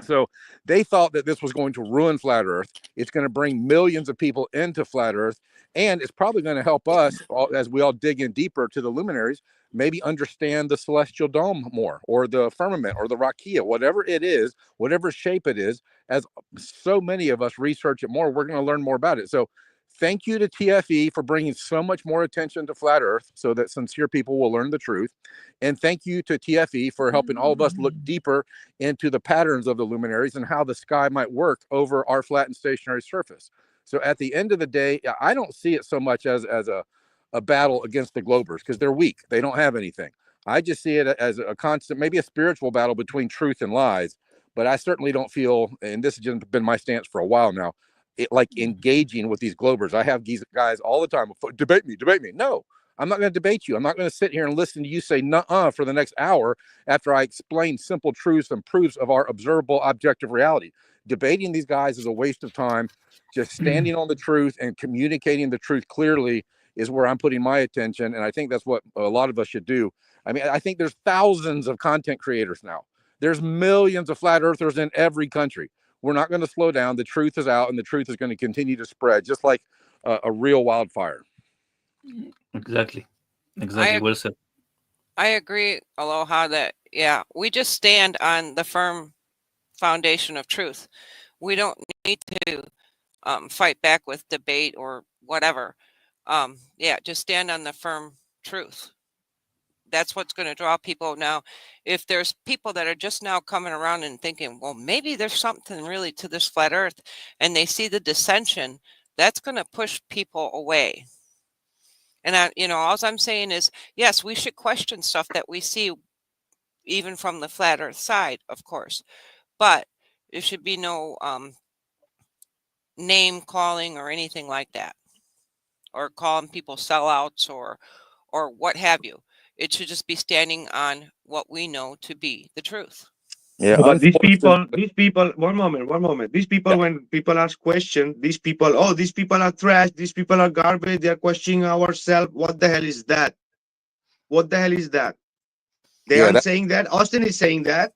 C: So they thought that this was going to ruin flat Earth. It's going to bring millions of people into flat Earth, and it's probably going to help us as we all dig in deeper to the luminaries, maybe understand the celestial dome more, or the firmament, or the rakia, whatever it is, whatever shape it is. As so many of us research it more, we're going to learn more about it. So thank you to TFE for bringing so much more attention to flat Earth so that sincere people will learn the truth. And thank you to TFE for helping all of us look deeper into the patterns of the luminaries and how the sky might work over our flat and stationary surface. So at the end of the day, I don't see it so much as a battle against the globers, because they're weak. They don't have anything. I just see it as a constant, maybe a spiritual battle between truth and lies. But I certainly don't feel, and this has just been my stance for a while now, like engaging with these globers. I have these guys all the time, debate me. No, I'm not going to debate you. I'm not going to sit here and listen to you say nuh-uh for the next hour after I explain simple truths and proofs of our observable objective reality. Debating these guys is a waste of time. Just standing on the truth and communicating the truth clearly is where I'm putting my attention. And I think that's what a lot of us should do. I mean, I think there's thousands of content creators now. There's millions of flat earthers in every country. We're not going to slow down. The truth is out, and the truth is going to continue to spread, just like a real wildfire.
J: Exactly. Well said.
K: I agree, Aloha, that, yeah, we just stand on the firm foundation of truth. We don't need to fight back with debate or whatever. Yeah, just stand on the firm truth. That's what's going to draw people. Now, if there's people that are just now coming around and thinking, well, maybe there's something really to this flat earth, and they see the dissension, that's going to push people away. And all I'm saying is, yes, we should question stuff that we see, even from the flat earth side, of course, but there should be no name calling or anything like that, or calling people sellouts or what have you. It should just be standing on what we know to be the truth.
C: Yeah,
A: but these people, one moment. These people, when people ask questions, these people are trash, these people are garbage, they're questioning ourselves. What the hell is that? What the hell is that? They aren't saying that. Austin is saying that.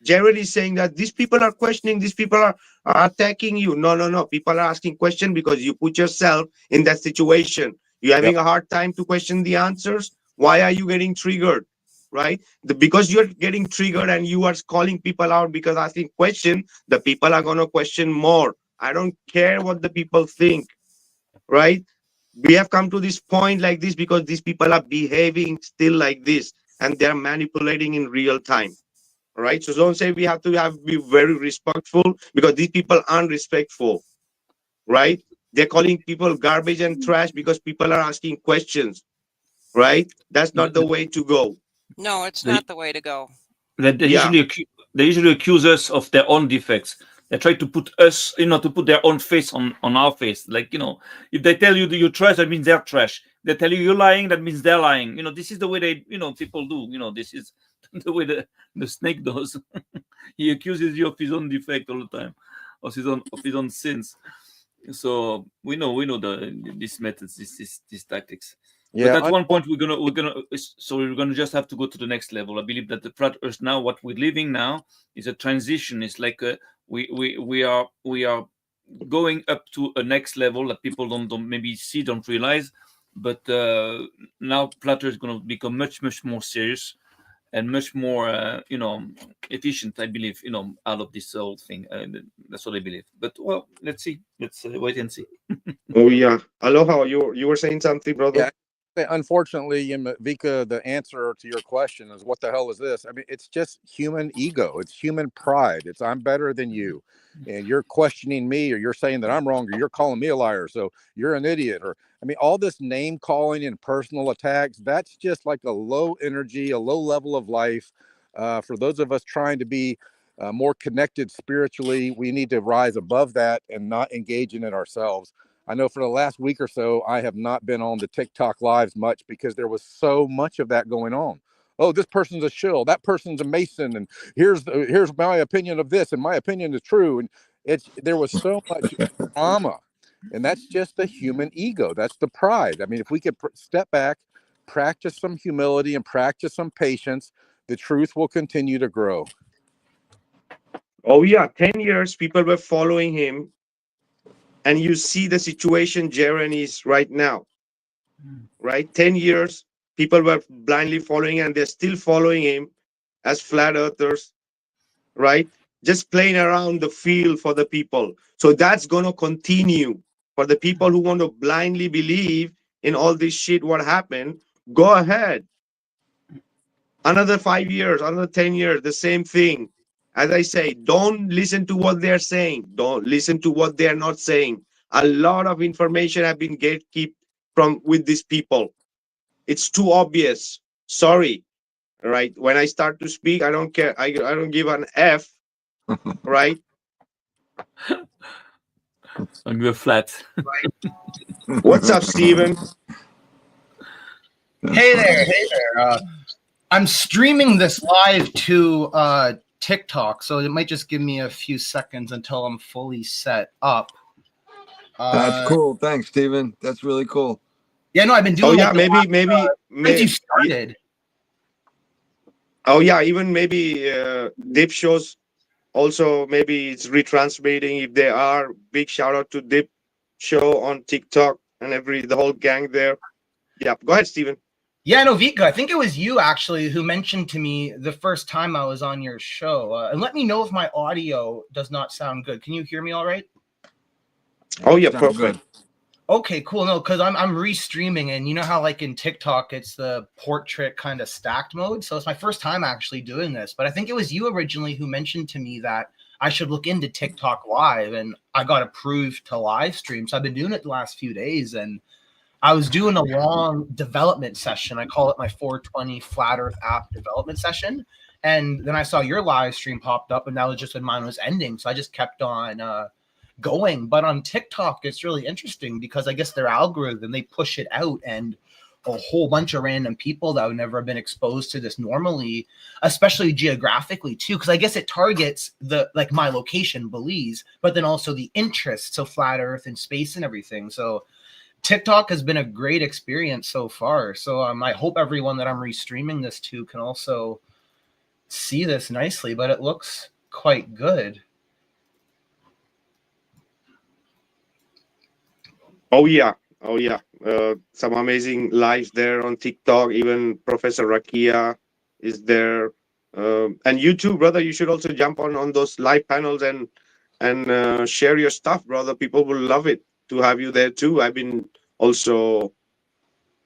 A: Jared is saying that these people are questioning, these people are attacking you. No. People are asking questions because you put yourself in that situation. You're having a hard time to question the answers. Why are you getting triggered? Right? Because you're getting triggered and you are calling people out because asking question, the people are going to question more. I don't care what the people think. Right? We have come to this point like this because these people are behaving still like this, and they're manipulating in real time. Right? So don't say we have to be very respectful, because these people aren't respectful. Right? They're calling people garbage and trash because people are asking questions. Right? That's not the way to go.
K: No, it's not the way to go.
J: They usually accuse us of their own defects. They try to put us, to put their own face on our face. Like, if they tell you that you're trash, that means they're trash. They tell you you're lying, that means they're lying. This is the way they, people do. This is the way the snake does. He accuses you of his own defect all the time. of his own sins. So we know these methods, these tactics.
C: Yeah,
J: But at one point we're gonna just have to go to the next level. I believe that the flat Earth now, what we're living now, is a transition. It's like we are going up to a next level that people don't maybe see, don't realize. But now flat Earth is going to become much more serious and much more efficient, I believe, out of this whole thing. That's what I believe. But well, let's see. Let's wait and see.
A: Oh yeah, Aloha, you were saying something, brother?
C: Yeah. Unfortunately, Vikka, the answer to your question is, what the hell is this? I mean, it's just human ego. It's human pride. It's I'm better than you, and you're questioning me, or you're saying that I'm wrong, or you're calling me a liar, so you're an idiot. Or I mean, all this name calling and personal attacks, that's just like a low energy, a low level of life. For those of us trying to be more connected spiritually, we need to rise above that and not engage in it ourselves. I know for the last week or so, I have not been on the TikTok lives much because there was so much of that going on. Oh, this person's a shill, that person's a Mason, and here's my opinion of this, and my opinion is true. And there was so much drama, and that's just the human ego. That's the pride. I mean, if we could step back, practice some humility, and practice some patience, the truth will continue to grow.
A: Oh yeah, 10 years people were following him. And you see the situation Jaren is right now, right? 10 years, people were blindly following, and they're still following him as flat earthers, right? Just playing around the field for the people. So that's going to continue for the people who want to blindly believe in all this shit, what happened. Go ahead. Another 5 years, another 10 years, the same thing. As I say, don't listen to what they're saying. Don't listen to what they're not saying. A lot of information have been gatekept with these people. It's too obvious. Sorry, right? When I start to speak, I don't care. I don't give an F, right?
J: I'm going flat.
A: Right. What's up, Steven?
N: Hey there. I'm streaming this live to TikTok, so it might just give me a few seconds until I'm fully set up.
B: That's cool. Thanks, Steven. That's really cool.
N: Yeah, no, I've been doing.
A: Oh yeah, maybe
N: since you started.
A: Oh yeah, even maybe Dip shows also, maybe it's retransmitting. If they are, big shout out to Dip show on TikTok and the whole gang there. Yeah, go ahead, Steven.
N: Yeah, no, Vikka, I think it was you actually who mentioned to me the first time I was on your show. And let me know if my audio does not sound good. Can you hear me all right?
A: Oh yeah, perfect.
B: Good.
N: Okay, cool. No, because I'm restreaming, and you know how like in TikTok it's the portrait kind of stacked mode. So it's my first time actually doing this. But I think it was you originally who mentioned to me that I should look into TikTok Live, and I got approved to live stream. So I've been doing it the last few days, and I was doing a long development session. I call it my 420 Flat Earth app development session. And then I saw your live stream popped up, and that was just when mine was ending. So I just kept on going. But on TikTok, it's really interesting because I guess their algorithm, they push it out, and a whole bunch of random people that would never have been exposed to this normally, especially geographically too, because I guess it targets like my location, Belize, but then also the interests of flat Earth and space and everything. So TikTok has been a great experience so far. So I hope everyone that I'm restreaming this to can also see this nicely, but it looks quite good.
A: Oh yeah. Some amazing lives there on TikTok. Even Professor Rakia is there. And you too, brother, you should also jump on those live panels and share your stuff, brother. People will love it to have you there too. I've been also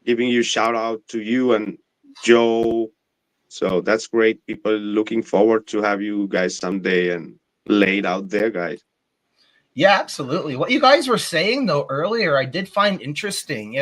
A: giving you shout out to you and Joe. So that's great. People looking forward to have you guys someday and laid out there, guys.
N: Yeah, absolutely. What you guys were saying though earlier, I did find interesting.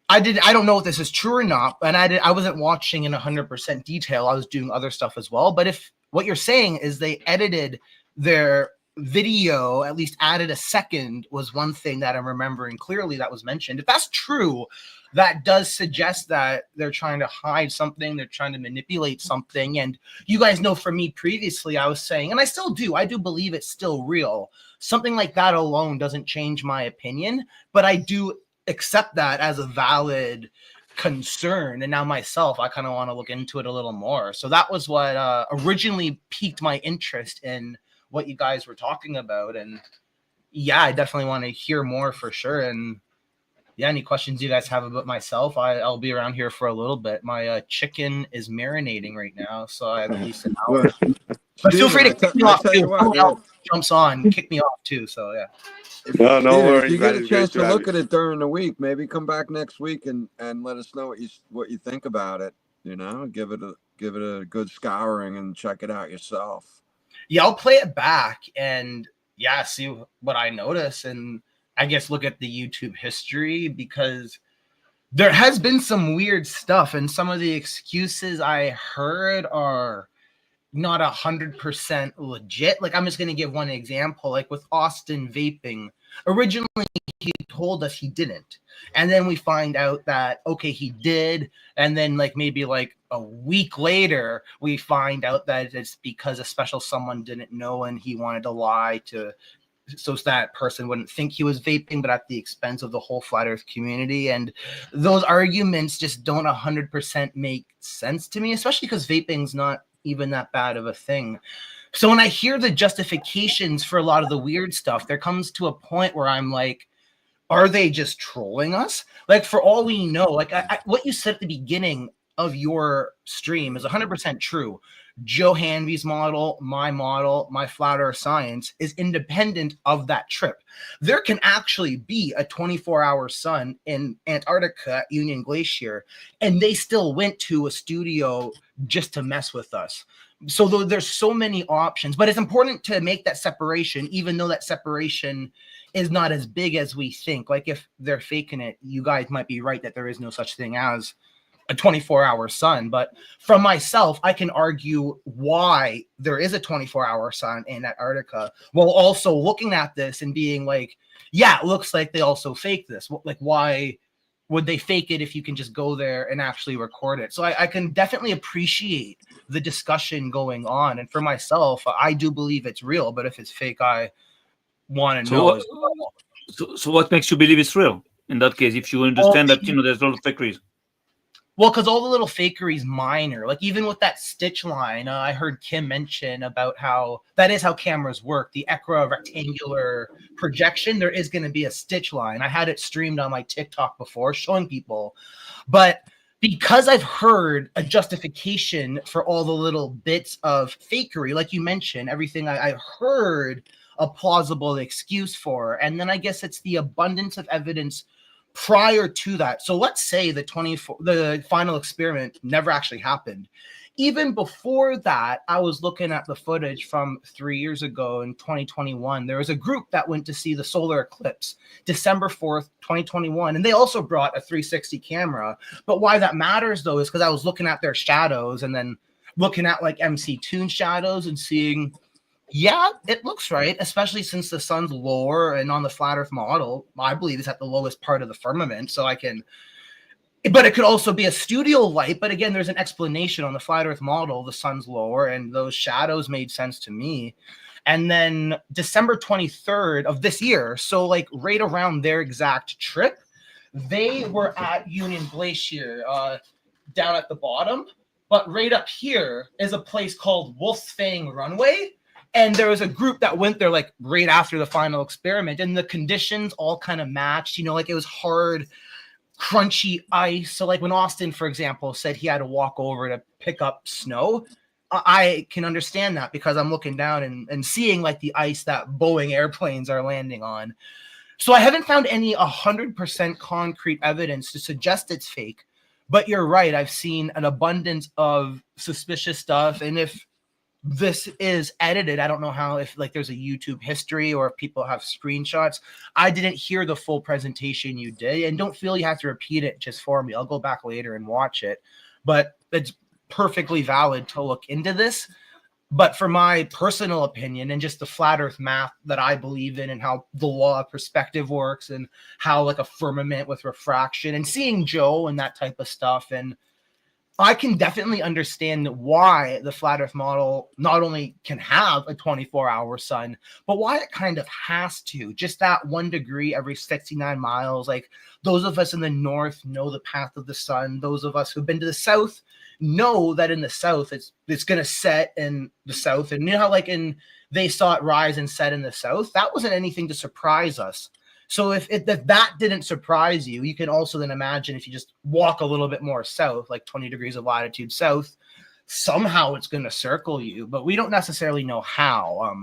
N: I don't know if this is true or not, and I wasn't watching in 100% detail. I was doing other stuff as well. But if what you're saying is they edited their video at least added a second was one thing that I'm remembering clearly that was mentioned. If that's true, that does suggest that they're trying to hide something, they're trying to manipulate something. And you guys know from me previously, I was saying, and I still do, I do believe it's still real. Something like that alone doesn't change my opinion, but I do accept that as a valid concern. And now myself, I kind of want to look into it a little more. So that was what originally piqued my interest in what you guys were talking about. And yeah, I definitely want to hear more for sure. And yeah, any questions you guys have about myself, I'll be around here for a little bit. My chicken is marinating right now, so I have at least an hour.
B: Well,
N: But feel
B: Steven,
N: free to kick me
B: I
N: off
B: tell
N: too.
B: you
N: If
B: what,
N: someone
B: man,
N: else jumps on, kick me off too. So yeah.
A: No, no
B: Steven, if
A: worries,
B: you
A: man.
B: get a
A: It's great
B: chance
A: to
B: to
A: have
B: look
A: you.
B: at it during the week, maybe come back next week and let us know what you think about it. You know, give it a good scouring and check it out yourself.
N: Yeah, I'll play it back and yeah, see what I notice, and I guess look at the YouTube history, because there has been some weird stuff, and some of the excuses I heard are not 100% legit. Like, I'm just going to give one example. Like with Austin vaping, originally he told us he didn't, and then we find out that okay, he did, and then like maybe like a week later we find out that it's because a special someone didn't know and he wanted to lie to so that person wouldn't think he was vaping, but at the expense of the whole flat earth community. And those arguments just don't 100% make sense to me, especially because vaping's not even that bad of a thing. So when I hear the justifications for a lot of the weird stuff, there comes to a point where I'm like, are they just trolling us? Like, for all we know, like what you said at the beginning of your stream is 100% true. Joe Hanvey's model, my flat earth science is independent of that trip. There can actually be a 24-hour sun in Antarctica at Union Glacier, and they still went to a studio just to mess with us. So there's so many options, but it's important to make that separation, even though that separation is not as big as we think. Like if they're faking it, you guys might be right that there is no such thing as a 24-hour sun. But from myself, I can argue why there is a 24-hour sun in Antarctica, while also looking at this and being like, yeah, it looks like they also fake this. Like, why would they fake it if you can just go there and actually record it? So I can definitely appreciate the discussion going on. And for myself, I do believe it's real, but if it's fake, I want to know as well.
J: So what makes you believe it's real in that case, if you understand that there's a lot of fakeries?
N: Well, because all the little fakery is minor. Like even with that stitch line, I heard Kim mention about how that is how cameras work. The ECRA rectangular projection, there is going to be a stitch line. I had it streamed on my TikTok before, showing people. But because I've heard a justification for all the little bits of fakery, like you mentioned, everything I heard a plausible excuse for. And then I guess it's the abundance of evidence prior to that. So let's say the final experiment never actually happened. Even before that, I was looking at the footage from 3 years ago in 2021. There was a group that went to see the solar eclipse, December 4th, 2021. And they also brought a 360 camera. But why that matters, though, is because I was looking at their shadows and then looking at like MC Toon shadows and seeing, yeah, it looks right, especially since the sun's lower, and on the flat earth model, I believe it's at the lowest part of the firmament. So but it could also be a studio light. But again, there's an explanation on the flat earth model. The sun's lower and those shadows made sense to me. And then December 23rd of this year, so like right around their exact trip, they were at Union Glacier down at the bottom. But right up here is a place called Wolf's Fang Runway. And there was a group that went there like right after the final experiment, and the conditions all kind of matched, like it was hard, crunchy ice. So like when Austin, for example, said he had to walk over to pick up snow, I can understand that because I'm looking down and seeing like the ice that Boeing airplanes are landing on. So I haven't found any 100% concrete evidence to suggest it's fake, but you're right. I've seen an abundance of suspicious stuff. And if this is edited, I don't know how, if like there's a YouTube history or if people have screenshots. I didn't hear the full presentation you did, and don't feel you have to repeat it just for me. I'll go back later and watch it, but it's perfectly valid to look into this. But for my personal opinion and just the flat earth math that I believe in and how the law of perspective works and how like a firmament with refraction and seeing Joe and that type of stuff, and I can definitely understand why the flat earth model not only can have a 24-hour sun, but why it kind of has to. Just that 1 degree every 69 miles. Like those of us in the north know the path of the sun. Those of us who've been to the south know that in the south it's going to set in the south. And you know how like they saw it rise and set in the south? That wasn't anything to surprise us. So if that didn't surprise you, you can also then imagine if you just walk a little bit more south, like 20 degrees of latitude south, somehow it's going to circle you, but we don't necessarily know how.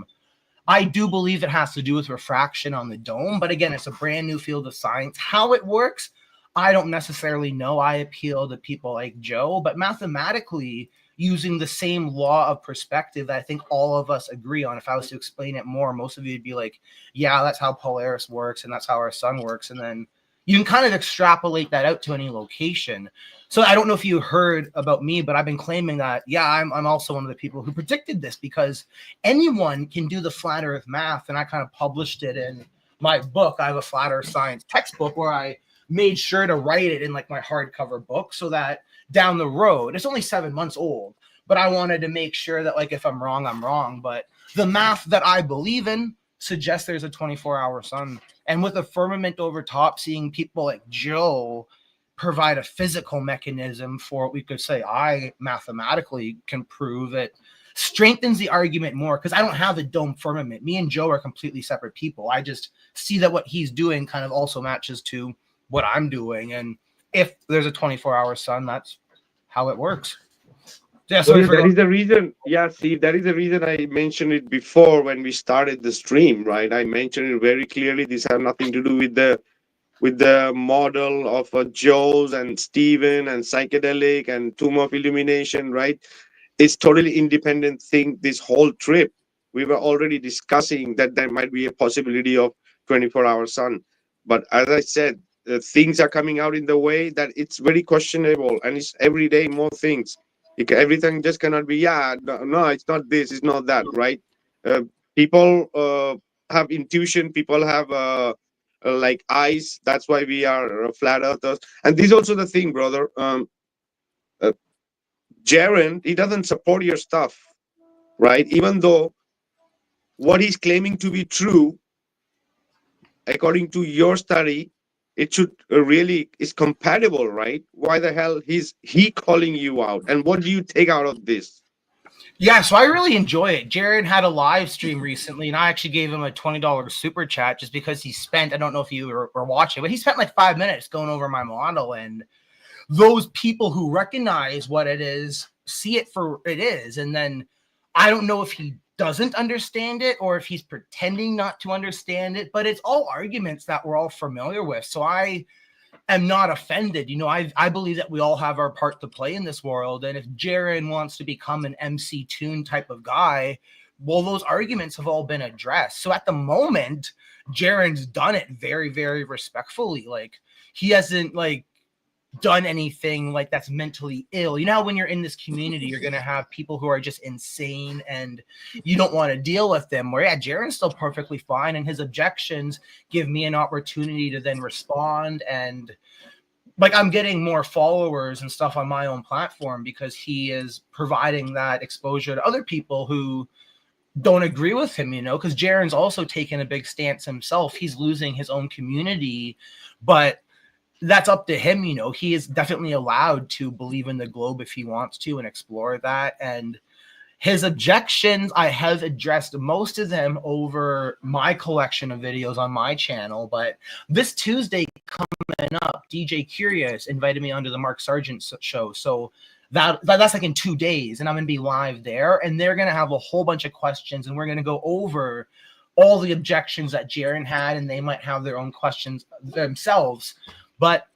N: I do believe it has to do with refraction on the dome, but again, it's a brand new field of science. How it works, I don't necessarily know. I appeal to people like Joe, but mathematically, using the same law of perspective that I think all of us agree on. If I was to explain it more, most of you would be like, yeah, that's how Polaris works and that's how our sun works. And then you can kind of extrapolate that out to any location. So I don't know if you heard about me, but I've been claiming that, yeah, I'm also one of the people who predicted this because anyone can do the flat earth math. And I kind of published it in my book. I have a flat earth science textbook where I made sure to write it in like my hardcover book so that down the road, it's only 7 months old, but I wanted to make sure that like if I'm wrong, I'm wrong. But the math that I believe in suggests there's a 24-hour sun. And with a firmament over top, seeing people like Joe provide a physical mechanism for what we could say I mathematically can prove, it strengthens the argument more because I don't have the dome firmament. Me and Joe are completely separate people. I just see that what he's doing kind of also matches to what I'm doing. And if there's a 24-hour sun, that's how it works. Yeah,
A: So that is the reason. Yeah, see, that is the reason I mentioned it before when we started the stream, right? I mentioned it very clearly. This has nothing to do with the model of Joe's and Steven and psychedelic and tomb of illumination, right? It's totally independent thing. This whole trip, we were already discussing that there might be a possibility of 24-hour sun, but as I said, things are coming out in the way that it's very questionable, and it's every day more things. Everything just cannot be, yeah, no, it's not this, it's not that, right? People have intuition, people have like eyes. That's why we are flat earthers. And this is also the thing, brother. Uh, Jaren, he doesn't support your stuff, right? Even though what he's claiming to be true, according to your study, it should really is compatible, right? Why the hell he calling you out? And what do you take out of this?
N: Yeah, so I really enjoy it. Jared had a live stream recently, and I actually gave him a $20 super chat just because he spent, I don't know if you were watching, but he spent like 5 minutes going over my model. And those people who recognize what it is see it for it is. And then I don't know if he doesn't understand it or if he's pretending not to understand it, but it's all arguments that we're all familiar with. So I am not offended. You know, I believe that we all have our part to play in this world. And if Jaren wants to become an MC Tune type of guy, well, those arguments have all been addressed. So at the moment, Jaren's done it very, very respectfully. Like he hasn't like done anything like that's mentally ill. You know, when you're in this community, you're going to have people who are just insane and you don't want to deal with them. Where, yeah, Jaren's still perfectly fine. And his objections give me an opportunity to then respond. And like, I'm getting more followers and stuff on my own platform because he is providing that exposure to other people who don't agree with him, you know, because Jaren's also taken a big stance himself. He's losing his own community, but that's up to him. You know, he is definitely allowed to believe in the globe if he wants to and explore that. And his objections, I have addressed most of them over my collection of videos on my channel. But this Tuesday coming up, DJ Curious invited me onto the Mark Sargent show. So that's like in 2 days, and I'm going to be live there. And they're going to have a whole bunch of questions, and we're going to go over all the objections that Jaren had, and they might have their own questions themselves. But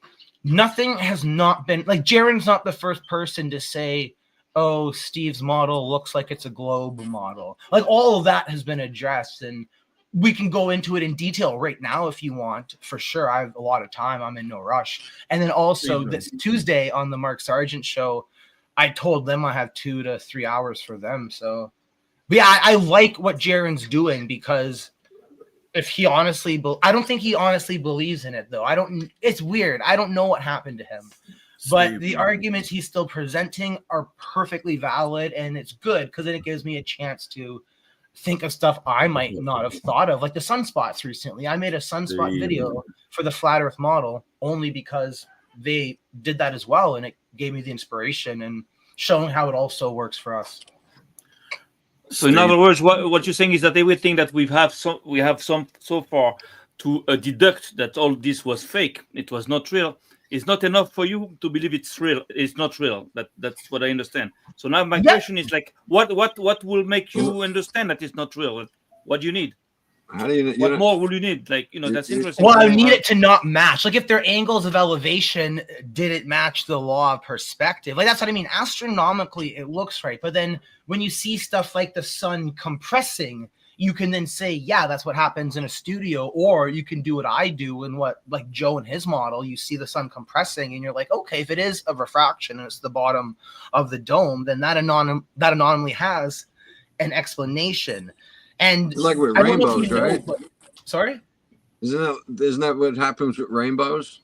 N: nothing has not been like Jaren's not the first person to say, oh, Steve's model looks like it's a globe model. Like all of that has been addressed, and we can go into it in detail right now if you want. For sure, I have a lot of time. I'm in no rush. And then also this Tuesday on the Mark Sargent show, I told them I have 2 to 3 hours for them. So But yeah, I like what Jaron's doing, because if he honestly, I don't think he honestly believes in it, though. It's weird. I don't know what happened to him. But the arguments he's still presenting are perfectly valid, and it's good because then it gives me a chance to think of stuff I might not have thought of, like the sunspots recently. I made a sunspot video for the Flat Earth model only because they did that as well, and it gave me the inspiration and showing how it also works for us.
J: So in other words, what you're saying is that everything that we have so far to deduct that all this was fake, it was not real, is not enough for you to believe it's real. It's not real. That's what I understand. So now my question is like, what will make you understand that it's not real? What do you need?
B: How do you?
J: What more will you need? Like, that's interesting.
N: Well, I need it to not match. Like if their angles of elevation didn't match the law of perspective, like that's what I mean. Astronomically, it looks right, but then when you see stuff like the sun compressing, you can then say, yeah, that's what happens in a studio, or you can do what I do and what like Joe and his model. You see the sun compressing, and you're like, okay, if it is a refraction and it's the bottom of the dome, then that anomaly has an explanation. And
B: like with rainbows, right?
N: Sorry?
B: Isn't that what happens with rainbows?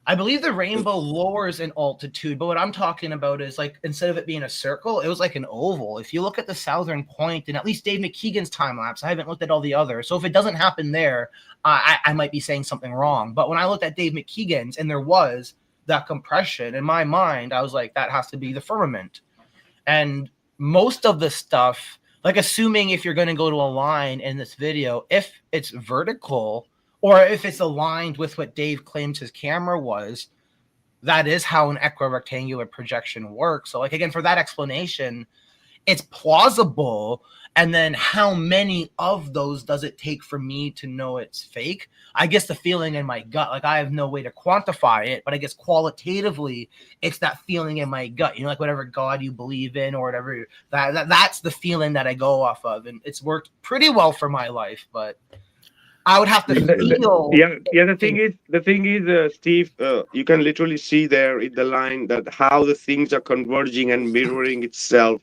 N: I believe the rainbow lowers in altitude, but what I'm talking about is like instead of it being a circle, it was like an oval. If you look at the southern point, and at least Dave McKeegan's time lapse, I haven't looked at all the others. So if it doesn't happen there, I might be saying something wrong. But when I looked at Dave McKeegan's and there was that compression, in my mind, I was like, that has to be the firmament. And most of the stuff, like assuming if you're going to go to a line in this video, if it's vertical or if it's aligned with what Dave claims his camera was, that is how an equirectangular projection works. So like, again, for that explanation, it's plausible. And then how many of those does it take for me to know it's fake? I guess the feeling in my gut, like I have no way to quantify it, but I guess qualitatively, it's that feeling in my gut, like whatever God you believe in or whatever, that's the feeling that I go off of. And it's worked pretty well for my life, but I would have to feel.
A: The thing is, Steve, you can literally see there in the line that how the things are converging and mirroring itself,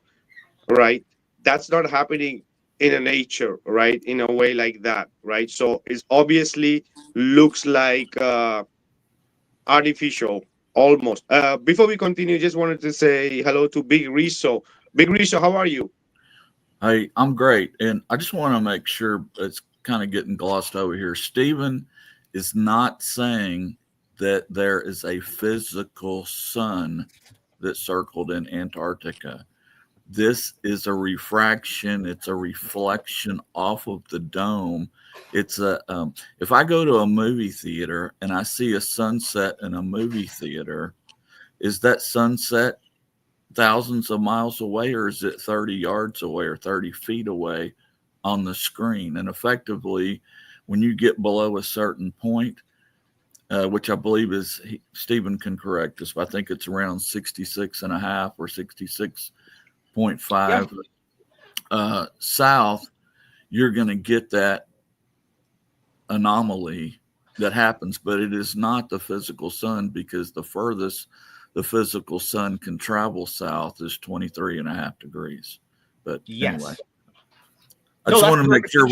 A: right? That's not happening in a nature, right? In a way like that, right? So it obviously looks like artificial, almost. Before we continue, just wanted to say hello to Big Riso. Big Riso, how are you?
O: Hey, I'm great. And I just want to make sure it's kind of getting glossed over here. Stephen is not saying that there is a physical sun that circled in Antarctica. This is a refraction. It's a reflection off of the dome. It's a if I go to a movie theater and I see a sunset in a movie theater, is that sunset thousands of miles away, or is it 30 yards away or 30 feet away on the screen? And effectively, when you get below a certain point, which I believe is, Stephen can correct us, but I think it's around 66.5 or 66.5 south, you're going to get that anomaly that happens, but it is not the physical sun, because the furthest the physical sun can travel south is 23.5 degrees. But anyway, I just want to make sure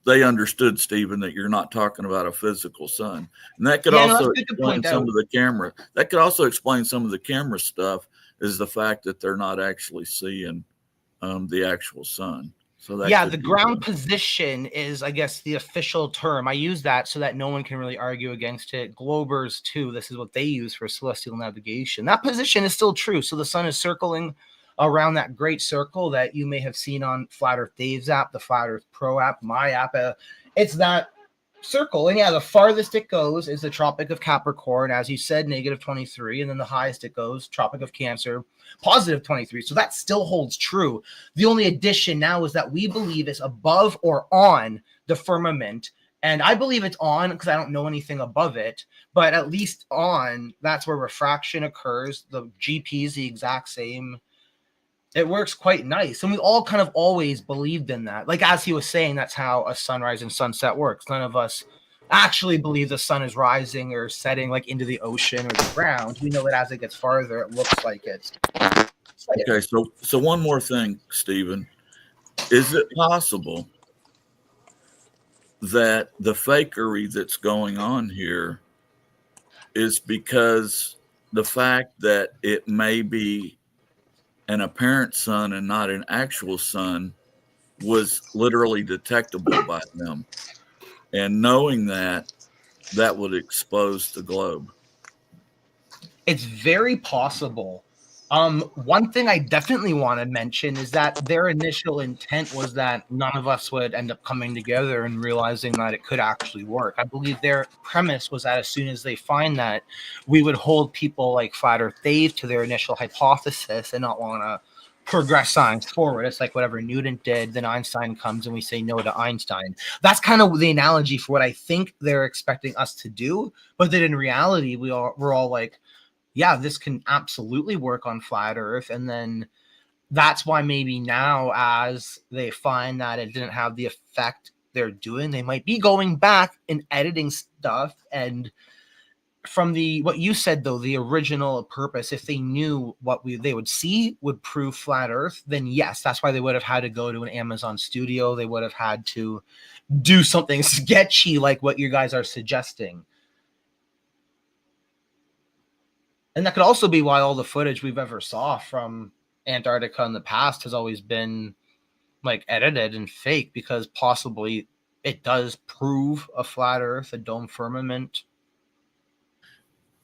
O: they understood, Stephen, that you're not talking about a physical sun. And that could also explain some of the camera. That could also explain some of the camera stuff, is the fact that they're not actually seeing the actual sun. So that
N: the ground position is, I guess, the official term. I use that so that no one can really argue against it. Globers too. This is what they use for celestial navigation. That position is still true. So the sun is circling around that great circle that you may have seen on Flat Earth Dave's app, the Flat Earth Pro app, my app. It's that circle. And the farthest it goes is the Tropic of Capricorn, as you said, -23. And then the highest it goes, Tropic of Cancer, +23. So that still holds true. The only addition now is that we believe it's above or on the firmament. And I believe it's on because I don't know anything above it, but at least on, that's where refraction occurs. The GP is the exact same. It works quite nice. And we all kind of always believed in that. Like, as he was saying, that's how a sunrise and sunset works. None of us actually believe the sun is rising or setting like into the ocean or the ground. We know that as it gets farther, it looks like it's.
O: Okay, so one more thing, Stephen. Is it possible that the fakery that's going on here is because the fact that it may be an apparent sun and not an actual sun was literally detectable by them? And knowing that, that would expose the globe.
N: It's very possible. One thing I definitely want to mention is that their initial intent was that none of us would end up coming together and realizing that it could actually work. I believe their premise was that as soon as they find that, we would hold people like Flat Earth Dave to their initial hypothesis and not want to progress science forward. It's like whatever Newton did, then Einstein comes and we say no to Einstein. That's kind of the analogy for what I think they're expecting us to do. But then in reality, we're all like, yeah, this can absolutely work on flat Earth. And then that's why maybe now, as they find that it didn't have the effect they're doing, they might be going back and editing stuff. And from what you said, though, the original purpose, if they knew what they would see would prove flat Earth, then yes, that's why they would have had to go to an Amazon studio. They would have had to do something sketchy like what you guys are suggesting. And that could also be why all the footage we've ever saw from Antarctica in the past has always been like edited and fake, because possibly it does prove a flat Earth, a dome firmament.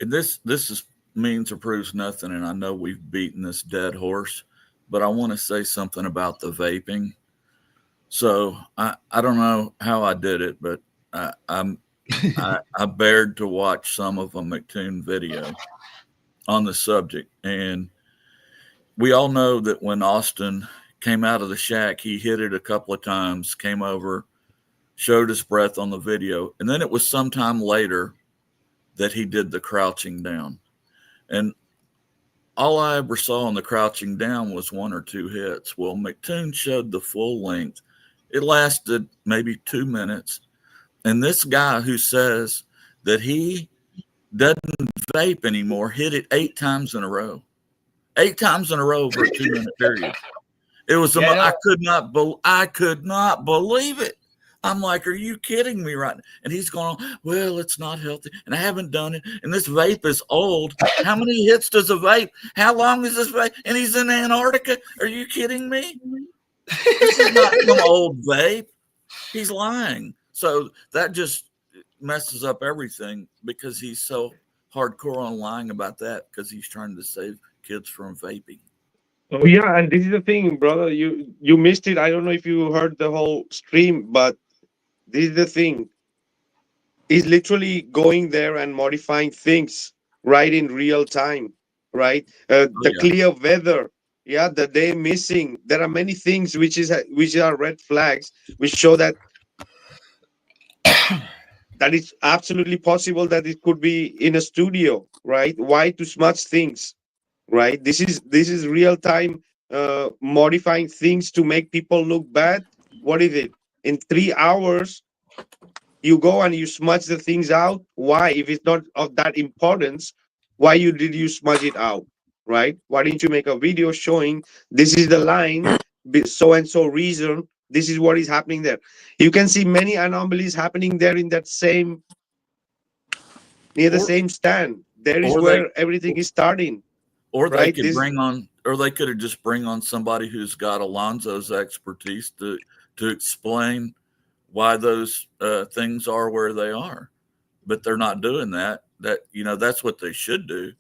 O: And this means or proves nothing, and I know we've beaten this dead horse, but I want to say something about the vaping. So I don't know how I did it, but I bared to watch some of a McToon video on the subject. And we all know that when Austin came out of the shack, he hit it a couple of times, came over, showed his breath on the video. And then it was sometime later that he did the crouching down. And all I ever saw on the crouching down was 1 or 2 hits. Well, McToon showed the full length. It lasted maybe 2 minutes. And this guy who says that he doesn't vape anymore hit it 8 times in a row. 8 times in a row over a 2-minute period. It was I could not believe it. I'm like, are you kidding me right now? And he's going, well, it's not healthy, and I haven't done it, and this vape is old. How many hits does a vape? How long is this vape? And he's in Antarctica. Are you kidding me? This is not some old vape. He's lying. So that just messes up everything, because he's so hardcore on lying about that, because he's trying to save kids from vaping.
A: Oh yeah, and this is the thing, brother. You missed it. I don't know if you heard the whole stream, but this is the thing. He's literally going there and modifying things right in real time, right? The clear weather, yeah, the day missing. There are many things which are red flags, which show that that it's absolutely possible that it could be in a studio, right? Why to smudge things, right? This is real time modifying things to make people look bad. What is it? In 3 hours, you go and you smudge the things out. Why? If it's not of that importance, why did you smudge it out, right? Why didn't you make a video showing this is the line, so and so reason, this is what is happening there? You can see many anomalies happening there in that same, near the same stand. There is where everything is starting.
O: Or they
A: right?
O: could they could have just bring on somebody who's got Alonzo's expertise to explain why those things are where they are. But they're not doing that. That's what they should do,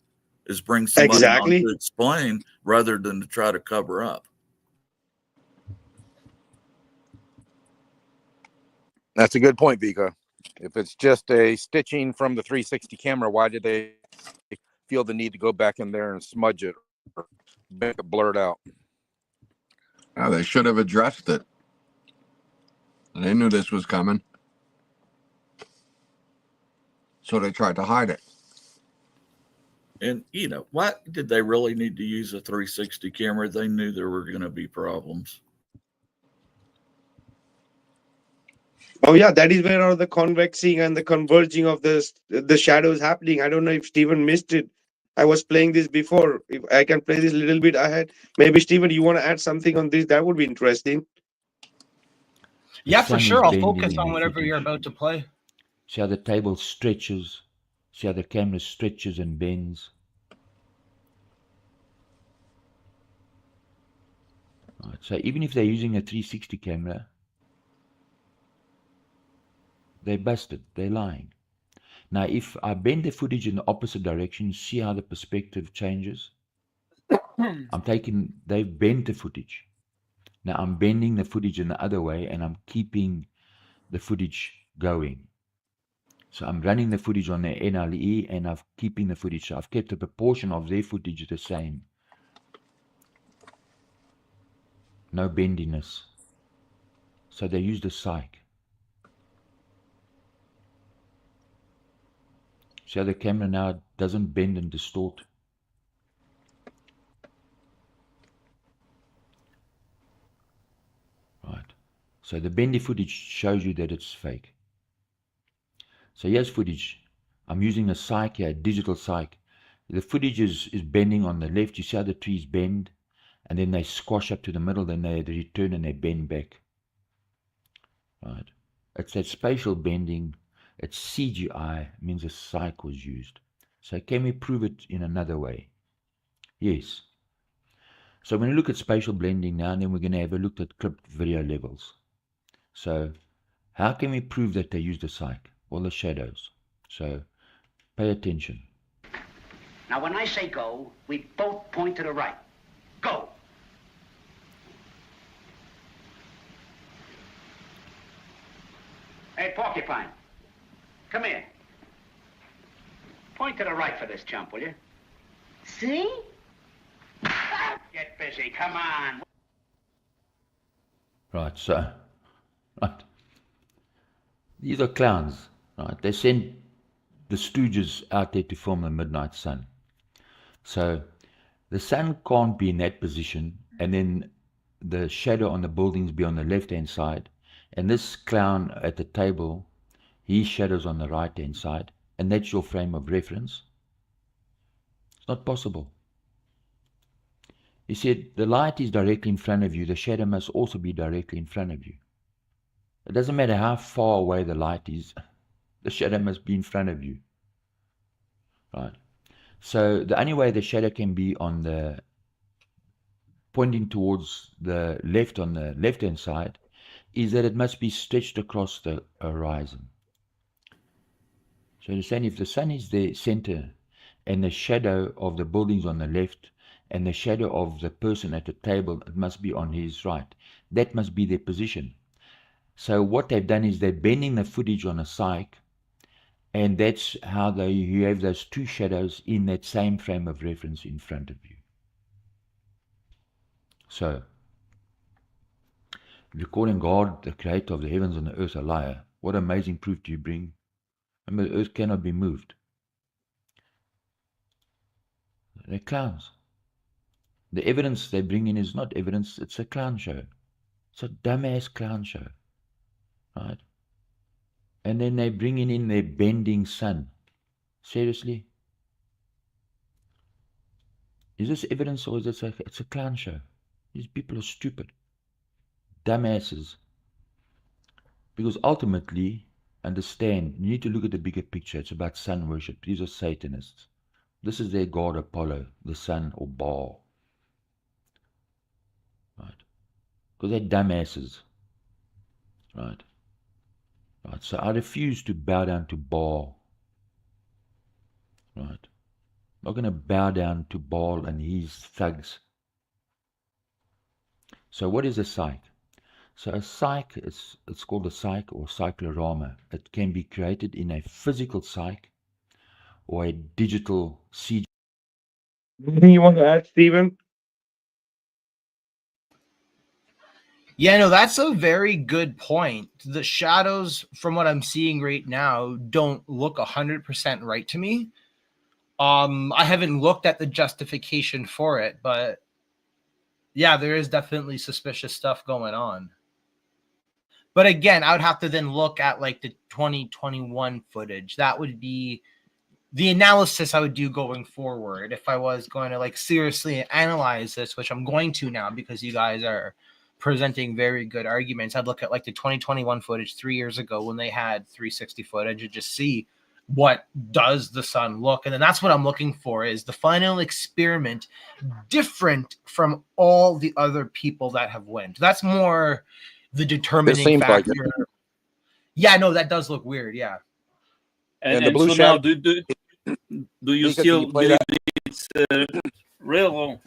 O: is bring somebody on to explain rather than to try to cover up.
C: That's a good point, Vikka. If it's just a stitching from the 360 camera, why did they feel the need to go back in there and smudge it or make it blurred out?
B: Oh, they should have addressed it. They knew this was coming, so they tried to hide it.
O: And, why did they really need to use a 360 camera? They knew there were going to be problems.
A: Oh yeah, that is where all the convexing and the converging of the shadows happening. I don't know if Stephen missed it. I was playing this before. If I can play this a little bit ahead, maybe Stephen, you want to add something on this? That would be interesting.
N: Yeah, for
E: sun is
N: sure. I'll
E: bending
N: focus
E: in
N: on
E: the
N: whatever you're
E: footage.
N: about to play.
E: See how the table stretches. See how the camera stretches and bends. Right, so even if they're using a 360 camera, they're busted. They're lying. Now, if I bend the footage in the opposite direction, see how the perspective changes? They've bent the footage. Now I'm bending the footage in the other way and I'm keeping the footage going. So I'm running the footage on the NLE and I'm keeping the footage. So I've kept the proportion of their footage the same. No bendiness. So they use the psych. See how the camera now doesn't bend and distort? Right. So the bendy footage shows you that it's fake. So here's footage. I'm using a psych here, a digital psych. The footage is bending on the left. You see how the trees bend? And then they squash up to the middle, then they return and they bend back. Right. It's that spatial bending. It's CGI, means a psych was used. So can we prove it in another way? Yes. So we're going to look at spatial blending now, and then we're going to have a look at clipped video levels. So how can we prove that they used a psych? Well, the shadows. So pay attention.
F: Now, when I say go, we both point to the right. Go. Hey, Porcupine, come here. Point to the right for this chump, will you? See? Get busy, come on.
E: Right, so, right. These are clowns, right? They send the stooges out there to film the midnight sun. So the sun can't be in that position and then the shadow on the buildings be on the left-hand side, and this clown at the table, his shadow's on the right-hand side, and that's your frame of reference. It's not possible. He said, the light is directly in front of you, the shadow must also be directly in front of you. It doesn't matter how far away the light is, the shadow must be in front of you. Right. So the only way the shadow can be on the pointing towards the left on the left-hand side is that it must be stretched across the horizon. So you're saying if the sun is the center and the shadow of the buildings on the left and the shadow of the person at the table, it must be on his right. That must be their position. So what they've done is they're bending the footage on a psych, and that's how you have those two shadows in that same frame of reference in front of you. So, if you're calling God the creator of the heavens and the earth a liar, what amazing proof do you bring? Remember, the earth cannot be moved. They're clowns. The evidence they bring in is not evidence, it's a clown show. It's a dumbass clown show. Right? And then they bring in their bending sun. Seriously? Is this evidence or is this it's a clown show? These people are stupid. Dumbasses. Because ultimately, understand, you need to look at the bigger picture. It's about sun worship. These are Satanists. This is their god Apollo, the sun, or Baal. Right? Because they're dumbasses. Right? Right? So I refuse to bow down to Baal. Right? I'm not going to bow down to Baal and his thugs. So what is a psych? So a psych, it's called a psych or cyclorama. It can be created in a physical psych or a digital CG.
A: Anything you want to add, Stephen?
N: Yeah, no, that's a very good point. The shadows, from what I'm seeing right now, don't look 100% right to me. I haven't looked at the justification for it, but yeah, there is definitely suspicious stuff going on. But again, I would have to then look at like the 2021 footage. That would be the analysis I would do going forward if I was going to like seriously analyze this, which I'm going to now because you guys are presenting very good arguments. I'd look at like the 2021 footage 3 years ago when they had 360 footage and just see what does the sun look. And then that's what I'm looking for, is the final experiment different from all the other people that have went. That's more the determining
C: like
N: factor. Yeah, no, that does look weird. Yeah.
C: And the blue
J: so
C: shadow.
J: now, do you
C: Vika,
J: still
C: can you play
J: believe
C: that?
J: it's real? Or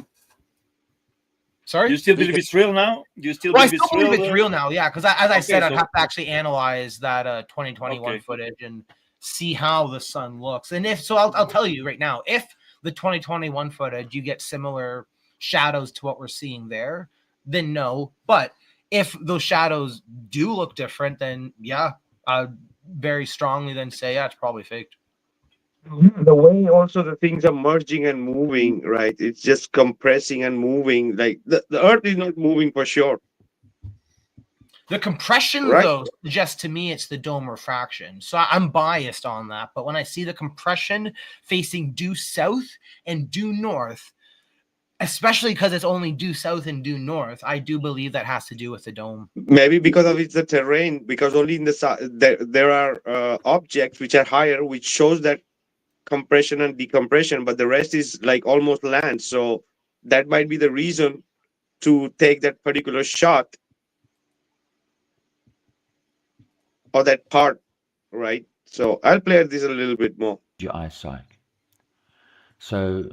N: Sorry?
J: do you still believe it's real now? Do you still
N: Well, I
J: believe
N: still
J: it's
N: believe
J: real?
N: it's real now, yeah. Because as I said, I'd
J: so-
N: have to actually analyze that 2021
J: Okay.
N: footage and see how the sun looks. And if so, I'll tell you right now, if the 2021 footage you get similar shadows to what we're seeing there, then no. But if those shadows do look different, then yeah, I'd very strongly then say, yeah, it's probably faked.
A: The way also the things are merging and moving, right? It's just compressing and moving. Like the Earth is not moving for sure.
N: The compression,
A: Right.
N: though, suggests to me it's the dome refraction. So I'm biased on that. But when I see the compression facing due south and due north, especially because it's only due south and due north, I do believe that has to do with the dome.
A: Maybe because of it's the terrain, because only in there are objects which are higher, which shows that compression and decompression, but the rest is like almost land. So that might be the reason to take that particular shot or that part, right? So I'll play this a little bit more.
E: CGI psych. So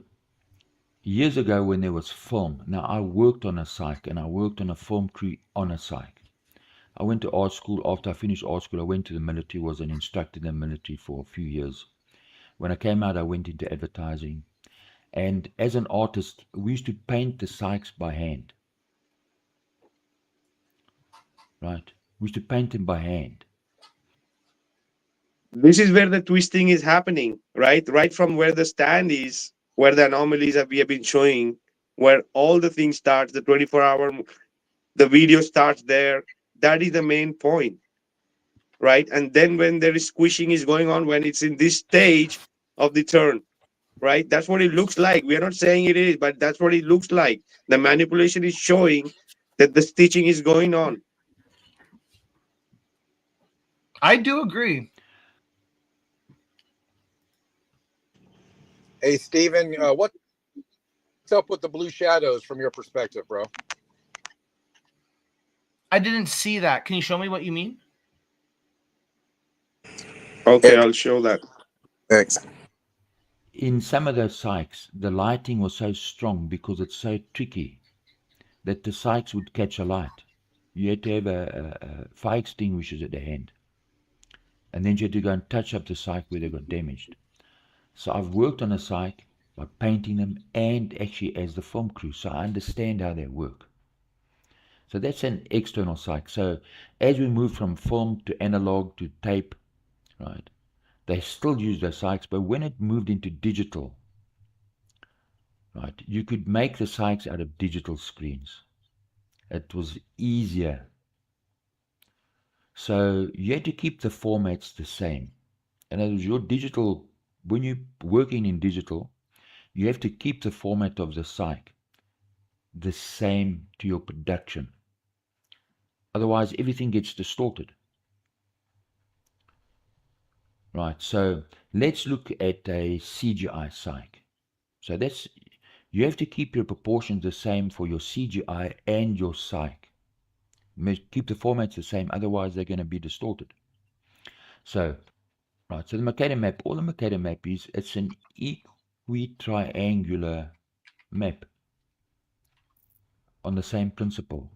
E: years ago when there was film, now I worked on a psych and I worked on a film crew on a psych. I went to art school. After I finished art school, I went to the military, was an instructor in the military for a few years. When I came out, I went into advertising. And as an artist, we used to paint the psychs by hand. Right? We used to paint them by hand.
A: This is where the twisting is happening, right? Right from where the stand is, where the anomalies that we have been showing, where all the things starts, the 24-hour, the video starts there. That is the main point, right? And then when there is squishing is going on, when it's in this stage of the turn, right? That's what it looks like. We are not saying it is, but that's what it looks like. The manipulation is showing that the stitching is going on.
N: I do agree.
C: Hey, Steven, what's up with the blue shadows from your perspective, bro?
N: I didn't see that. Can you show me what you mean?
A: Okay, I'll show that.
C: Thanks.
E: In some of those psychs, the lighting was so strong because it's so tricky that the psychs would catch a light. You had to have a fire extinguishers at the hand. And then you had to go and touch up the psych where they got damaged. So I've worked on a psych by painting them and actually as the film crew. So I understand how they work. So that's an external psych. So as we move from film to analog to tape, right, they still use those psychs, but when it moved into digital, right, you could make the psychs out of digital screens. It was easier. So you had to keep the formats the same. And as your digital, when you're working in digital, you have to keep the format of the psych the same to your production. Otherwise, everything gets distorted. Right, so let's look at a CGI psych. So that's, you have to keep your proportions the same for your CGI and your psych. Keep the formats the same, otherwise they're going to be distorted. So, right, so the Mercator map, all the Mercator map is, it's an equitriangular map on the same principle.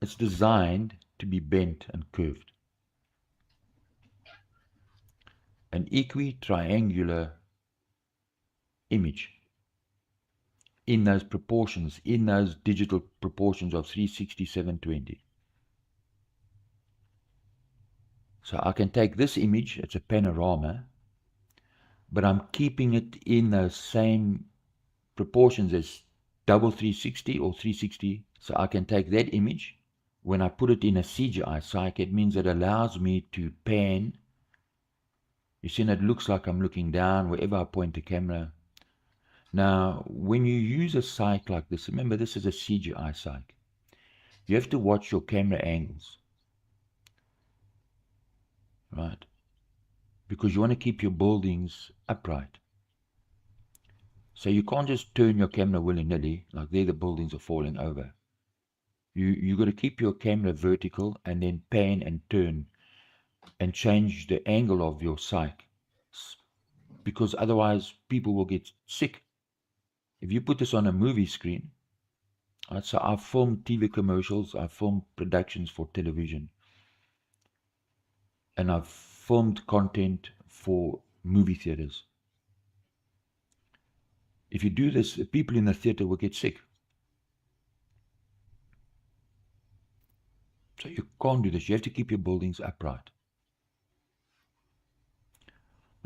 E: It's designed to be bent and curved. An equitriangular image in those proportions, in those digital proportions of 360, 720. So I can take this image, it's a panorama, but I'm keeping it in those same proportions as double 360 or 360. So I can take that image, when I put it in a CGI psych, it means it allows me to pan. You see, it looks like I'm looking down wherever I point the camera. Now, when you use a psych like this, remember this is a CGI psych. You have to watch your camera angles, right? Because you want to keep your buildings upright. So you can't just turn your camera willy-nilly, like there the buildings are falling over. You got to keep your camera vertical and then pan and turn and change the angle of your sight, because otherwise people will get sick. If you put this on a movie screen, right, so I've filmed TV commercials, I've filmed productions for television, and I've filmed content for movie theaters. If you do this, people in the theater will get sick. So you can't do this. You have to keep your buildings upright.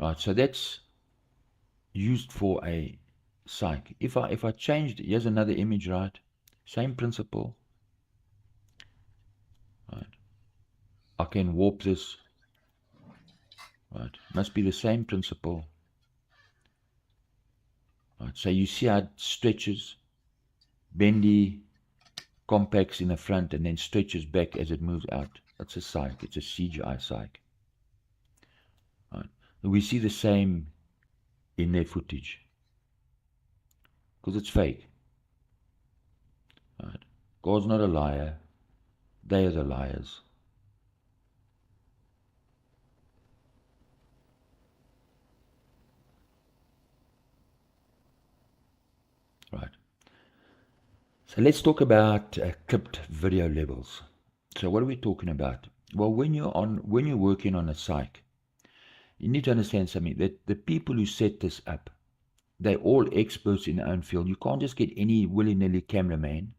E: Right, so that's used for a psych. If I changed, here's another image, right? Same principle. Right. I can warp this. Right. Must be the same principle. Right. So you see how it stretches, bendy, compacts in the front, and then stretches back as it moves out. That's a psych. It's a CGI psych. Right. We see the same in their footage because it's fake. Right. God's not a liar. They are the liars. Right. So let's talk about clipped video levels. So what are we talking about? Well, when you're working on a psych, you need to understand something, that the people who set this up, they're all experts in their own field. You can't just get any willy-nilly cameraman.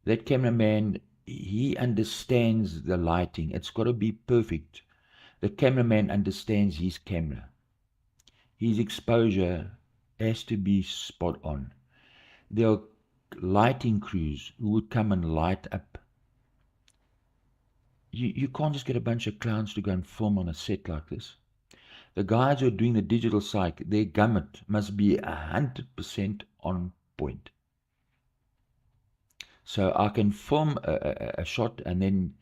E: That cameraman, he understands the lighting. It's got to be perfect. The cameraman understands his camera. His exposure has to be spot on. There are lighting crews who would come and light up. You can't just get a bunch of clowns to go and film on a set like this. The guys who are doing the digital psych, their gamut must be 100% on point. So I can film a shot and then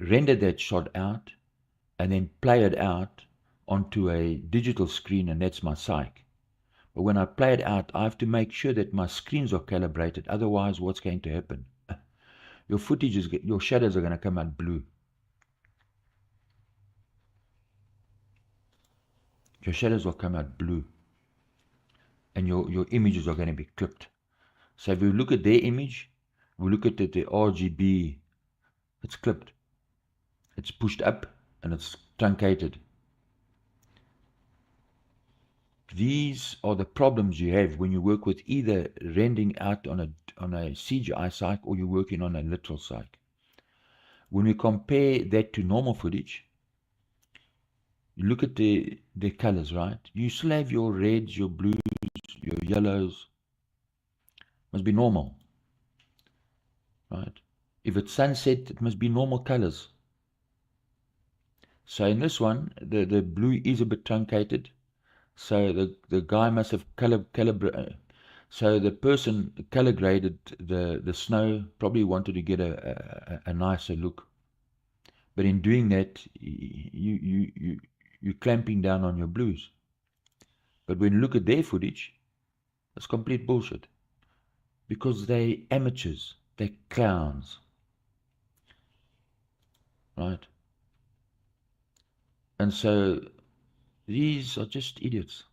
E: render that shot out and then play it out onto a digital screen, and that's my psych. But when I play it out, I have to make sure that my screens are calibrated. Otherwise, what's going to happen? Your footage is, your shadows are going to come out blue. Your shadows will come out blue. And your images are going to be clipped. So if you look at their image, we look at the RGB, it's clipped. It's pushed up and it's truncated. These are the problems you have when you work with either rendering out on a CGI psych or you're working on a literal psych. When we compare that to normal footage, you look at the colors, right? You still have your reds, your blues, your yellows. Must be normal, right? If it's sunset, it must be normal colors. So in this one, the blue is a bit truncated. So the guy must have so the person color graded the snow, probably wanted to get a nicer look. But in doing that, you're clamping down on your blues. But when you look at their footage, it's complete bullshit. Because they're amateurs, they're clowns. Right? And so these are just idiots.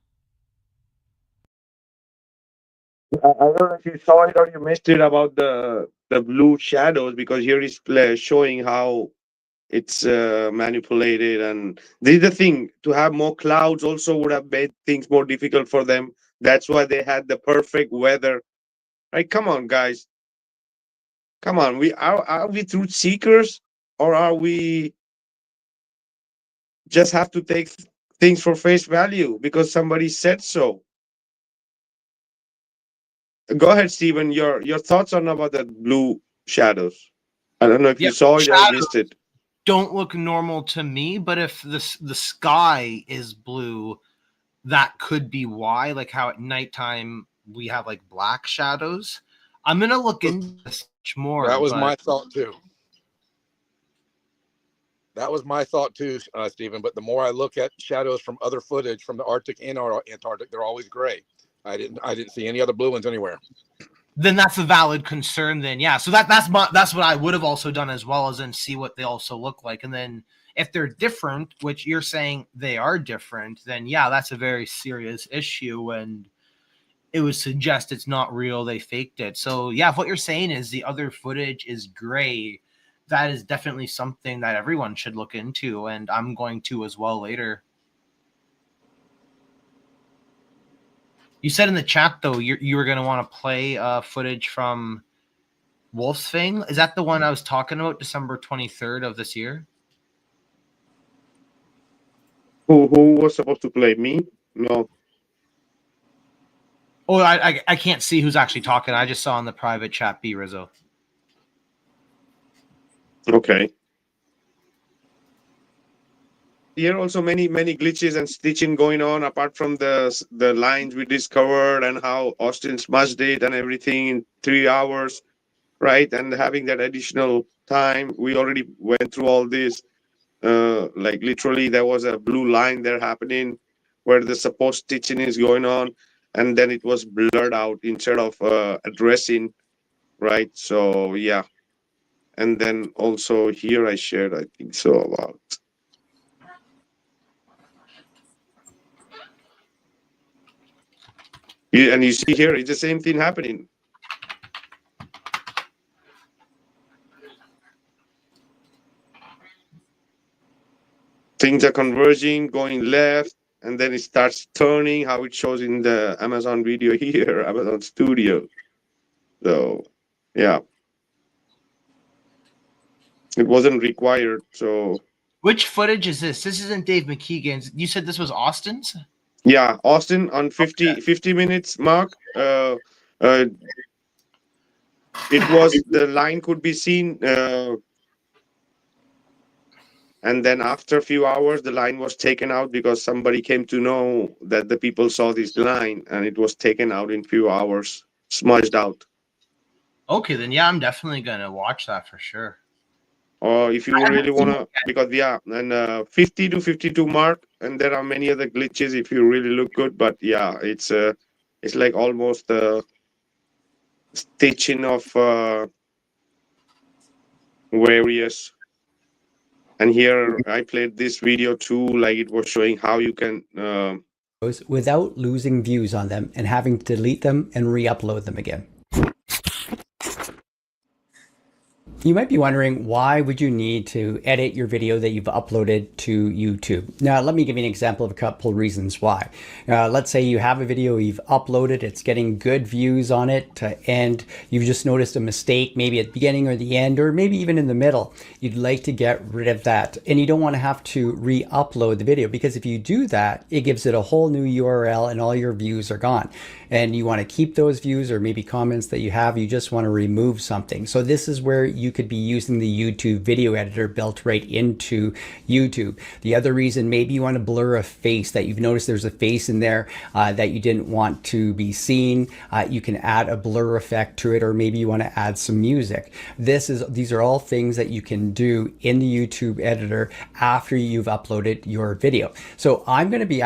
A: I don't know if you saw it or you missed it about the blue shadows, because here is showing how it's manipulated. And this is the thing, to have more clouds also would have made things more difficult for them. That's why they had the perfect weather. Right? Come on, guys. Come on. Are we truth seekers, or are we just have to take things for face value because somebody said so? Go ahead, Stephen. Your thoughts on about the blue shadows. I don't know if you saw it or missed it.
N: Don't look normal to me, but if the sky is blue, that could be why. Like how at nighttime we have like black shadows. I'm gonna look into this much more.
C: That was
N: but...
C: my thought too. That was my thought too, Stephen. But the more I look at shadows from other footage from the Arctic and Antarctic, they're always gray. I didn't see any other blue ones anywhere.
N: Then that's a valid concern. Then yeah, so that's what I would have also done as well, as then see what they also look like, and then if they're different, which you're saying they are different, then yeah, that's a very serious issue, and it would suggest it's not real. They faked it. So yeah, if what you're saying is the other footage is gray, that is definitely something that everyone should look into, and I'm going to as well later. You said in the chat though you were going to want to play footage from Wolf's Fang. Is that the one I was talking about, December 23rd of this year?
A: Who was supposed to play me? No.
N: Oh, I can't see who's actually talking. I just saw in the private chat B Rizzo.
A: Okay. Here also many glitches and stitching going on apart from the lines we discovered and how Austin smashed it and everything in 3 hours, right? And having that additional time, we already went through all this. Like literally there was a blue line there happening where the supposed stitching is going on, and then it was blurred out instead of addressing, right? So yeah. And then also here I shared, I think so, about and you see here it's the same thing happening. Things are converging, going left, and then it starts turning, how it shows in the Amazon video here, Amazon Studio. So yeah, it wasn't required. So
N: which footage is this? This isn't Dave McKeegan's. You said this was Austin's?
A: Yeah, Austin on 50 minutes mark. It was, the line could be seen, and then after a few hours the line was taken out because somebody came to know that the people saw this line, and it was taken out in few hours, smudged out.
N: Okay, then yeah, I'm definitely gonna watch that for sure.
A: Or if you really want to, because yeah, and 50 to 52 mark, and there are many other glitches if you really look good, but yeah, it's like almost stitching of various. And here I played this video too, like it was showing how you can
L: without losing views on them and having to delete them and re-upload them again. You might be wondering, why would you need to edit your video that you've uploaded to YouTube? Now, let me give you an example of a couple reasons why. Let's say you have a video you've uploaded, it's getting good views on it, and you've just noticed a mistake, maybe at the beginning or the end, or maybe even in the middle. You'd like to get rid of that, and you don't want to have to re-upload the video, because if you do that, it gives it a whole new URL and all your views are gone. And you want to keep those views or maybe comments that you have, you just want to remove something. So this is where you could be using the YouTube video editor built right into YouTube. The other reason, maybe you want to blur a face that you've noticed there's a face in there that you didn't want to be seen. You can add a blur effect to it, or maybe you want to add some music. These are all things that you can do in the YouTube editor after you've uploaded your video. So I'm going to be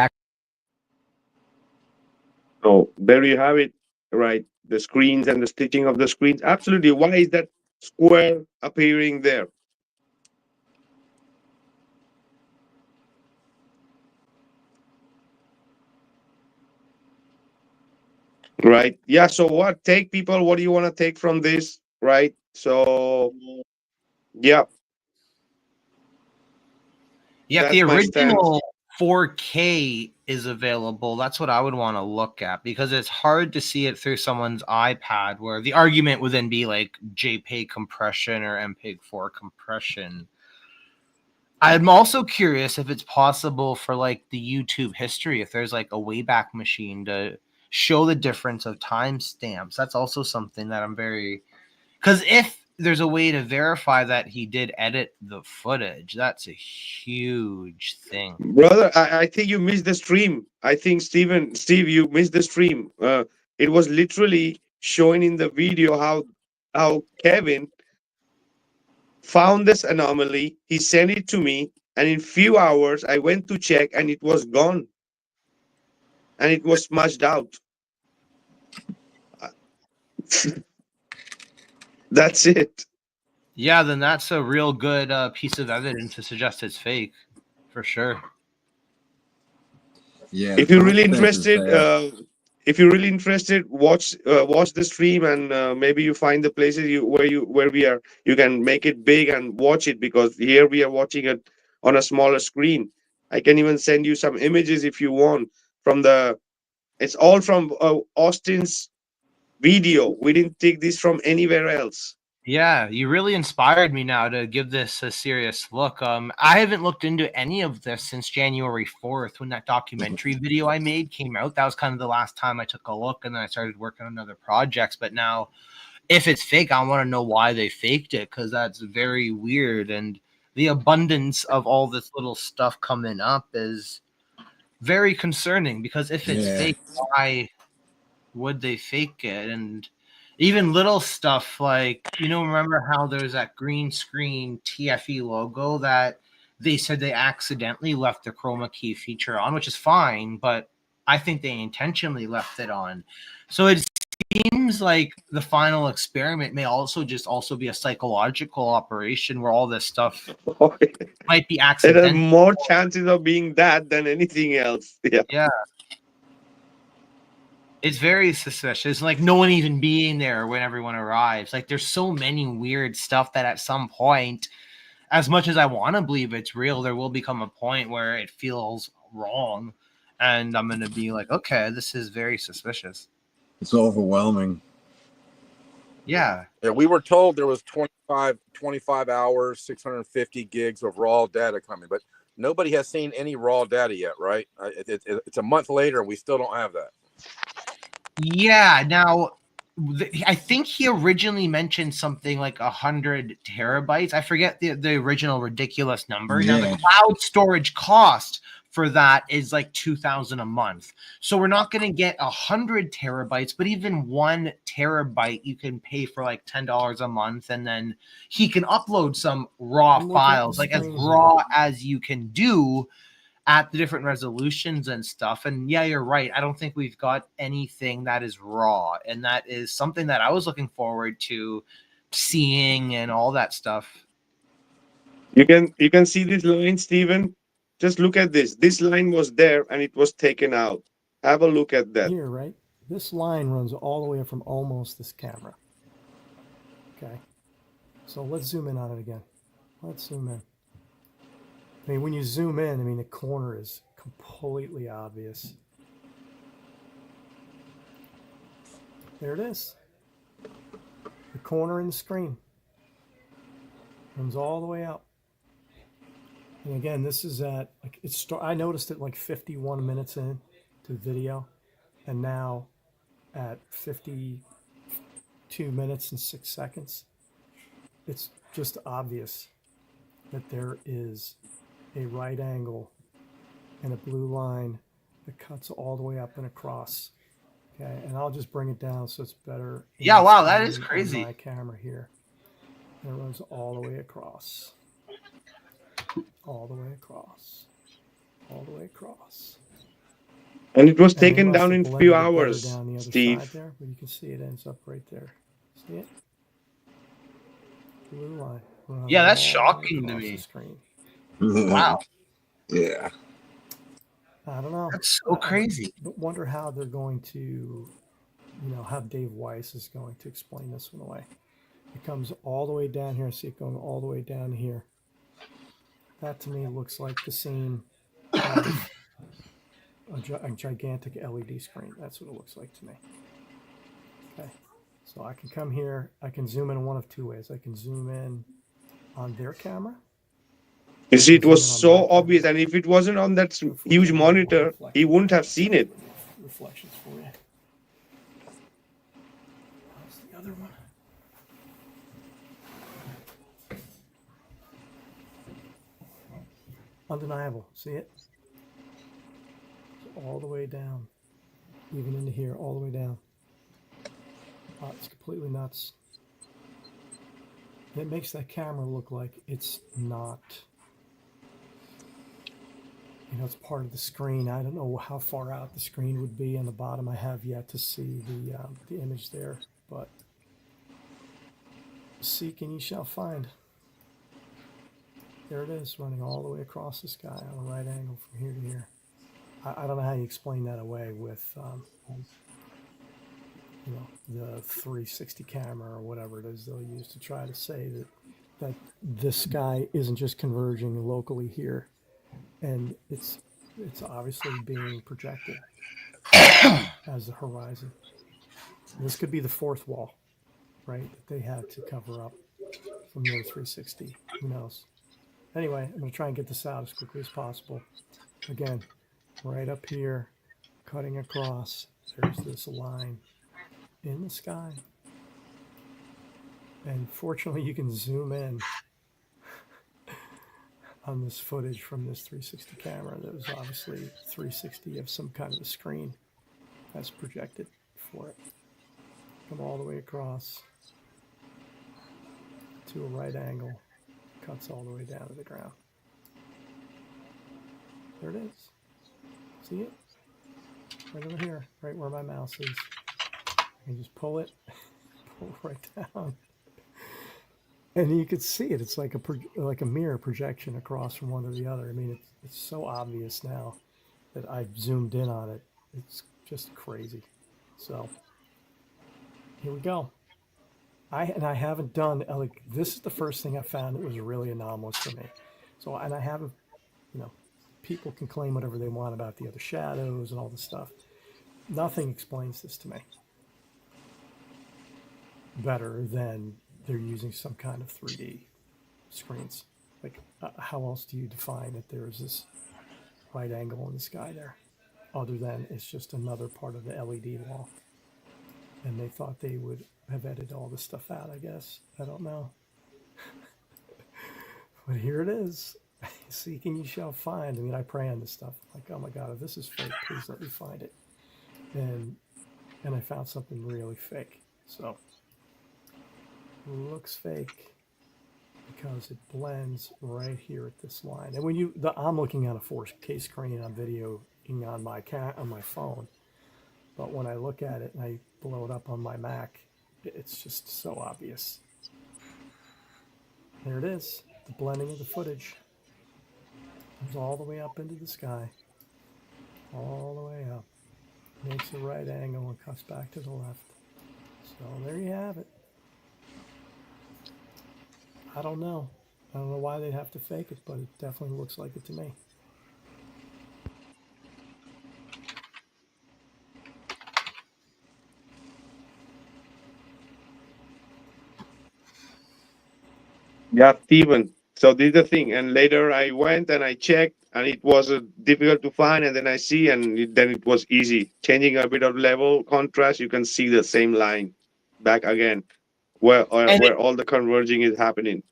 A: So there you have it, right? The screens and the stitching of the screens. Absolutely. Why is that square appearing there? Right. Yeah. So what? Take people. What do you want to take from this? Right. So yeah.
N: Yeah, if
A: That's
N: the
A: my stance.
N: original 4K is available, that's what I would want to look at, because it's hard to see it through someone's iPad, where the argument would then be like JPEG compression or MPEG-4 compression. I'm also curious if it's possible for like the YouTube history, if there's like a Wayback Machine to show the difference of timestamps. That's also something that I'm very, because if there's a way to verify that he did edit the footage, that's a huge thing.
A: Brother, I think you missed the stream. I think Steve, you missed the stream. It was literally showing in the video how Kevin found this anomaly. He sent it to me, and in few hours I went to check, and it was gone, and it was smashed out. That's it.
N: Yeah, then that's a real good piece of evidence to suggest it's fake, for sure.
B: Yeah,
A: If you're really interested, watch the stream, and maybe you find the places where we are. You can make it big and watch it, because here we are watching it on a smaller screen. I can even send you some images if you want from the. It's all from Austin's video. We didn't take this from anywhere else.
N: Yeah, you really inspired me now to give this a serious look. I haven't looked into any of this since January 4th when that documentary video I made came out. That was kind of the last time I took a look, and then I started working on other projects. But now, if it's fake, I want to know why they faked it, because that's very weird. And the abundance of all this little stuff coming up is very concerning, because if it's fake, why would they fake it? And even little stuff like, remember how there's that green screen TFE logo that they said they accidentally left the chroma key feature on, which is fine, but I think they intentionally left it on. So it seems like the final experiment may also be a psychological operation where all this stuff might be
A: There are
N: accidental.
A: more chances of being that than anything else.
N: Yeah. It's very suspicious. Like no one even being there when everyone arrives. Like there's so many weird stuff that at some point, as much as I want to believe it's real, there will become a point where it feels wrong. And I'm going to be like, okay, this is very suspicious.
B: It's overwhelming.
N: Yeah.
C: Yeah, we were told there was 25 hours, 650 gigs of raw data coming, but nobody has seen any raw data yet, right? It's a month later and we still don't have that.
N: Yeah. Now, I think he originally mentioned something like 100 terabytes. I forget the original ridiculous number.
B: Yeah.
N: Now, the cloud storage cost for that is like $2,000 a month. So we're not going to get 100 terabytes, but even 1 terabyte you can pay for like $10 a month, and then he can upload some raw files, like as raw as you can do at the different resolutions and stuff. And yeah, you're right. I don't think we've got anything that is raw, and that is something that I was looking forward to seeing and all that stuff.
A: You can see this line, Stephen. Just look at this. This line was there and it was taken out. Have a look at that.
H: Here, right? This line runs all the way from almost this camera. Okay. So let's zoom in on it again. Let's zoom in. I mean, when you zoom in, I mean, the corner is completely obvious. There it is. The corner in the screen runs all the way out. And again, this is at like I noticed it like 51 minutes in to video, and now at 52 minutes and 6 seconds, it's just obvious that there is a right angle and a blue line that cuts all the way up and across. Okay, and I'll just bring it down so it's better.
N: Yeah, wow, that is crazy.
H: My camera here, and it runs all the way across. All the way across, all the way across.
A: And it was taken down in a few hours,
H: down the other
A: Steve.
H: side there, but you can see it ends up right there. See it? Blue line.
N: Yeah, that's shocking to me. Wow.
B: Yeah.
H: I don't know.
N: That's so crazy.
H: But wonder how they're going to, how Dave Weiss is going to explain this one away. It comes all the way down here. See it going all the way down here. That to me looks like the same of a gigantic LED screen. That's what it looks like to me. Okay, so I can come here. I can zoom in one of two ways. I can zoom in on their camera.
A: You see, it was so obvious, and if it wasn't on that huge monitor, he wouldn't have seen it.
H: Reflections for you. How's the other one? Undeniable. See it? All the way down. Even into here, all the way down. It's completely nuts. It makes that camera look like it's not, you know, it's part of the screen. I don't know how far out the screen would be on the bottom. I have yet to see the image there, but seek and ye shall find. There it is, running all the way across the sky on a right angle from here to here. I don't know how you explain that away with, you know, the 360 camera or whatever it is they'll use to try to say that this sky isn't just converging locally here, and it's obviously being projected as the horizon. This could be the fourth wall, right, that they had to cover up from their 360. Who knows? Anyway, I'm going to try and get this out as quickly as possible. Again, right up here, cutting across, there's this line in the sky. And fortunately, you can zoom in on this footage from this 360 camera. There's obviously 360 of some kind of a screen that's projected for it. Come all the way across to a right angle, cuts all the way down to the ground. There it is. See it? Right over here, right where my mouse is. I can just pull it right down. And you could see it. It's like a mirror projection across from one to the other. I mean, it's so obvious now that I've zoomed in on it. It's just crazy. So here we go. I haven't done, like, this is the first thing I found that was really anomalous for me. So, and I haven't, you know, people can claim whatever they want about the other shadows and all this stuff. Nothing explains this to me better than they're using some kind of 3D screens. Like, how else do you define that there's this right angle in the sky there, other than it's just another part of the LED wall? And they thought they would have edited all this stuff out, I guess. I don't know. But here it is. Seeking you shall find. I mean, I pray on this stuff. Like, oh my God, if this is fake, please let me find it. And I found something really fake. So, looks fake because it blends right here at this line. And when I'm looking on a 4K screen, I'm videoing on my phone. But when I look at it and I blow it up on my Mac, it's just so obvious. There it is, the blending of the footage. Comes all the way up into the sky, all the way up. Makes a right angle and cuts back to the left. So there you have it. I don't know. I don't know why they'd have to fake it, but it definitely looks like it to me.
A: Yeah, Steven. So this is the thing. And later I went and I checked, and it was difficult to find. And then I see, and then it was easy. Changing a bit of level contrast, you can see the same line back again, where all the converging is happening.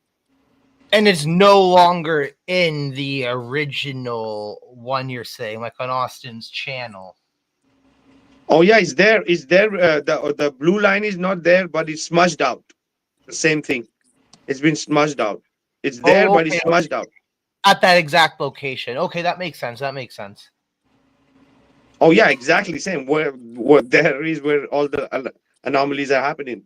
N: And it's no longer in the original one you're saying, like on Austin's channel.
A: Oh yeah, it's there. It's there. The blue line is not there, but it's smudged out. The same thing. It's been smudged out. It's there, but it's smudged out.
N: At that exact location. Okay, that makes sense. That makes sense.
A: Oh yeah, exactly same. Where there is where all the anomalies are happening.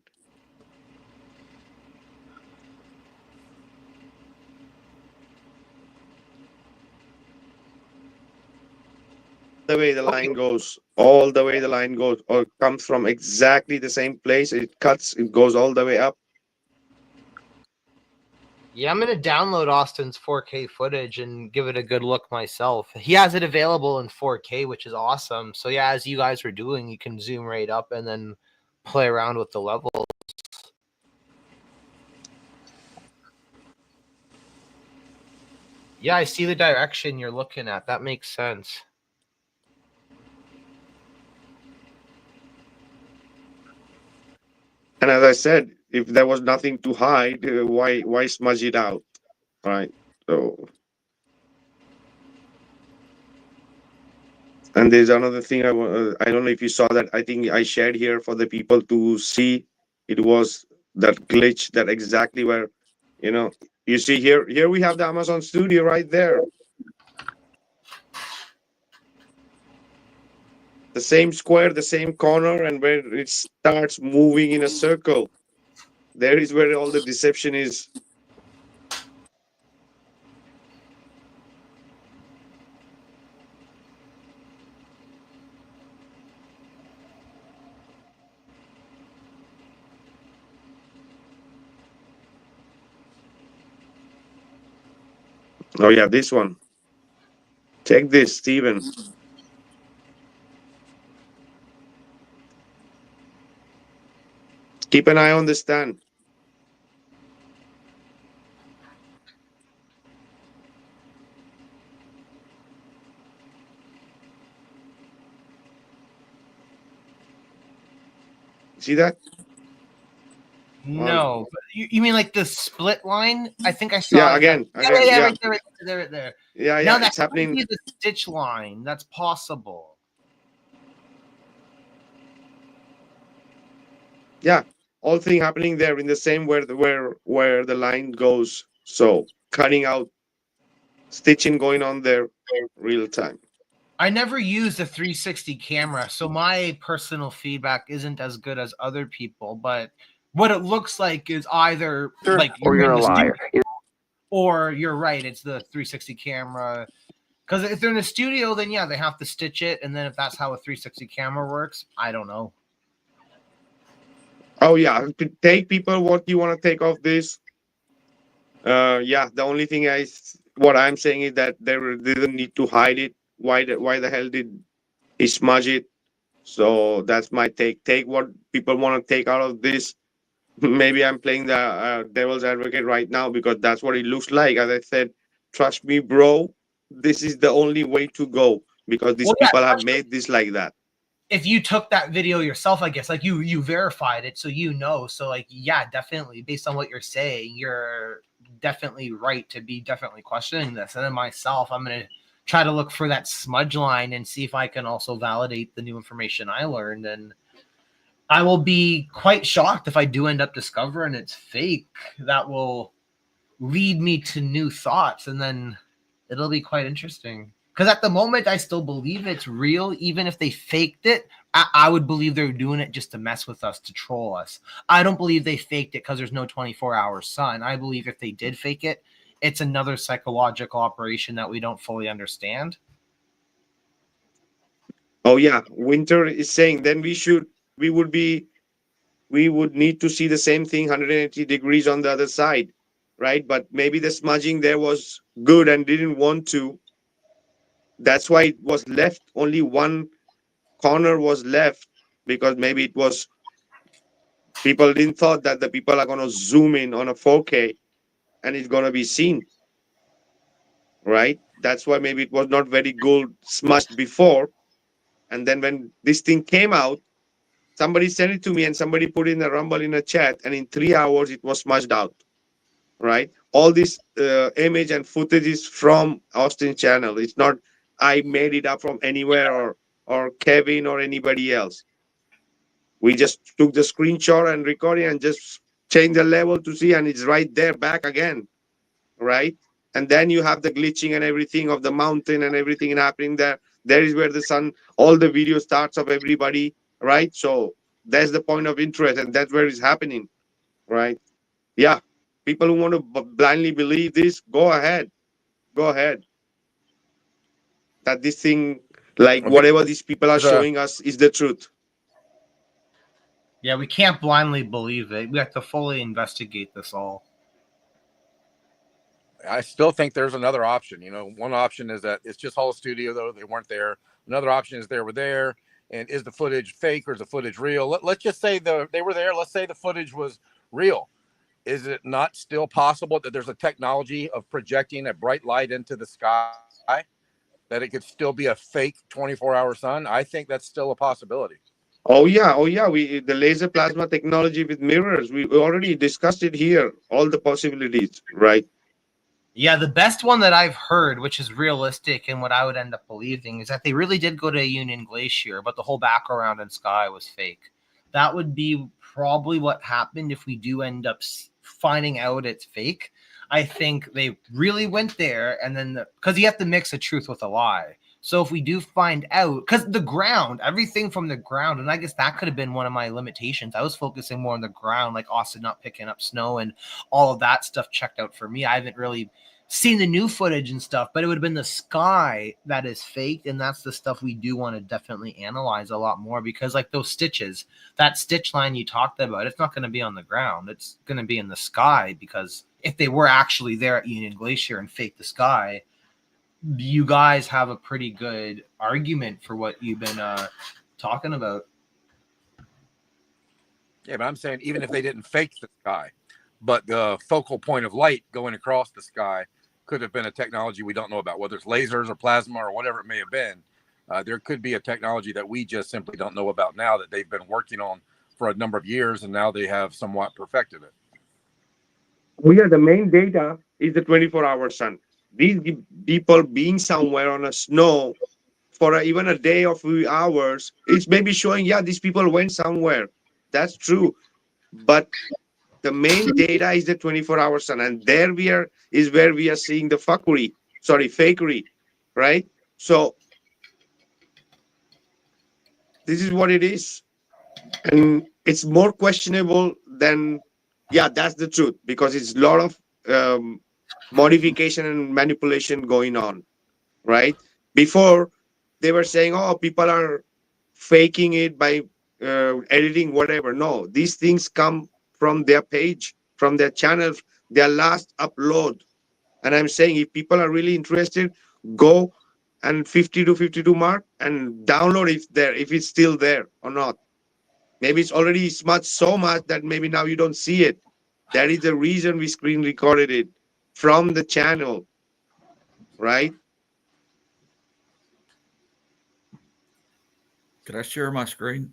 A: The way the line goes, all the way the line goes, or comes from exactly the same place. It cuts. It goes all the way up.
N: Yeah, I'm going to download Austin's 4K footage and give it a good look myself. He has it available in 4K, which is awesome. So yeah, as you guys were doing, you can zoom right up and then play around with the levels. Yeah, I see the direction you're looking at. That makes sense.
A: And as I said, if there was nothing to hide, why smudge it out, right? So, and there's another thing I don't know if you saw that. I think I shared here for the people to see It was that glitch, that exactly where, you see here we have the Amazon studio right there. The same square, the same corner, and where it starts moving in a circle, there is where all the deception is. Oh yeah, this one. Check this, Steven. Keep an eye on the stand. See that?
N: No, but you mean like the split line? I think I saw.
A: Yeah,
N: it.
A: again,
N: Yeah, right there.
A: Yeah,
N: Now that
A: it's happening.
N: could be the stitch line. That's possible.
A: Yeah, all thing happening there in the same where the line goes. So cutting out, stitching going on there, real time.
N: I never used a 360 camera, so my personal feedback isn't as good as other people. But what it looks like is either like
M: or you're a liar.
N: or you're right. It's the 360 camera. Because if they're in a studio, then yeah, they have to stitch it. And then if that's how a 360 camera works, I don't know.
A: Oh yeah, to take people what you want to take off this. Yeah, the only thing what I'm saying is that they didn't need to hide it. Why the hell did he smudge it? So that's my take. Take what people want to take out of this. Maybe I'm playing the devil's advocate right now because that's what it looks like. As I said, trust me, bro, this is the only way to go because these people have made this like that.
N: If you took that video yourself, I guess, like you verified it, so you know. So like, yeah, definitely, based on what you're saying, you're definitely right to be definitely questioning this. And then myself, I'm gonna try to look for that smudge line and see if I can also validate the new information I learned. And I will be quite shocked if I do end up discovering it's fake. That will lead me to new thoughts, and then it'll be quite interesting. Because at the moment, I still believe it's real. Even if they faked it, I would believe they're doing it just to mess with us, to troll us. I don't believe they faked it because there's no 24-hour sun. I believe if they did fake it, it's another psychological operation that we don't fully understand.
A: Oh yeah, Winter is saying then we would need to see the same thing 180 degrees on the other side, right? But maybe the smudging there was good and didn't want to. That's why it was left. Only one corner was left because maybe it was people didn't thought that the people are going to zoom in on a 4K and it's going to be seen, right? That's why maybe it was not very good smudged before. And then when this thing came out, somebody sent it to me and somebody put in a Rumble in a chat, and in 3 hours it was smudged out, right? All this image and footage is from Austin's channel. It's not I made it up from anywhere or Kevin or anybody else. We just took the screenshot and recording and just changed the level to see, and it's right there back again, right? And then you have the glitching and everything of the mountain and everything happening there. There is where the sun, all the video starts of everybody, right? So that's the point of interest, and that's where it's happening, right? Yeah, people who want to blindly believe this, go ahead. That this thing, like whatever these people are showing us, is the truth.
N: Yeah, we can't blindly believe it. We have to fully investigate this all.
C: I still think there's another option. One option is that it's just Hall Studio, though they weren't there. Another option is they were there, and is the footage fake or is the footage real? Let's just say they were there. Let's say the footage was real. Is it not still possible that there's a technology of projecting a bright light into the sky, that it could still be a fake 24-hour sun? I think that's still a possibility.
A: Oh yeah. The laser plasma technology with mirrors. We already discussed it here. All the possibilities, right?
N: Yeah, the best one that I've heard, which is realistic and what I would end up believing, is that they really did go to Union Glacier, but the whole background and sky was fake. That would be probably what happened if we do end up finding out it's fake. I think they really went there, and then because you have to mix a truth with a lie. So if we do find out, because the ground, everything from the ground, and I guess that could have been one of my limitations. I was focusing more on the ground, like Austin not picking up snow and all of that stuff checked out for me. I haven't really seen the new footage and stuff, but it would have been the sky that is faked, and that's the stuff we do want to definitely analyze a lot more, because like those stitches, that stitch line you talked about, it's not going to be on the ground. It's going to be in the sky, because if they were actually there at Union Glacier and faked the sky, you guys have a pretty good argument for what you've been talking about.
C: Yeah, but I'm saying even if they didn't fake the sky, but the focal point of light going across the sky could have been a technology we don't know about, whether it's lasers or plasma or whatever it may have been. There could be a technology that we just simply don't know about now that they've been working on for a number of years, and now they have somewhat perfected it.
A: Oh yeah, the main data is the 24-hour sun. These people being somewhere on a snow for even a day or few hours, it's maybe showing, yeah, these people went somewhere. That's true. But the main data is the 24-hour sun. And there is where we are seeing the fakery, right? So this is what it is. And it's more questionable than, yeah, that's the truth, because it's a lot of modification and manipulation going on, right? Before they were saying, oh, people are faking it by editing whatever. No, these things come from their page, from their channel, their last upload. And I'm saying, if people are really interested, go and 50 to 52 mark and download if it's still there or not. Maybe it's already smudged so much that maybe now you don't see it. That is the reason we screen recorded it from the channel, right?
O: Could I share my screen?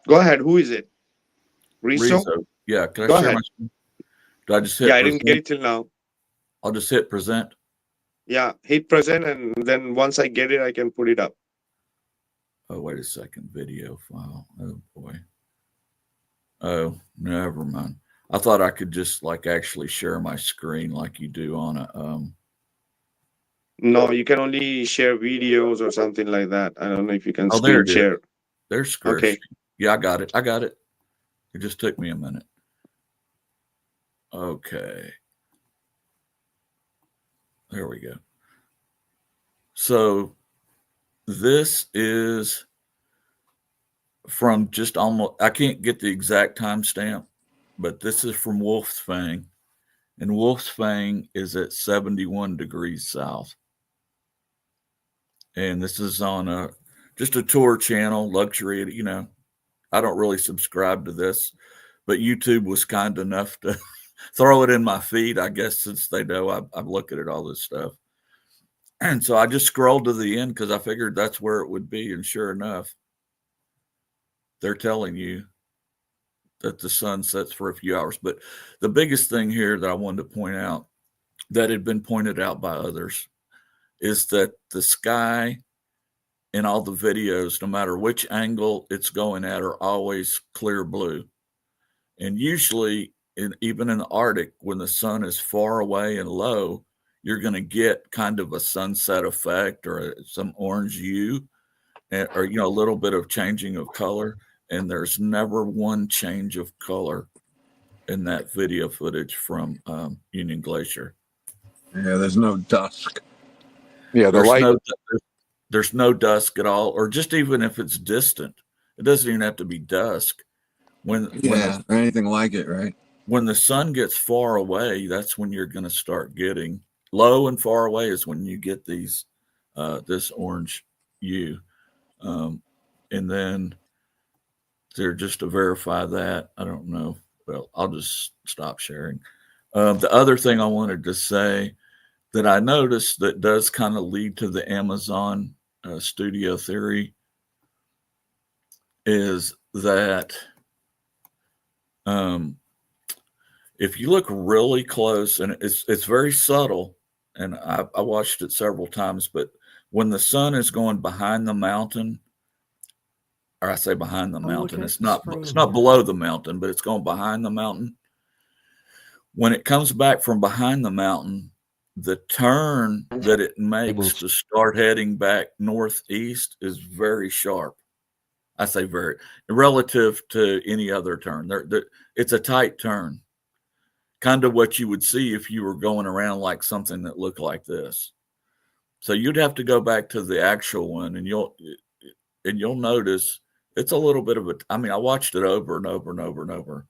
A: Go ahead. Who is it? Riso?
O: Yeah. Could I
A: Go
O: share
A: ahead.
O: my screen? Do I just hit
A: Yeah, I
O: present?
A: didn't get it till now.
O: I'll just hit present.
A: Yeah, hit present, and then once I get it, I can put it up.
O: Oh, wait a second. Video file. Oh, boy. Oh, never mind. I thought I could just like actually share my screen like you do on a
A: No, you can only share videos or something like that. I don't know if you can
O: Oh, there
A: screen
O: it is.
A: share.
O: There's screen.
A: Okay.
O: Yeah, I got it. It just took me a minute. Okay. There we go. So this is from just almost, I can't get the exact timestamp, but this is from Wolf's Fang. And Wolf's Fang is at 71 degrees south. And this is on just a tour channel, luxury, I don't really subscribe to this, but YouTube was kind enough to throw it in my feed, I guess, since they know I look at all this stuff. And so I just scrolled to the end because I figured that's where it would be. And sure enough, they're telling you that the sun sets for a few hours. But the biggest thing here that I wanted to point out that had been pointed out by others is that the sky in all the videos, no matter which angle it's going at, are always clear blue. And usually, even in the Arctic, when the sun is far away and low, you're going to get kind of a sunset effect or some orange hue, or a little bit of changing of color. And there's never one change of color in that video footage from Union Glacier.
B: Yeah, there's no dusk.
C: Yeah,
O: there's no dusk at all, or just even if it's distant, it doesn't even have to be dusk. Or
B: anything like it, right?
O: When the sun gets far away, that's when you're going to start getting low and far away is when you get these this orange hue, and then there, just to verify that, I don't know. Well, I'll just stop sharing. The other thing I wanted to say that I noticed that does kind of lead to the Amazon studio theory is that if you look really close, and it's very subtle, and I watched it several times, but when the sun is going behind the mountain, or I say behind the
H: I'm
O: mountain,
H: looking at
O: it's
H: the
O: not
H: screen
O: not
H: here.
O: below the mountain, but it's going behind the mountain. When it comes back from behind the mountain, the turn that it makes to start heading back northeast is very sharp. I say very, relative to any other turn. It's a tight turn, kind of what you would see if you were going around like something that looked like this. So you'd have to go back to the actual one, and you'll notice it's a little bit of a. I mean, I watched it over and over and over and over,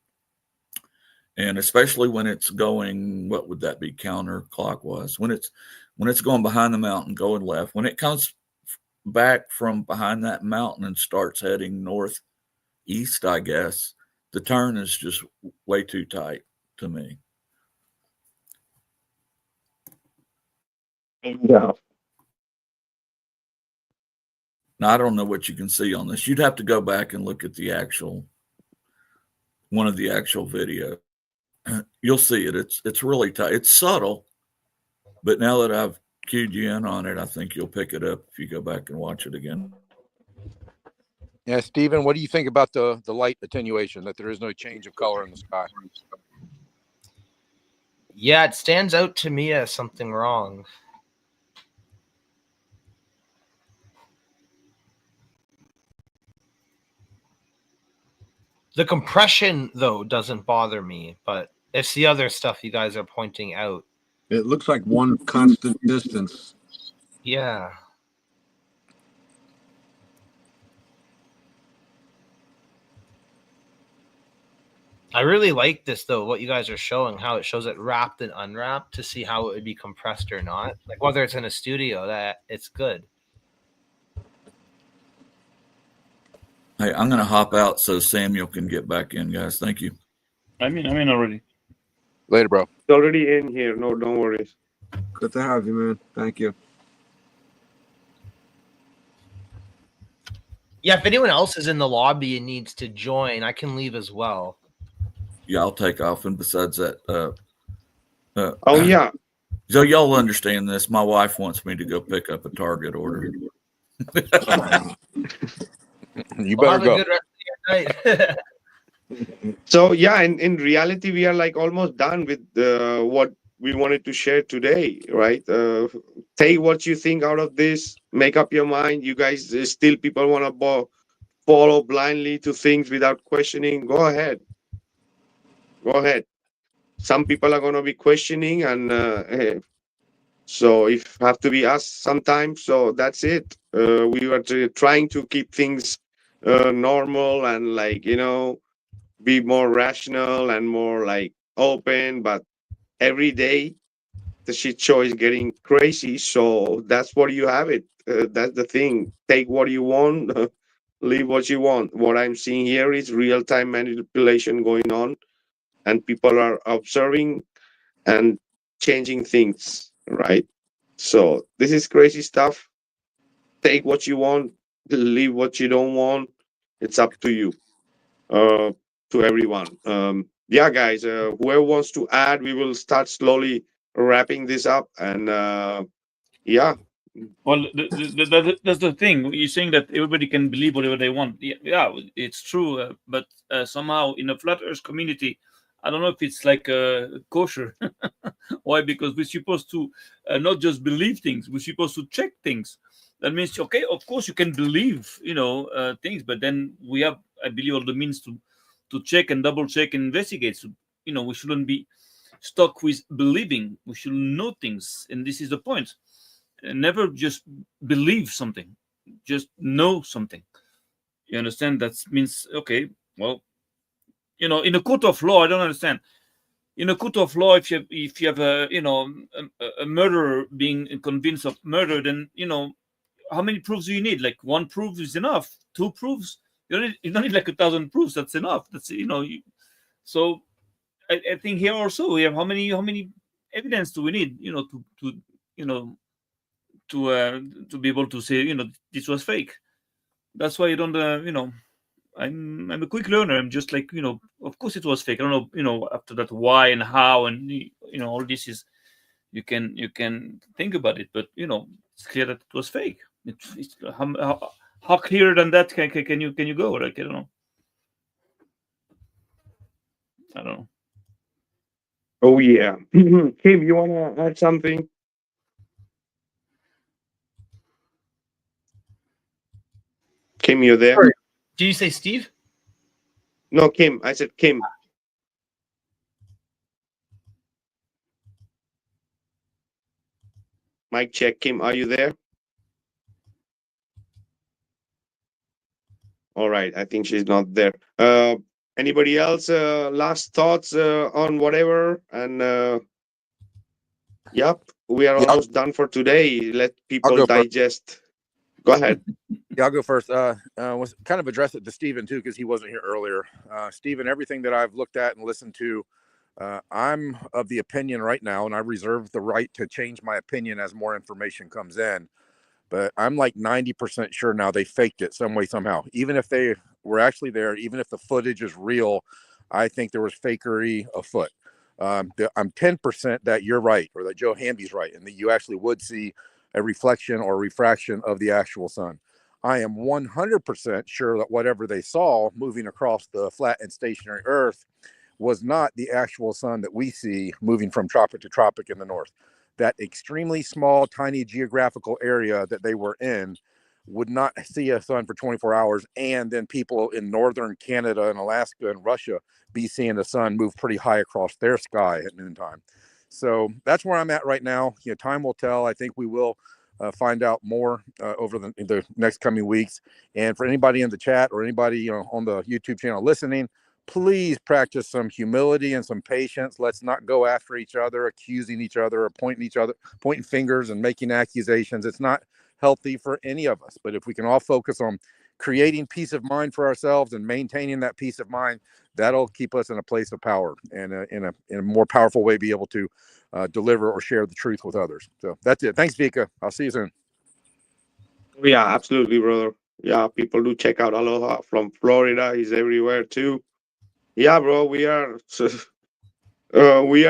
O: and especially when it's going, what would that be, counterclockwise? When it's going behind the mountain, going left. When it comes back from behind that mountain and starts heading northeast, I guess the turn is just way too tight to me.
A: Yeah.
O: Now, I don't know what you can see on this. You'd have to go back and look at one of the actual video. You'll see it. It's really tight. It's subtle, but now that I've cued you in on it, I think you'll pick it up if you go back and watch it again.
C: Yeah, Stephen, what do you think about the light attenuation, that there is no change of color in the sky?
N: Yeah, it stands out to me as something wrong. The compression, though, doesn't bother me, but it's the other stuff you guys are pointing out.
B: It looks like one constant distance.
N: Yeah. I really like this, though, what you guys are showing, how it shows it wrapped and unwrapped to see how it would be compressed or not. Like whether it's in a studio, that it's good.
O: Hey, I'm going to hop out so Samuel can get back in, guys. Thank you.
J: I'm in already.
C: Later, bro.
A: It's already in here. No, don't worry.
B: Good to have you, man. Thank you.
N: Yeah, if anyone else is in the lobby and needs to join, I can leave as well.
O: Yeah, I'll take off. And besides that,
A: oh yeah.
O: So y'all understand this. My wife wants me to go pick up a Target order.
C: You better
N: have
C: go.
N: A good rest of your night.
A: So yeah, in reality, we are like almost done with what we wanted to share today, right? Take what you think out of this. Make up your mind. You guys still people want to follow blindly to things without questioning. Go ahead. Go ahead. Some people are going to be questioning, and so if have to be us sometimes. So that's it. We were trying to keep things normal and like be more rational and more like open, but every day the shit show is getting crazy. So that's what you have it. That's the thing. Take what you want, leave what you want. What I'm seeing here is real-time manipulation going on, and people are observing and changing things, right? So this is crazy stuff. Take what you want, leave what you don't want. It's up to you. To everyone. Yeah, guys, whoever wants to add, we will start slowly wrapping this up. And yeah.
J: Well, that's the thing. You're saying that everybody can believe whatever they want. Yeah, it's true. But somehow in the flat Earth community, I don't know if it's like kosher. Why? Because we're supposed to not just believe things. We're supposed to check things. That means, okay, of course you can believe, things, but then we have, I believe, all the means to check and double check and investigate. So, we shouldn't be stuck with believing. We should know things, and this is the point. Never just believe something, just know something. You understand? That means, okay, well, in a court of law, I don't understand. In a court of law, if you have a murderer being convinced of murder, then how many proofs do you need? Like one proof is enough. 2 proofs, you don't need like 1,000 proofs. That's enough. That's so I think here also we have how many evidence do we need? To be able to say this was fake. That's why you don't I'm a quick learner. I'm just like of course it was fake. I don't know after that why and how and all this is you can think about it, but It's clear that it was fake. How clearer than that can you go? Like, I don't know. I don't know.
A: Oh yeah. Kim, you wanna add something? Kim, you there?
N: Sorry. Did you say Steve?
A: No, Kim. I said Kim. Mic check. Kim, are you there? All right. I think she's not there. Anybody else? Last thoughts on whatever? And yep, we are
C: Yeah,
A: almost done for today. Let
C: I'll
A: people
C: go first.
A: digest. Go ahead.
C: Yeah, I'll go first. Was kind of address it to Stephen too, because he wasn't here earlier. Stephen, everything that I've looked at and listened to, I'm of the opinion right now, and I reserve the right to change my opinion as more information comes in. But I'm like 90% sure now they faked it some way, somehow. Even if they were actually there, even if the footage is real, I think there was fakery afoot. I'm 10% that you're right, or that Joe Hamby's right, and that you actually would see a reflection or refraction of the actual sun. I am 100% sure that whatever they saw moving across the flat and stationary Earth was not the actual sun that we see moving from tropic to tropic in the north. That extremely small, tiny geographical area that they were in would not see a sun for 24 hours. And then people in northern Canada and Alaska and Russia be seeing the sun move pretty high across their sky at noontime. So that's where I'm at right now. You know, time will tell. I think we will find out more over the next coming weeks. And for anybody in the chat or anybody on the YouTube channel listening, please practice some humility and some patience. Let's not go after each other, accusing each other, or pointing fingers and making accusations. It's not healthy for any of us. But if we can all focus on creating peace of mind for ourselves and maintaining that peace of mind, that'll keep us in a place of power and in a more powerful way be able to deliver or share the truth with others. So that's it. Thanks, Vikka. I'll see you soon.
A: Yeah, absolutely, brother. Yeah, people do check out Aloha from Florida. He's everywhere too. Yeah, bro, we are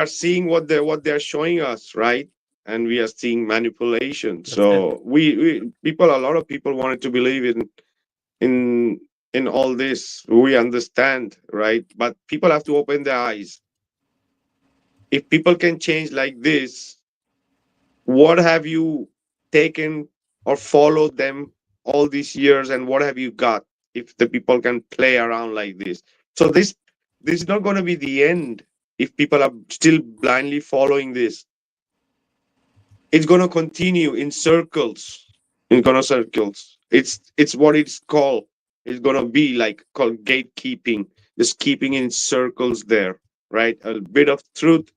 A: seeing what they're showing us, right? And we are seeing manipulation. So a lot of people wanted to believe in in all this. We understand, right? But people have to open their eyes. If people can change like this, what have you taken or followed them all these years, and what have you got if the people can play around like this? So this is not going to be the end. If people are still blindly following this, it's going to continue in circles. It's what it's called. It's going to be like called gatekeeping, just keeping in circles there, right? A bit of truth,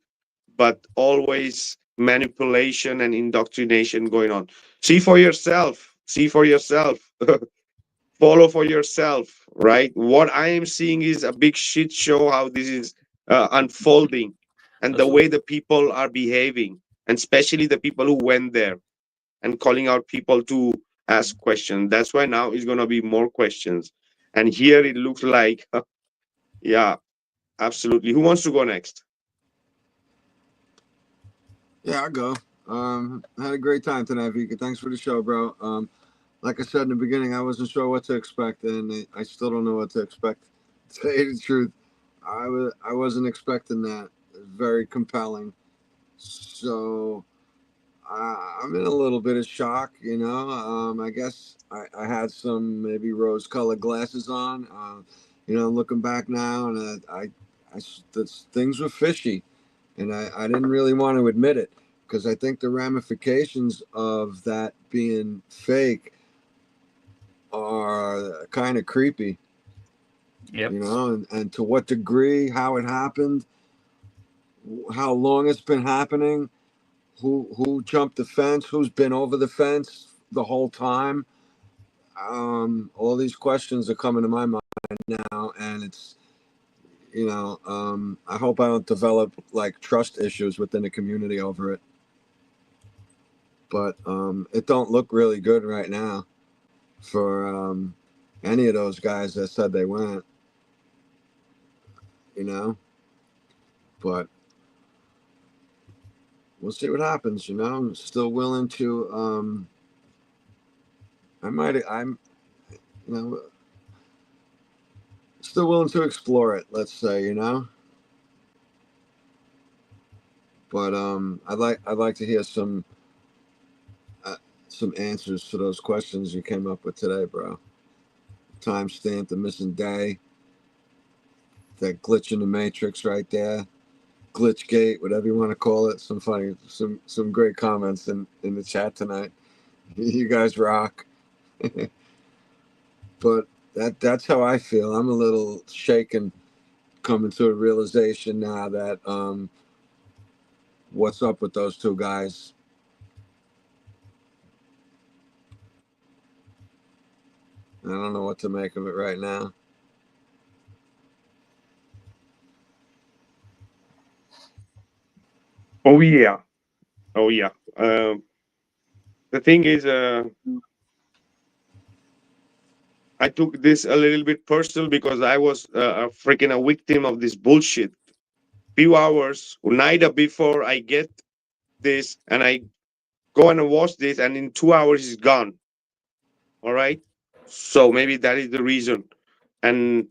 A: but always manipulation and indoctrination going on. See for yourself. Follow for yourself, right? What I am seeing is a big shit show how this is unfolding, and the way the people are behaving, and especially the people who went there and calling out people to ask questions. That's why now it's going to be more questions. And here it looks like, yeah, absolutely. Who wants to go next?
B: Yeah, I'll go. I had a great time tonight, Vikka. Thanks for the show, bro. Like I said in the beginning, I wasn't sure what to expect, and I still don't know what to expect. To tell you the truth, I wasn't expecting that. It was very compelling. So I'm in a little bit of shock, you know. I guess I had some maybe rose-colored glasses on. You know, looking back now, and things were fishy, and I didn't really want to admit it because I think the ramifications of that being fake are kind of creepy.
J: Yep.
B: You know, and to what degree, how it happened, how long it's been happening, who jumped the fence, who's been over the fence the whole time. All these questions are coming to my mind now, and it's, you know, I hope I don't develop like trust issues within the community over it. But it don't look really good right now for any of those guys that said they went, you know. But we'll see what happens, you know. I'm still willing to I'm, you know, still willing to explore it. Let's say, you know. But I'd like to hear some answers to those questions you came up with today, bro. Timestamp, the missing day, that glitch in the matrix right there, glitch gate, whatever you want to call it. Some great comments in the chat tonight. You guys rock. But that's how I feel. I'm a little shaken coming to a realization now that what's up with those two guys. I don't know what to make of it right now.
A: Oh yeah, oh yeah. The thing is, I took this a little bit personal because I was a victim of this bullshit. Few hours, night before I get this, and I go and watch this, and in 2 hours it's gone. All right, so maybe that is the reason. And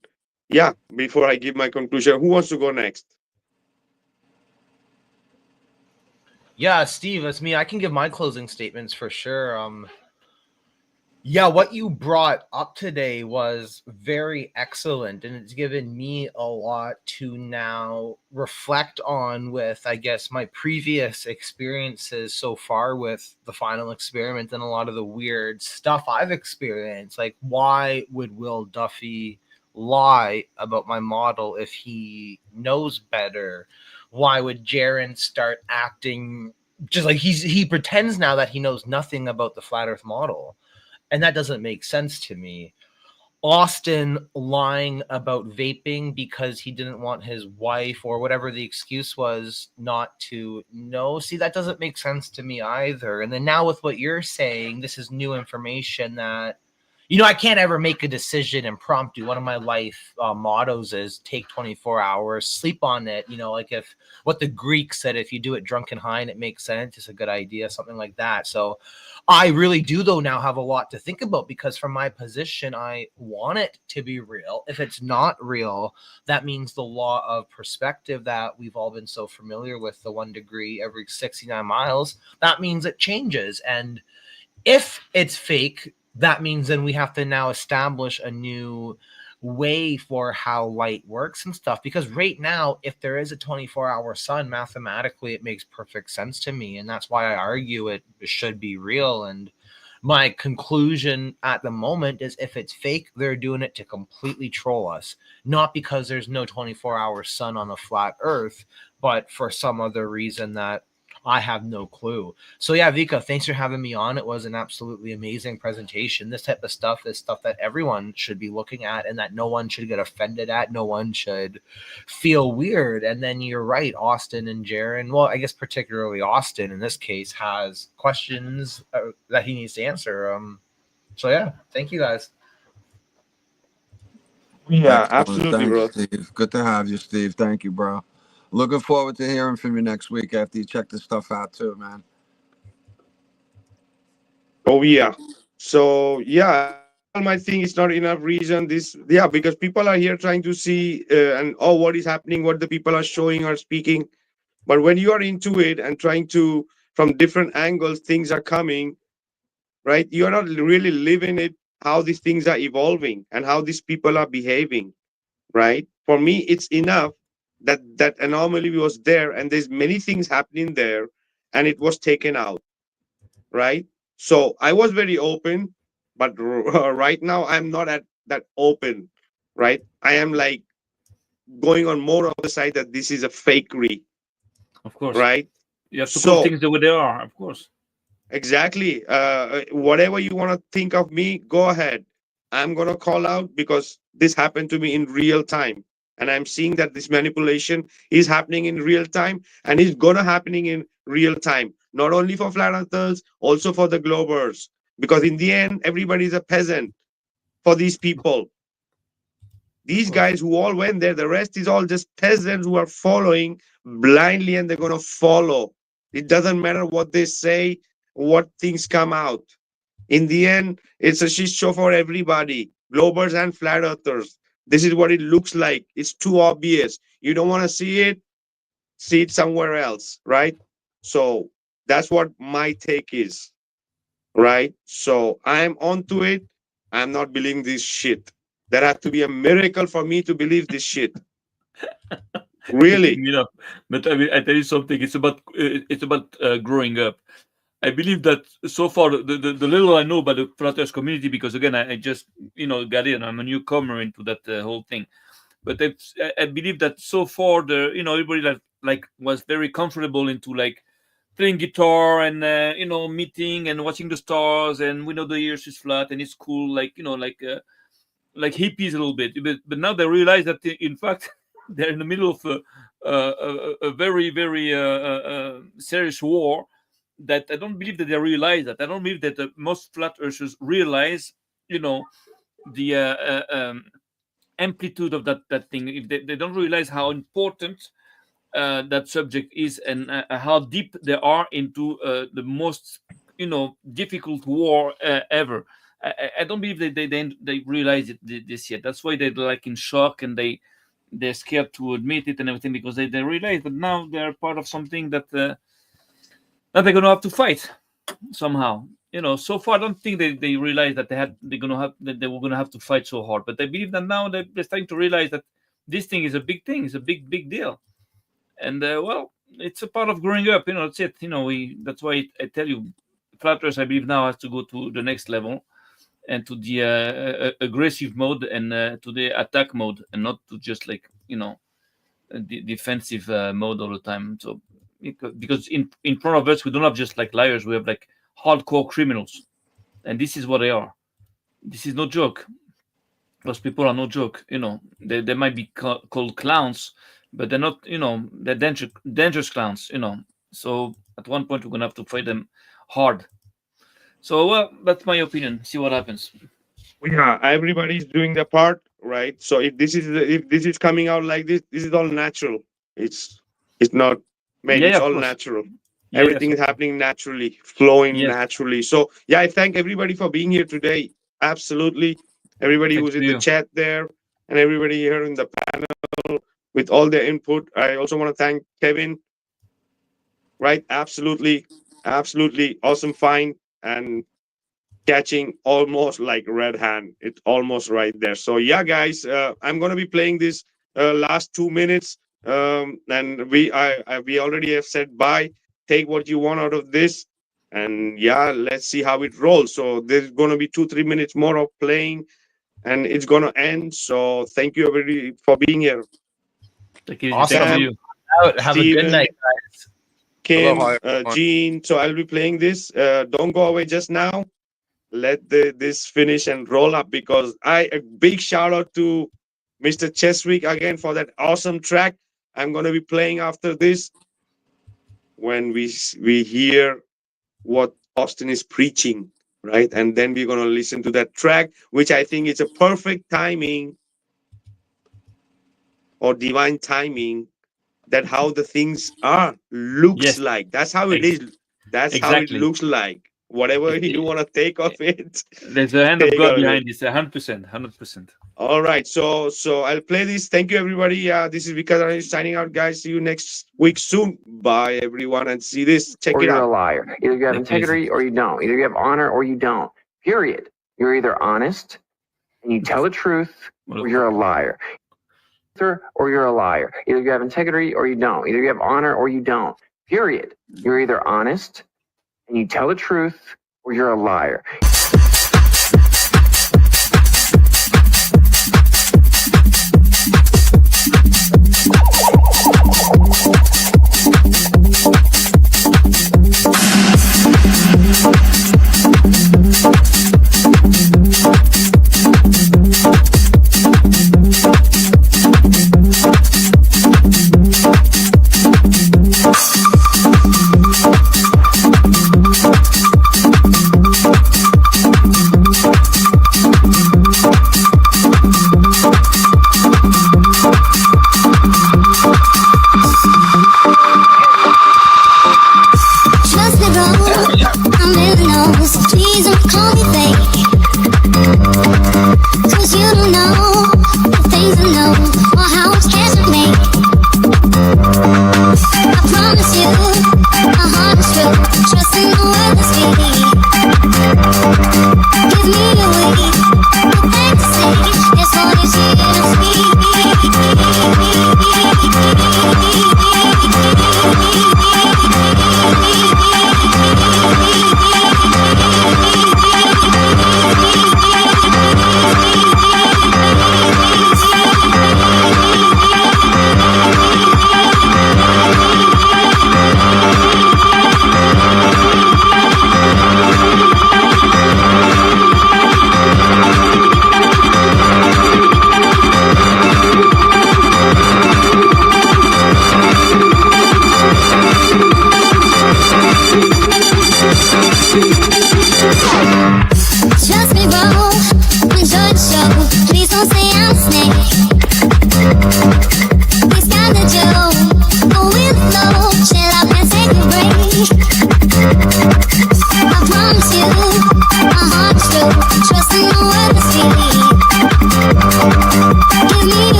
A: yeah, before I give my conclusion, who wants to go next?
N: Yeah, Steve, that's me. I can give my closing statements for sure. Yeah, what you brought up today was very excellent, and it's given me a lot to now reflect on with, I guess, my previous experiences so far with the final experiment and a lot of the weird stuff I've experienced. Like, why would Will Duffy lie about my model if he knows better? Why would Jaron start acting just like he pretends now that he knows nothing about the flat earth model? And that doesn't make sense to me. Austin lying about vaping because he didn't want his wife or whatever the excuse was not to know. See, that doesn't make sense to me either. And then now with what you're saying, this is new information that, you know, I can't ever make a decision impromptu. One of my life mottos is take 24 hours, sleep on it. You know, like if what the Greeks said, if you do it drunk and high and it makes sense, it's a good idea, something like that. So I really do, though, now have a lot to think about because from my position, I want it to be real. If it's not real, that means the law of perspective that we've all been so familiar with, the 1 degree every 69 miles, that means it changes. And if it's fake, that means then we have to now establish a new way for how light works and stuff, because right now, if there is a 24-hour sun, mathematically it makes perfect sense to me, and that's why I argue it should be real. And my conclusion at the moment is if it's fake, they're doing it to completely troll us, not because there's no 24-hour sun on the flat earth, but for some other reason that I have no clue. So yeah, Vikka, thanks for having me on. It was an absolutely amazing presentation. This type of stuff is stuff that everyone should be looking at and that no one should get offended at. No one should feel weird. And then you're right, Austin and Jaron, well, I guess particularly Austin in this case, has questions that he needs to answer. So yeah, thank you guys.
A: Yeah,
B: Excellent.
A: absolutely, bro.
B: Thanks, Steve. Good to have you, Steve. Thank you, bro. Looking forward to hearing from you next week after you check this stuff out too, man.
A: Oh yeah. So yeah, people might think it's not enough reason. This yeah, because people are here trying to see and oh, what is happening, what the people are showing or speaking. But when you are into it and trying to from different angles, things are coming, right? You are not really living it, how these things are evolving and how these people are behaving, right? For me, it's enough that that anomaly was there and there's many things happening there and it was taken out, right? So I was very open, but right now I'm not at that open, right? I am like going on more of the side that this is a fakery,
J: Of course.
A: right?
J: You have to call
A: So
J: things the way they are, of course.
A: exactly. Whatever you want to think of me, go ahead. I'm going to call out because this happened to me in real time. And I'm seeing that this manipulation is happening in real time and is going to happening in real time, not only for flat earthers, also for the globers. Because in the end, everybody is a peasant for these people. These guys who all went there, the rest is all just peasants who are following blindly and they're going to follow. It doesn't matter what they say, what things come out. In the end, it's a shit show for everybody, globers and flat earthers. This is what it looks like. It's too obvious. You don't want to see it somewhere else, right? So that's what my take is, right? So I'm onto it. I'm not believing this shit. There had to be a miracle for me to believe this shit. Really?
P: You know, but I tell you something. It's about growing up. I believe that so far the little I know about the flat Earth community, because again I just got in. I'm a newcomer into that whole thing, but I believe that so far everybody that like was very comfortable into like playing guitar and meeting and watching the stars, and we know the Earth is flat and it's cool, like like hippies a little bit, but now they realize that in fact they're in the middle of a very very serious war that I don't believe that they realize that. I don't believe that most flat earthers realize the amplitude of that thing. If they don't realize how important that subject is, and how deep they are into the most difficult war ever. I don't believe they realize this yet. That's why they're like in shock, and they're scared to admit it and everything, because they realize that now they're part of something that they're going to have to fight somehow. So far I don't think they realize that they were going to have to fight so hard, but I believe that now they're starting to realize that this thing is a big thing. It's a big deal. And well, it's a part of growing up. That's it. That's why I tell you, flat earth, I believe, now has to go to the next level, and to the aggressive mode, and to the attack mode, and not to just like the defensive mode all the time. So because in front of us we don't have just like liars, we have like hardcore criminals, and this is what they are. This is no joke. Those people are no joke. They might be called clowns, but they're not. They're dangerous clowns. So at one point we're gonna have to fight them hard. So well, that's my opinion. See what happens.
A: Yeah, everybody's doing their part, right? So if this is coming out like this is all natural. It's not made.
P: Yeah,
A: It's
P: of
A: all
P: course.
A: natural.
P: Yeah,
A: Everything
P: yes.
A: is happening naturally, flowing
P: Yes.
A: naturally. So yeah, I thank everybody for being here today. Absolutely, everybody
P: Thanks
A: who's in
P: to
A: the
P: you.
A: chat there, and everybody here in the panel with all their input. I also want to thank Kevin. Right? Absolutely awesome find, and catching almost like red hand. It's almost right there. So yeah, guys, I'm gonna be playing this last 2 minutes, and we already have said bye. Take what you want out of this, and yeah, let's see how it rolls. So there's gonna be 2-3 minutes more of playing, and it's gonna end. So thank you everybody for being here.
P: Thank you.
N: Awesome.
P: Thank you.
N: Have a good
A: Steven,
N: night, guys.
A: Kim,
C: Aloha, everyone.
A: Gene. So I'll be playing this. Don't go away just now. Let this finish and roll up, because a big shout out to Mr. Cheswick again for that awesome track. I'm going to be playing after this when we hear what Austin is preaching, right? And then we're going to listen to that track, which I think is a perfect timing or divine timing, that how the things looks
P: Yes.
A: like. That's how it is. That's how it
P: Exactly.
A: looks like. Whatever you want to take of it.
P: There's a hand of
A: take
P: God
A: out of
P: behind
A: it.
P: this. 100%.
A: All right. So I'll play this. Thank you, everybody. This is Vikka signing out, guys. See you next week soon. Bye, everyone. And see this. Check
M: Or
A: it
M: you're a
A: out.
M: liar. Either you have
P: Take it easy.
M: integrity or you don't. Either you have honor or you don't. Period. You're either honest and you tell the truth, or you're a liar. Or you're a liar. Either you have integrity or you don't. Either you have honor or you don't. Period. You're either honest and you tell the truth, or you're a liar.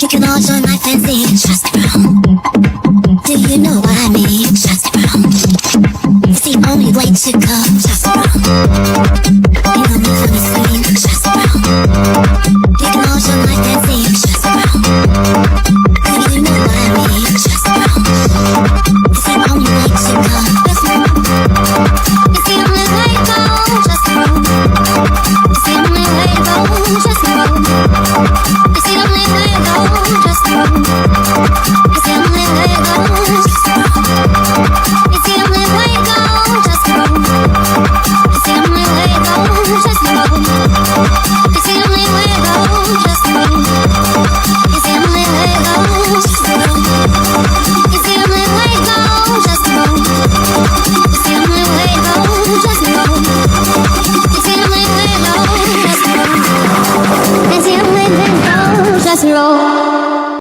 Q: You can all join my fancy. Trust me, bro. Do you know what I mean?